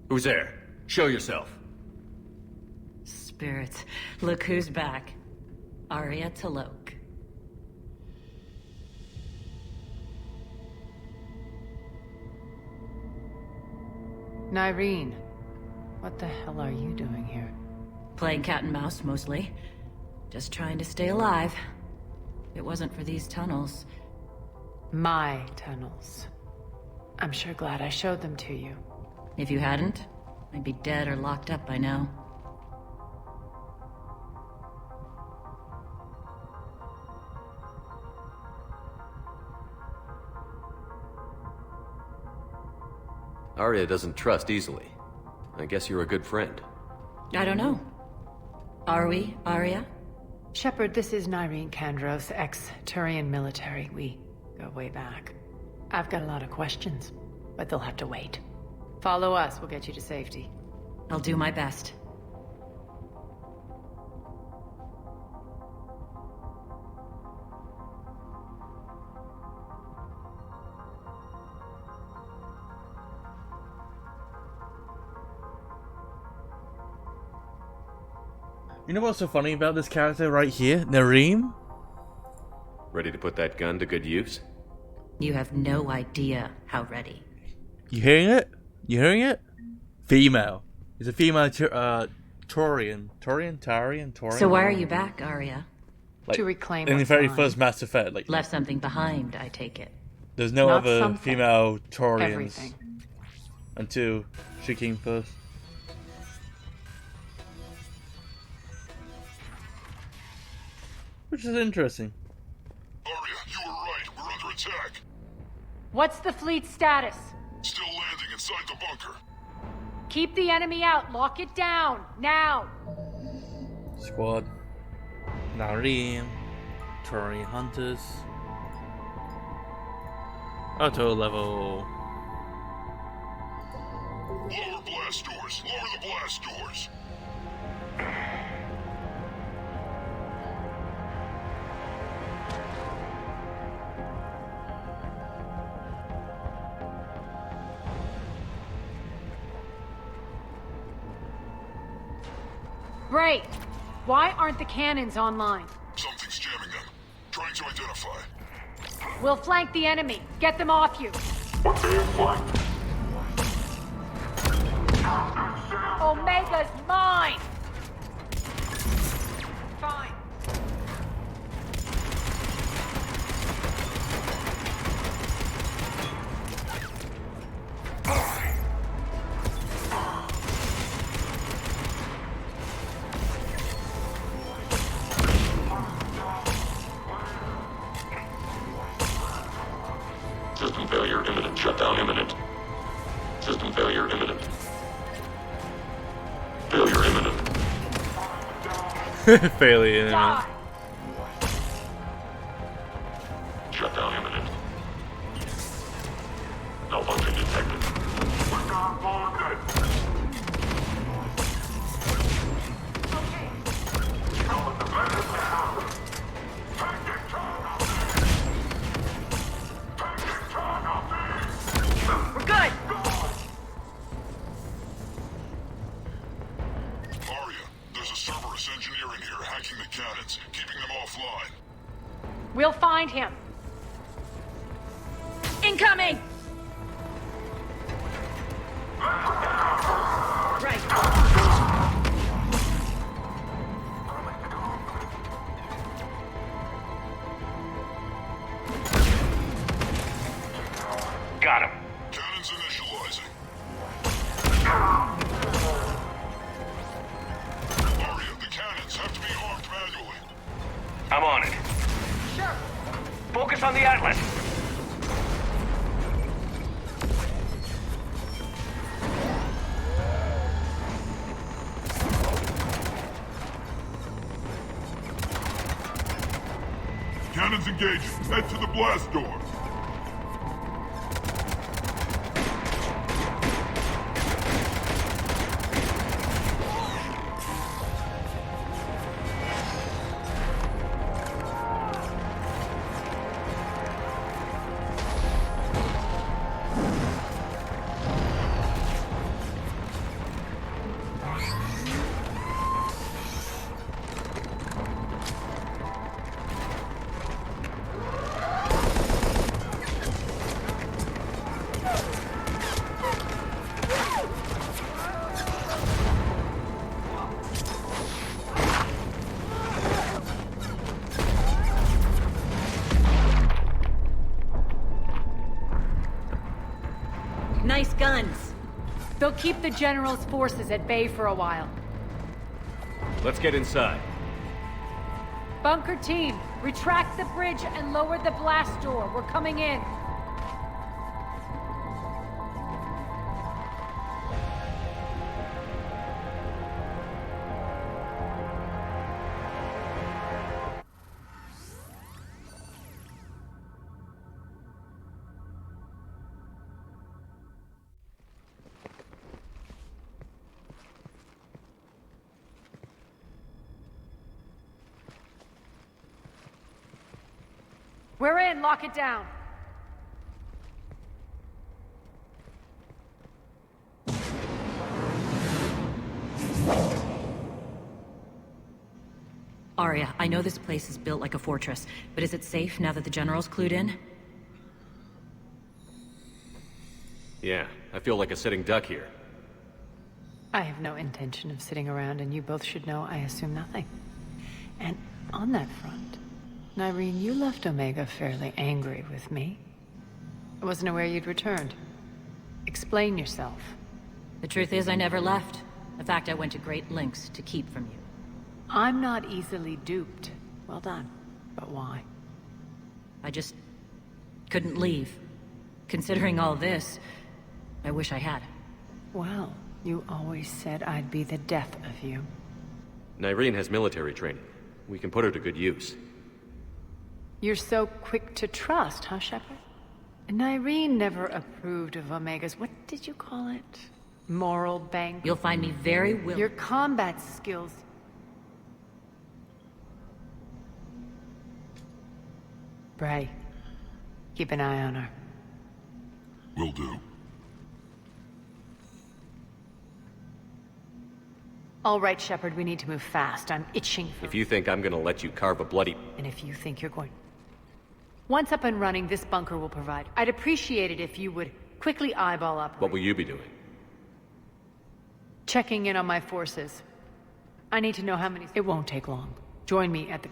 Who's there? Show yourself. Spirits, look who's back. Arya Talok. Nyreen, what the hell are you doing here? Playing cat and mouse, mostly. Just trying to stay alive. If it wasn't for these tunnels. My tunnels. I'm sure glad I showed them to you. If you hadn't, I'd be dead or locked up by now. Arya doesn't trust easily. I guess you're a good friend. I don't know. Are we, Arya? Shepard, this is Nyreen Kandros, ex-Turian military. We go way back. I've got a lot of questions, but they'll have to wait. Follow us, we'll get you to safety. I'll do my best. You know what's so funny about this character right here? Nareem? Ready to put that gun to good use? You have no idea how ready. You hearing it? You hearing it? Female. It's a female Taurian. So why are you back, Arya? Like, to reclaim in the what's very mine. first Mass Effect. Like, Left something behind, I take it. there's no Not other something. female Taurians Everything. until she came first. Which is interesting. Arya, you were right. We're under attack. What's the fleet status? Still landing inside the bunker. Keep the enemy out. Lock it down. Now. Squad. Nareem. Taurian hunters. Auto level. Lower blast doors. Lower the blast doors. Great. Why aren't the cannons online? Something's jamming them. Trying to identify. We'll flank the enemy. Get them off you. Omega's mine! Fine. System failure imminent. Shutdown imminent. System failure imminent. Failure imminent. Failure imminent. Shutdown imminent. Malfunction detected. We're good. Arya, there's a Cerberus engineer in here hacking the cannons, keeping them offline. We'll find him. Incoming! Got him. Cannons initializing. Arya, the cannons have to be armed manually. I'm on it. Sure. Focus on the Atlas. Cannons engaging. Head to the blast door. Nice guns. They'll keep the General's forces at bay for a while. Let's get inside. Bunker team, retract the bridge and lower the blast door. We're coming in. We're in. Lock it down. Arya, I know this place is built like a fortress, but is it safe now that the General's clued in? Yeah, I feel like a sitting duck here. I have no intention of sitting around, and you both should know I assume nothing. And on that front, Nyreen, you left Omega fairly angry with me. I wasn't aware you'd returned. Explain yourself. The truth is, I never left. In fact, I went to great lengths to keep from you. I'm not easily duped. Well done. But why? I just couldn't leave. Considering all this, I wish I had. Well, you always said I'd be the death of you. Nyreen has military training. We can put her to good use. You're so quick to trust, huh, Shepard? Nyreen never approved of Omega's, what did you call it? Moral bank? You'll find me very willing. Your combat skills. Bray, keep an eye on her. Will do. All right, Shepard, we need to move fast. I'm itching for... If you think I'm gonna let you carve a bloody... And if you think you're going... Once up and running, this bunker will provide. I'd appreciate it if you would quickly eyeball up. What will you be doing? Checking in on my forces. I need to know how many... It won't take long. Join me at the...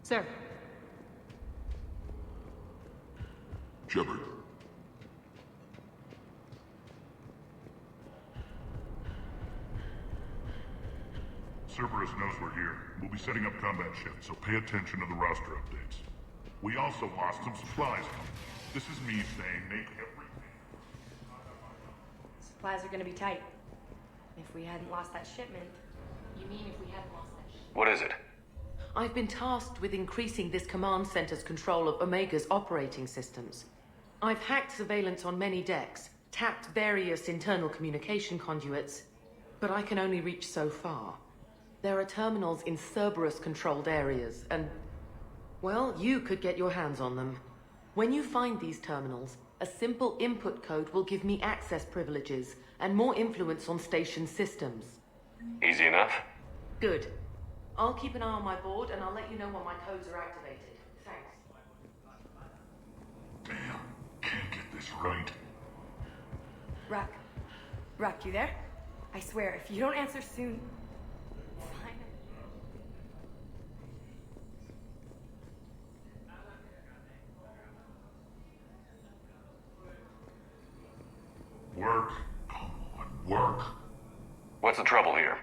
Sir. Shepard. Cerberus knows we're here. We'll be setting up combat shifts, so pay attention to the roster updates. We also lost some supplies. This is me saying make everything. Supplies are gonna be tight. If we hadn't lost that shipment. You mean if we hadn't lost that shipment? What is it? I've been tasked with increasing this command center's control of Omega's operating systems. I've hacked surveillance on many decks, tapped various internal communication conduits, but I can only reach so far. There are terminals in Cerberus-controlled areas, and, well, you could get your hands on them. When you find these terminals, a simple input code will give me access privileges and more influence on station systems. Easy enough? Good. I'll keep an eye on my board, and I'll let you know when my codes are activated. Thanks. Damn, can't get this right. Rock, you there? I swear, if you don't answer soon... Fine. Work. Come on, work. What's the trouble here?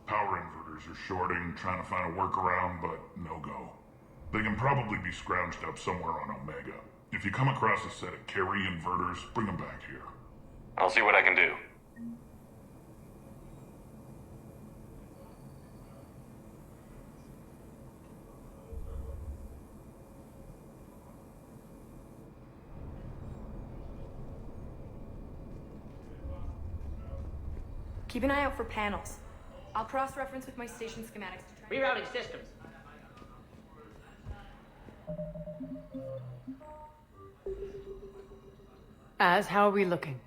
Power inverters are shorting, trying to find a workaround, but no go. They can probably be scrounged up somewhere on Omega. If you come across a set of carry inverters, bring them back here. I'll see what I can do. Keep an eye out for panels. I'll cross-reference with my station schematics to try... Rerouting systems. How are we looking?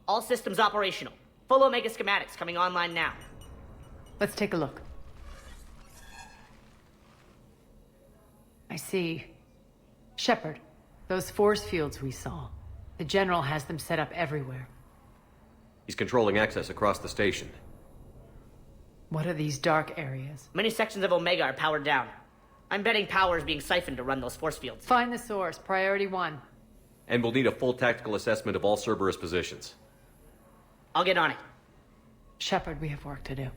All systems operational. Full Omega schematics coming online now. Let's take a look. I see. Shepard, those force fields we saw. The General has them set up everywhere. He's controlling access across the station. What are these dark areas? Many sections of Omega are powered down. I'm betting power is being siphoned to run those force fields. Find the source. Priority 1. And we'll need a full tactical assessment of all Cerberus positions. I'll get on it. Shepard, we have work to do.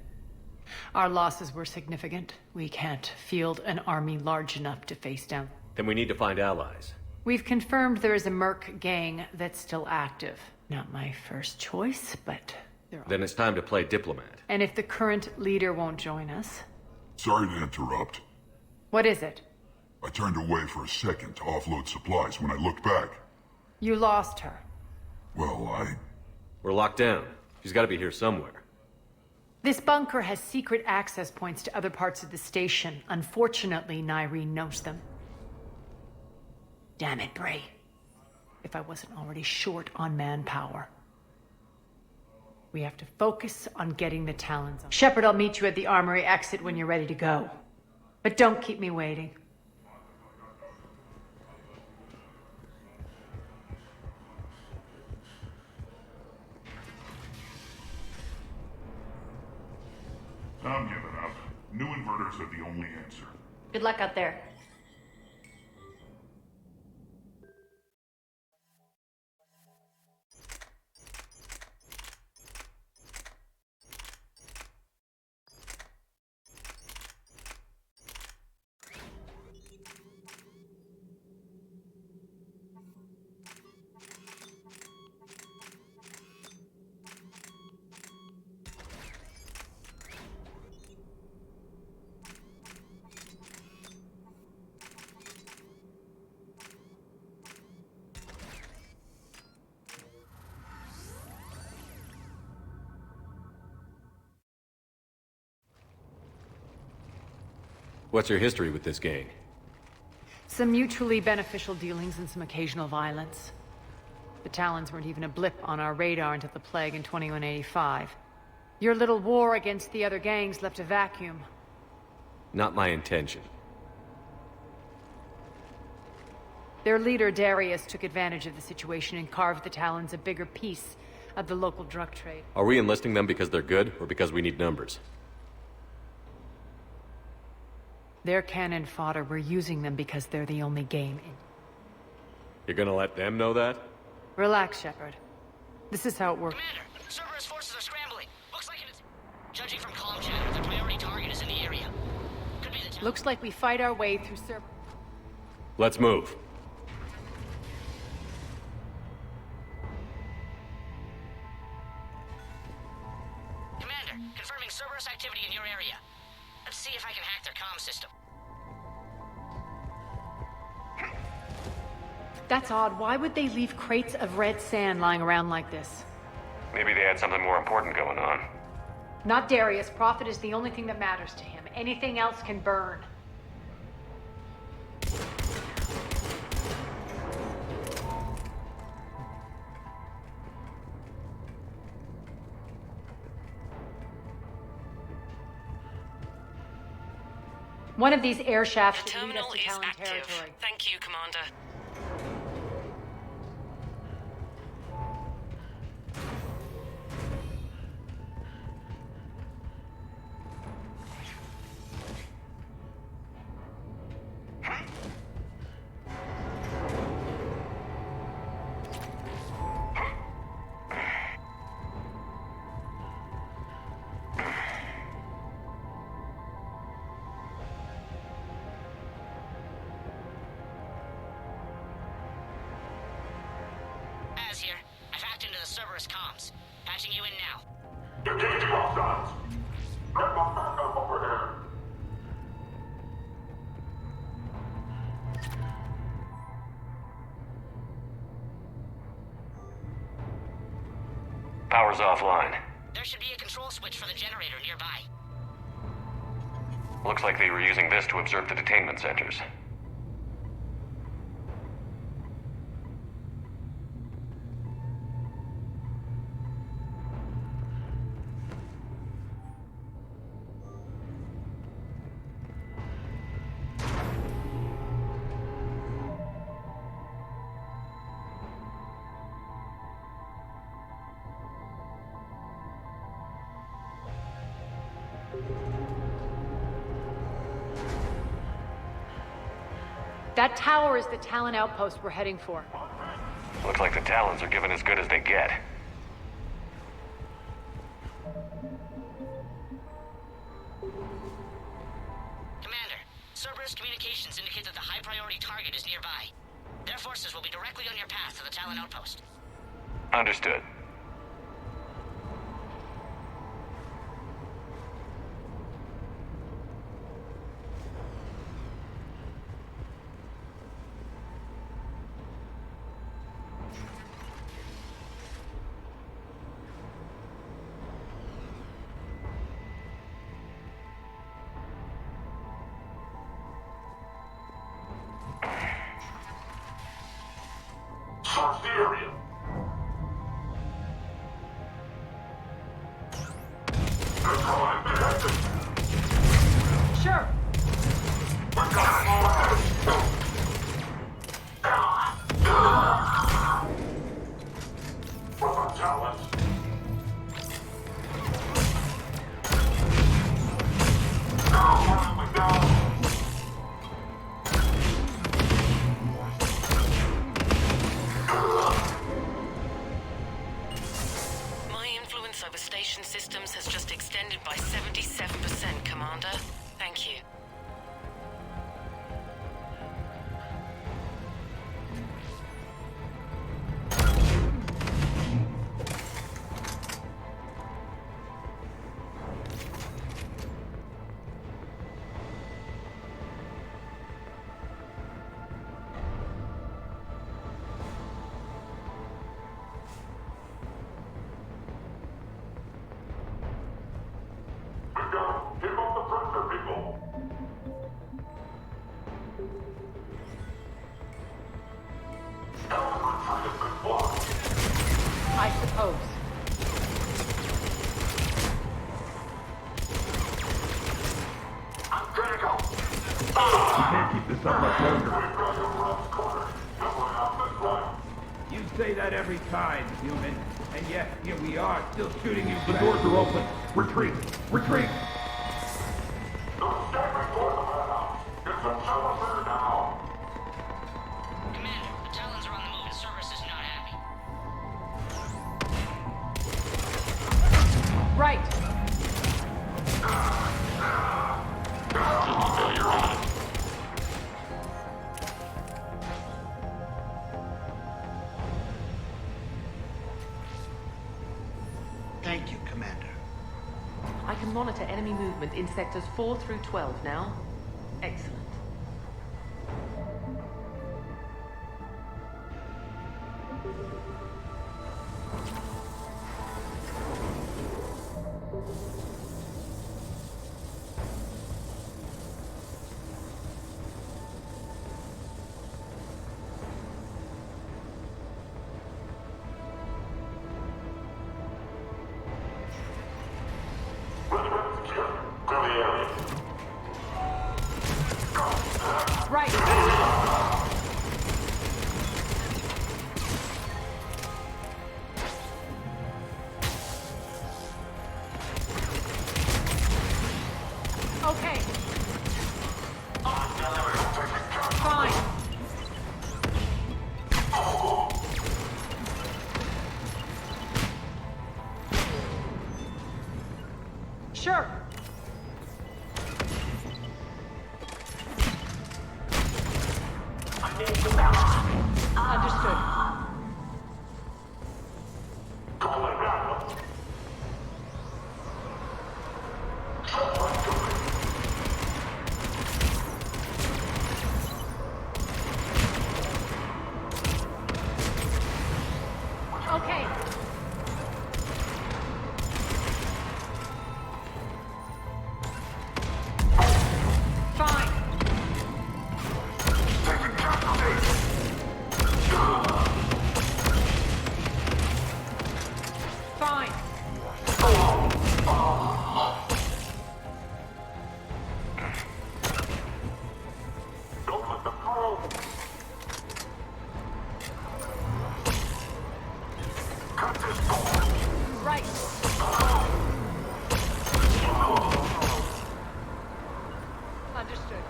Our losses were significant. We can't field an army large enough to face down. Then we need to find allies. We've confirmed there is a Merc gang that's still active. Not my first choice, but there are. Then it's time to play diplomat. And if the current leader won't join us? Sorry to interrupt. What is it? I turned away for a second to offload supplies. When I looked back... You lost her. Well, We're locked down. She's gotta be here somewhere. This bunker has secret access points to other parts of the station. Unfortunately, Nyreen knows them. Damn it, Bray. If I wasn't already short on manpower. We have to focus on getting the Talons on. Shepard, I'll meet you at the armory exit when you're ready to go. But don't keep me waiting. I'm giving up. New inverters are the only answer. Good luck out there. What's your history with this gang? Some mutually beneficial dealings and some occasional violence. The Talons weren't even a blip on our radar until the plague in 2185. Your little war against the other gangs left a vacuum. Not my intention. Their leader, Darius, took advantage of the situation and carved the Talons a bigger piece of the local drug trade. Are we enlisting them because they're good, or because we need numbers? They're cannon fodder. We're using them because they're the only game in. You're gonna let them know that? Relax, Shepard. This is how it works. Commander, Cerberus forces are scrambling. Looks like it's... Judging from comm chatter, the priority target is in the area. Could be the... Looks like we fight our way through Cerberus. Let's move. Commander, confirming Cerberus activity in your area. Let's see if I can hack their comm system. That's odd. Why would they leave crates of red sand lying around like this? Maybe they had something more important going on. Not Darius. Profit is the only thing that matters to him. Anything else can burn. One of these air shafts should lead us to Talon territory. Thank you, Commander. Here. I've hacked into the Cerberus comms. Patching you in now. Engaging hostiles. Get my back up over here. Power's offline. There should be a control switch for the generator nearby. Looks like they were using this to observe the detainment centers. That tower is the Talon outpost we're heading for. Looks like the Talons are giving as good as they get. Commander, Cerberus communications indicate that the high-priority target is nearby. Their forces will be directly on your path to the Talon outpost. Understood. Search the area. Control and detected. Sure. We've got it. For the Talons. My influence over station systems has just extended by 77%, Commander. Thank you. Keep up the pressure, people. I suppose. I'm critical. You can't keep this up much longer. You You say that every time, human. And yet, here we are, still shooting you. The doors are open. Retreat! Retreat! Commander, the Talons are on the move and Cerberus is not happy. Right. Thank you, Commander. I can monitor enemy movement in sectors 4 through 12 now. Excellent. Okay. Fine. Sure. Understood. Okay. Fine. Fine. Right. Understood.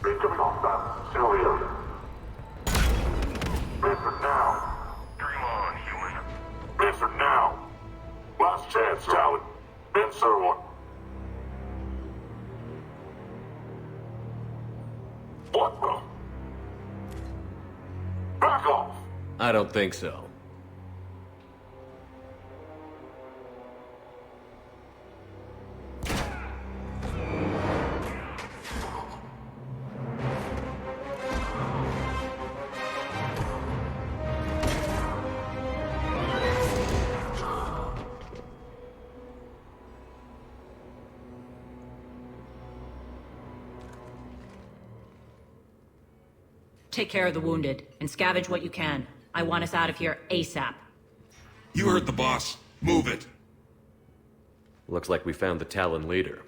Incoming hostile. Still here. Answer now. Dream on, human. Answer now. Last chance, Talon. Answer one. What the? Back off! I don't think so. Take care of the wounded, and scavenge what you can. I want us out of here ASAP. You heard the boss. Move it. Looks like we found the Talon leader.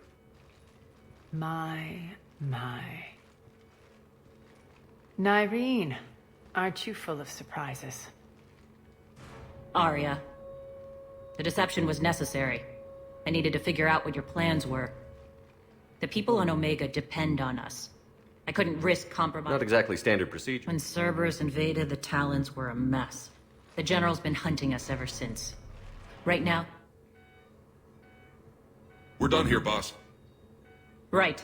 My. Nyreen, aren't you full of surprises? Arya. The deception was necessary. I needed to figure out what your plans were. The people on Omega depend on us. I couldn't risk compromise. Not exactly standard procedure. When Cerberus invaded, the Talons were a mess. The General's been hunting us ever since. Right now? We're done here, boss. Right.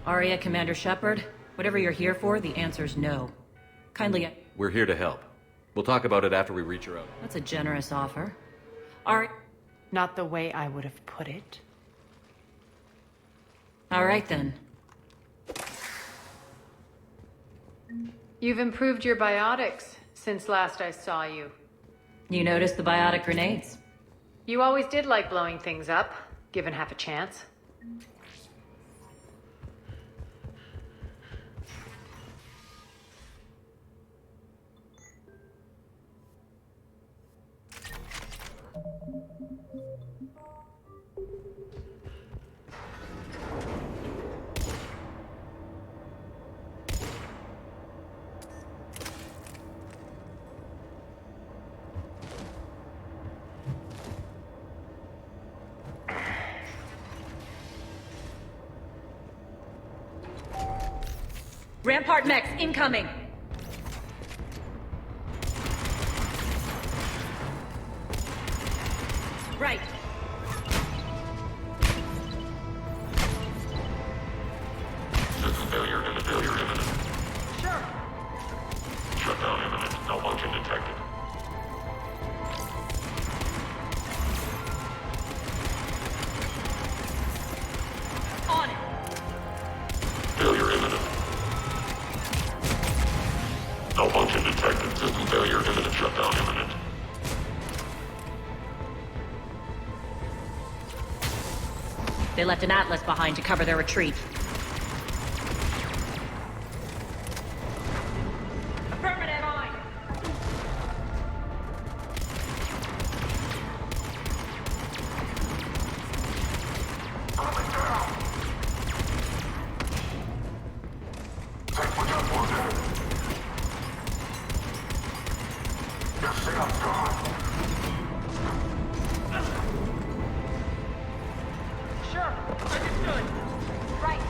Arya, Commander Shepard, whatever you're here for, the answer's no. Kindly... We're here to help. We'll talk about it after we reach your own. That's a generous offer. Arya... Not the way I would have put it. All right, then. You've improved your biotics since last I saw you. You noticed the biotic grenades? You always did like blowing things up, given half a chance. Rampart mechs incoming! Right. System failure and failure imminent. Sure. Shutdown imminent. Malfunction detected. On it. Failure imminent. Malfunction detected. System failure imminent. Shutdown imminent. They left an Atlas behind to cover their retreat. Affirmative, on. Sure, understood. Right.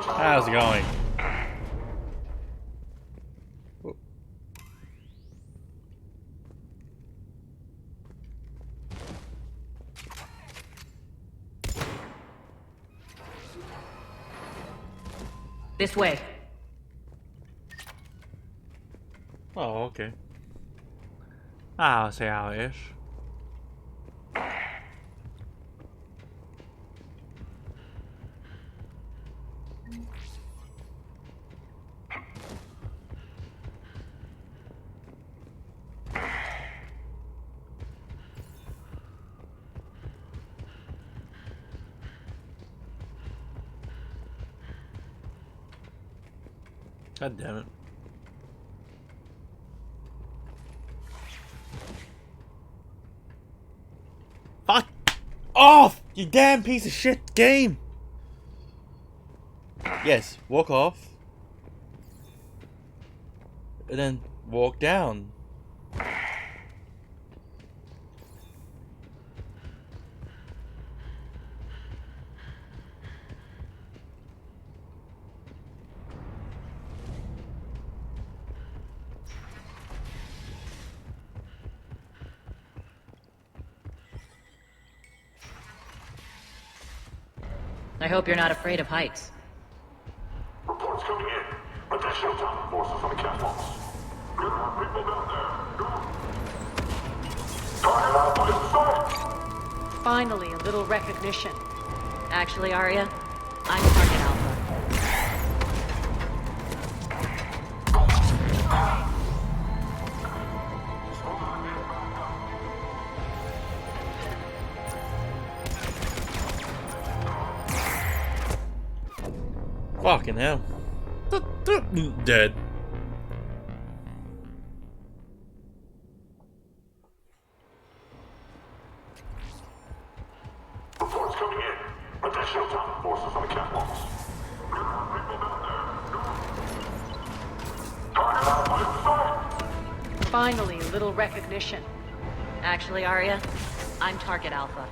How's it going? This way. Oh, okay. I'll see how it is. God damn it. Fuck off, you damn piece of shit game! Yes, walk off. And then walk down. I hope you're not afraid of heights. Reports coming in. Additional Titan forces on the catwalks. There are people down there. Target Alpha in sight. Finally, a little recognition. Actually, Arya, I'm Target Alpha. Fucking hell. Dead. Reports coming in. Additional Titan forces on the catwalks. There are people down there. Target Alpha in sight. Finally, a little recognition. Actually, Arya, I'm Target Alpha.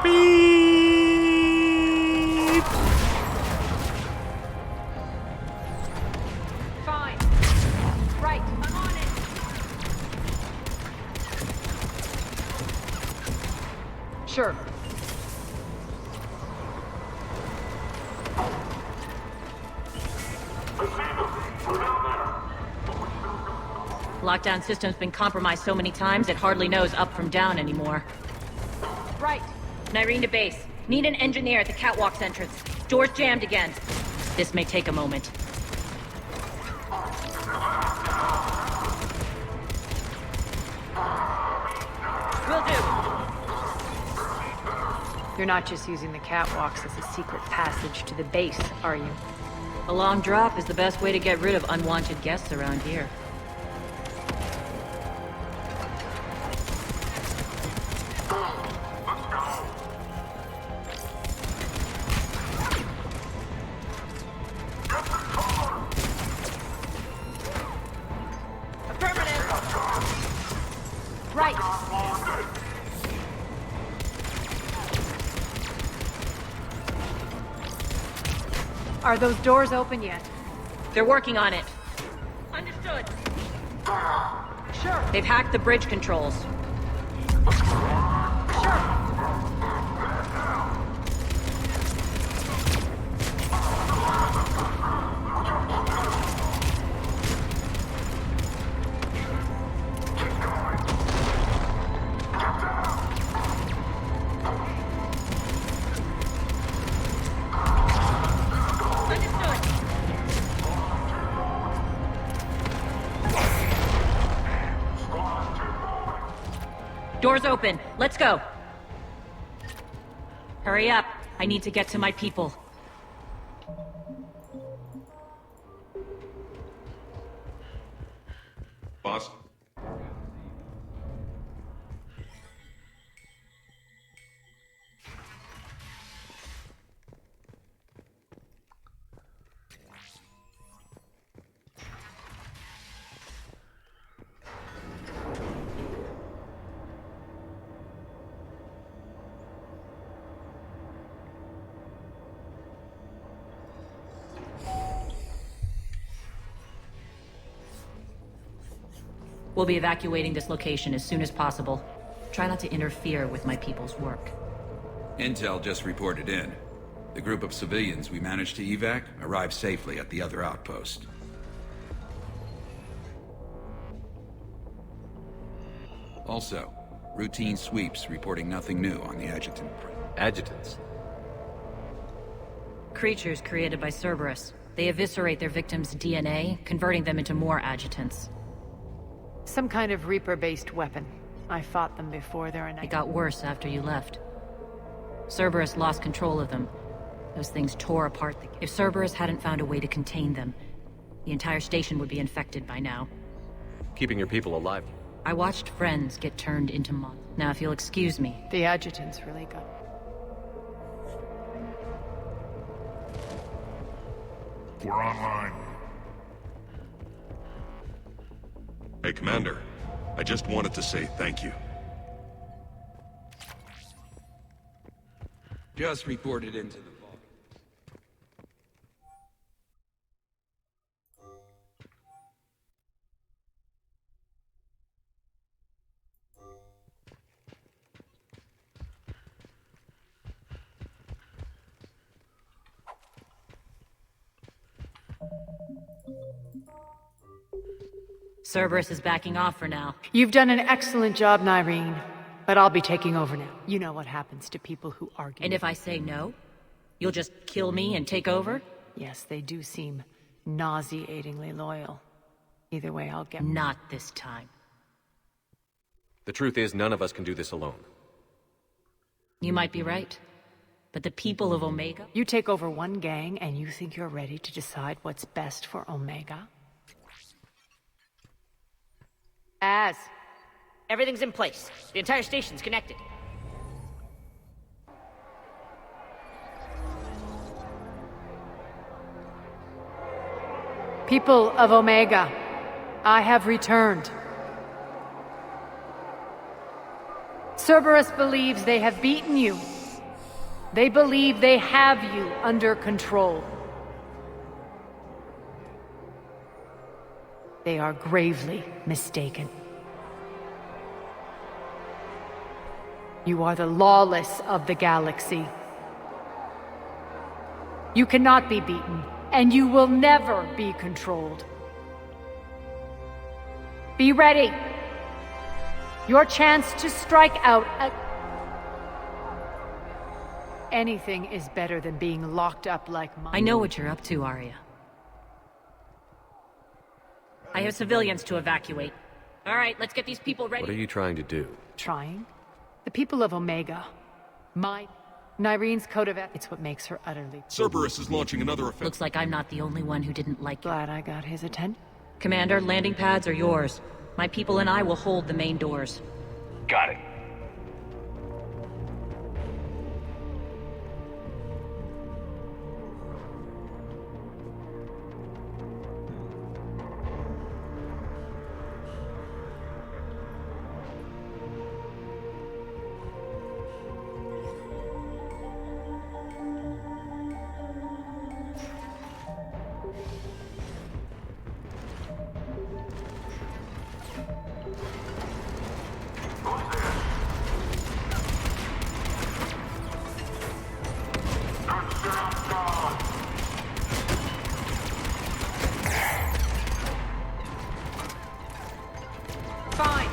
Beep. Fine. Right, I'm on it. Sure. Lockdown system's been compromised so many times it hardly knows up from down anymore. Right. Nyreen to base. Need an engineer at the catwalk's entrance. Door's jammed again. This may take a moment. Will do. You're not just using the catwalks as a secret passage to the base, are you? A long drop is the best way to get rid of unwanted guests around here. Right. Are those doors open yet? They're working on it. Understood. Sure. They've hacked the bridge controls. Doors open. Let's go. Hurry up. I need to get to my people. Boss? We'll be evacuating this location as soon as possible. Try not to interfere with my people's work. Intel just reported in. The group of civilians we managed to evac arrived safely at the other outpost. Also, routine sweeps reporting nothing new on the adjutant. Adjutants? Creatures created by Cerberus. They eviscerate their victims' DNA, converting them into more adjutants. Some kind of Reaper-based weapon. I fought them before they're It got worse after you left. Cerberus lost control of them. Those things tore apart If Cerberus hadn't found a way to contain them, the entire station would be infected by now. Keeping your people alive. I watched friends get turned into monsters. Now, if you'll excuse me. The adjutants really got... We're online. Hey, Commander. I just wanted to say thank you. Just reported into the vault. Cerberus is backing off for now. You've done an excellent job, Nyreen. But I'll be taking over now. You know what happens to people who argue. And if I say no? You'll just kill me and take over? Yes, they do seem nauseatingly loyal. Either way, I'll get... Not this time. The truth is, none of us can do this alone. You might be right. But the people of Omega... You take over one gang and you think you're ready to decide what's best for Omega? Everything's in place. The entire station's connected. People of Omega, I have returned. Cerberus believes they have beaten you. They believe they have you under control. They are gravely mistaken. You are the lawless of the galaxy. You cannot be beaten, and you will never be controlled. Be ready. Your chance to strike out anything is better than being locked up like mine. I know what you're up to, Arya. I have civilians to evacuate. All right, let's get these people ready. What are you trying to do? Trying? The people of Omega. Nyrene's code of ethics. It's what makes her utterly... Cerberus is launching another offensive. Looks like I'm not the only one who didn't like it. Glad I got his attention. Commander, landing pads are yours. My people and I will hold the main doors. Got it. Fine.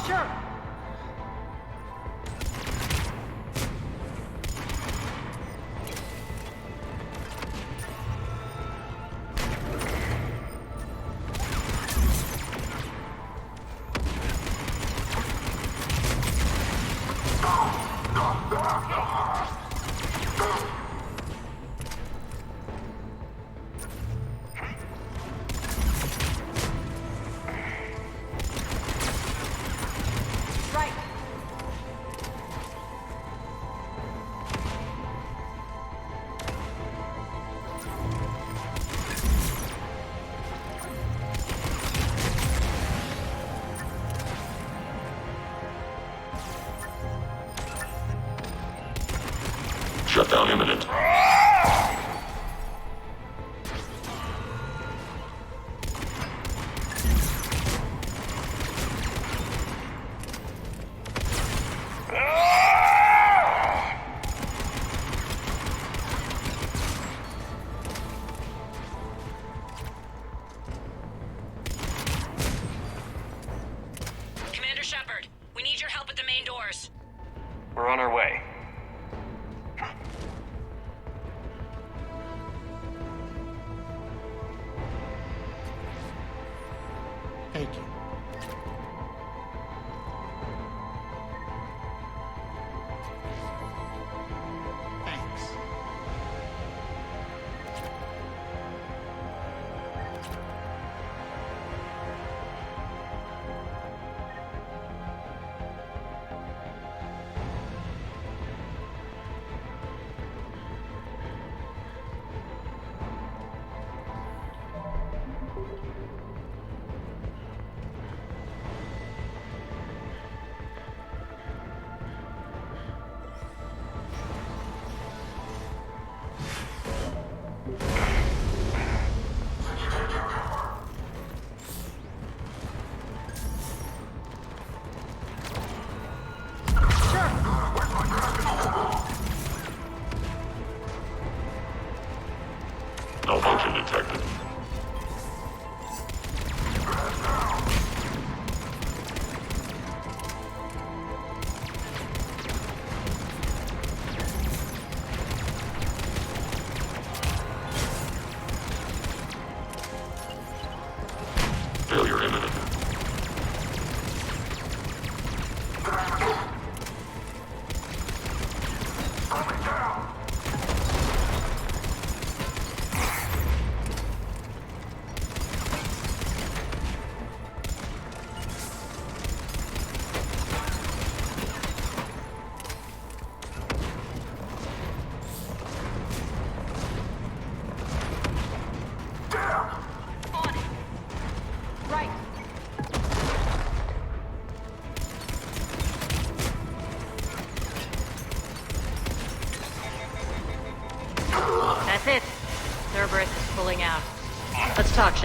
Sure. Right. Shutdown imminent. Commander Shepard, we need your help at the main doors. We're on our way. Thank you. Thanks.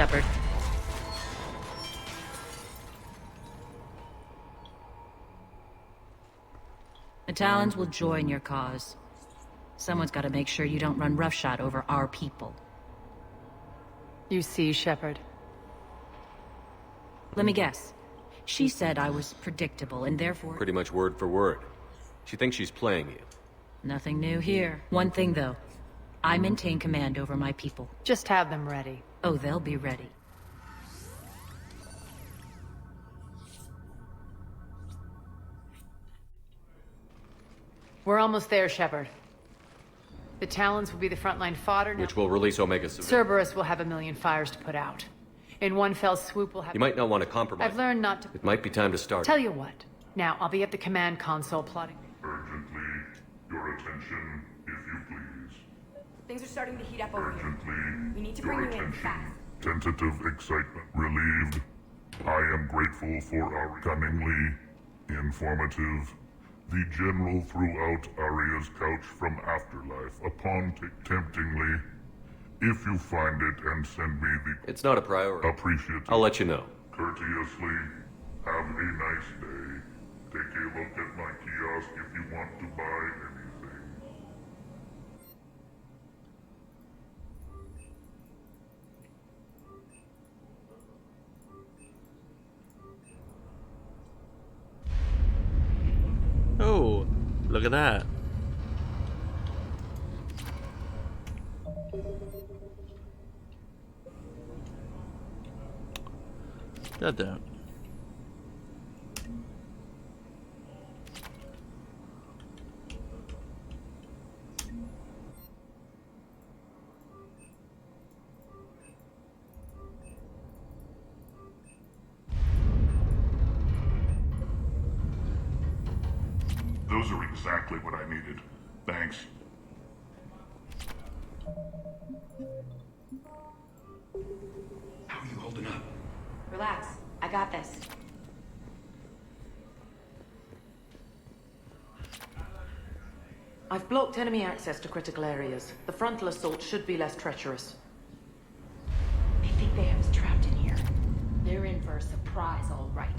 Shepard. The Talons will join your cause. Someone's got to make sure you don't run roughshod over our people. You see, Shepard. Let me guess. She said I was predictable, and therefore... Pretty much word for word. She thinks she's playing you. Nothing new here. One thing, though. I maintain command over my people. Just have them ready. Oh, they'll be ready. We're almost there, Shepard. The Talons will be the frontline fodder now. Which will release Omega Civilians. Cerberus will have a million fires to put out. In one fell swoop, we'll have... You might not want to compromise. I've learned not to... It might be time to start. Tell you what. Now, I'll be at the command console plotting. Urgently, your attention, if you please. Things are starting to heat up over here. Urgently, We need to your bring you in attention. fast. Tentative excitement relieved. I am grateful for our cunningly informative. The General threw out Arya's couch from Afterlife upon temptingly. If you find it and send me the... It's not a priority. Appreciative. I'll let you know. Courteously, have a nice day. Take a look at my kiosk if you want to buy anything. Oh, look at that. God damn. Those are exactly what I needed. Thanks. How are you holding up? Relax. I got this. I've blocked enemy access to critical areas. The frontal assault should be less treacherous. I think they have us trapped in here. They're in for a surprise, all right.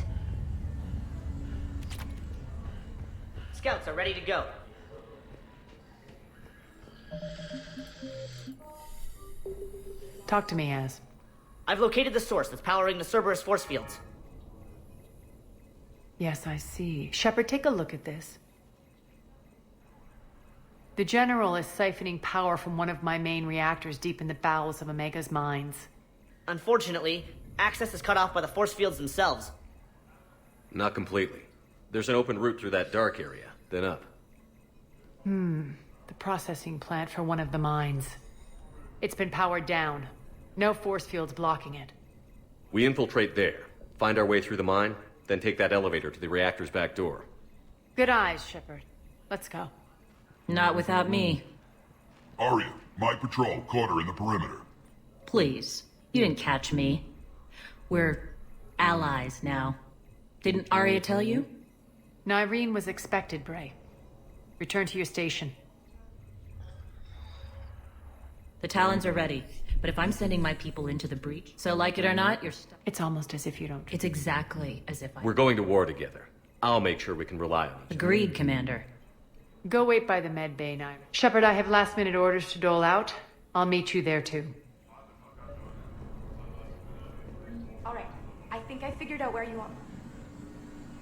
Scouts are ready to go. Talk to me, Az. I've located the source that's powering the Cerberus force fields. Yes, I see. Shepard, take a look at this. The General is siphoning power from one of my main reactors deep in the bowels of Omega's mines. Unfortunately, access is cut off by the force fields themselves. Not completely. There's an open route through that dark area, then up. The processing plant for one of the mines. It's been powered down. No force fields blocking it. We infiltrate there, find our way through the mine, then take that elevator to the reactor's back door. Good eyes, Shepard. Let's go. Not without me. Arya, my patrol caught her in the perimeter. Please. You didn't catch me. We're allies now. Didn't Arya tell you? Nyreen was expected, Bray. Return to your station. The Talons are ready, but if I'm sending my people into the breach, so like it or not, you're stuck. It's almost as if you don't. It's exactly as if I... We're going to war together. I'll make sure we can rely on you. Agreed, Commander. Go wait by the med bay, Nyreen. Shepard, I have last-minute orders to dole out. I'll meet you there, too. All right. I think I figured out where you are.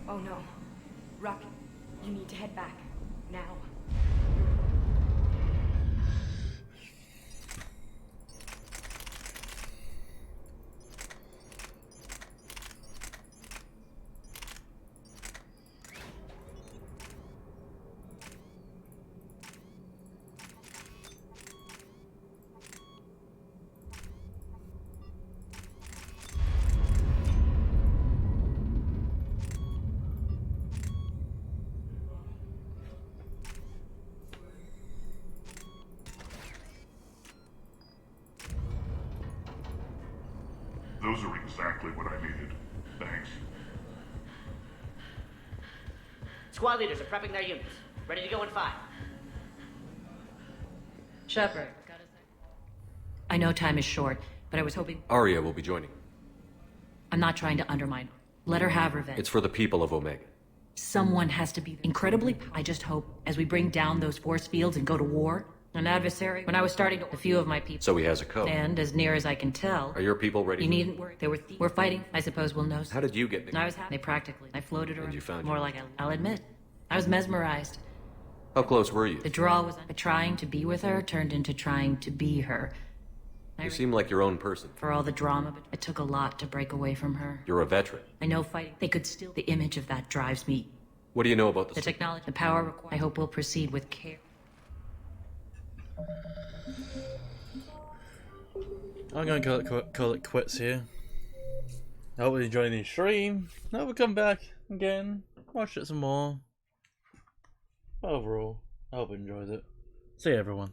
Oh no. Rocket, you need to head back. Now. Those are exactly what I needed. Thanks. Squad leaders are prepping their units. Ready to go in 5. Shepard. I know time is short, but I was hoping... Arya will be joining. I'm not trying to undermine her. Let her have revenge. It's for the people of Omega. Someone has to be incredibly... I just hope, as we bring down those force fields and go to war, an adversary... When I was starting to... A few of my people... So he has a code. And, as near as I can tell... Are your people ready? You needn't worry. We're fighting. I suppose we'll know. How did you get me? I was happy. They practically... I floated around. And you found More like... I'll admit. I was mesmerized. How close were you? The draw was... Trying to be with her turned into trying to be her. You seem like your own person. For all the drama, but it took a lot to break away from her. You're a veteran. I know fighting... They could still... The image of that drives me... What do you know about the technology? The power required. I hope we'll proceed with care. I'm going to call it quits here. I hope you enjoyed the stream. I hope we come back again, watch it some more. Overall, I hope you enjoyed it. See you, everyone.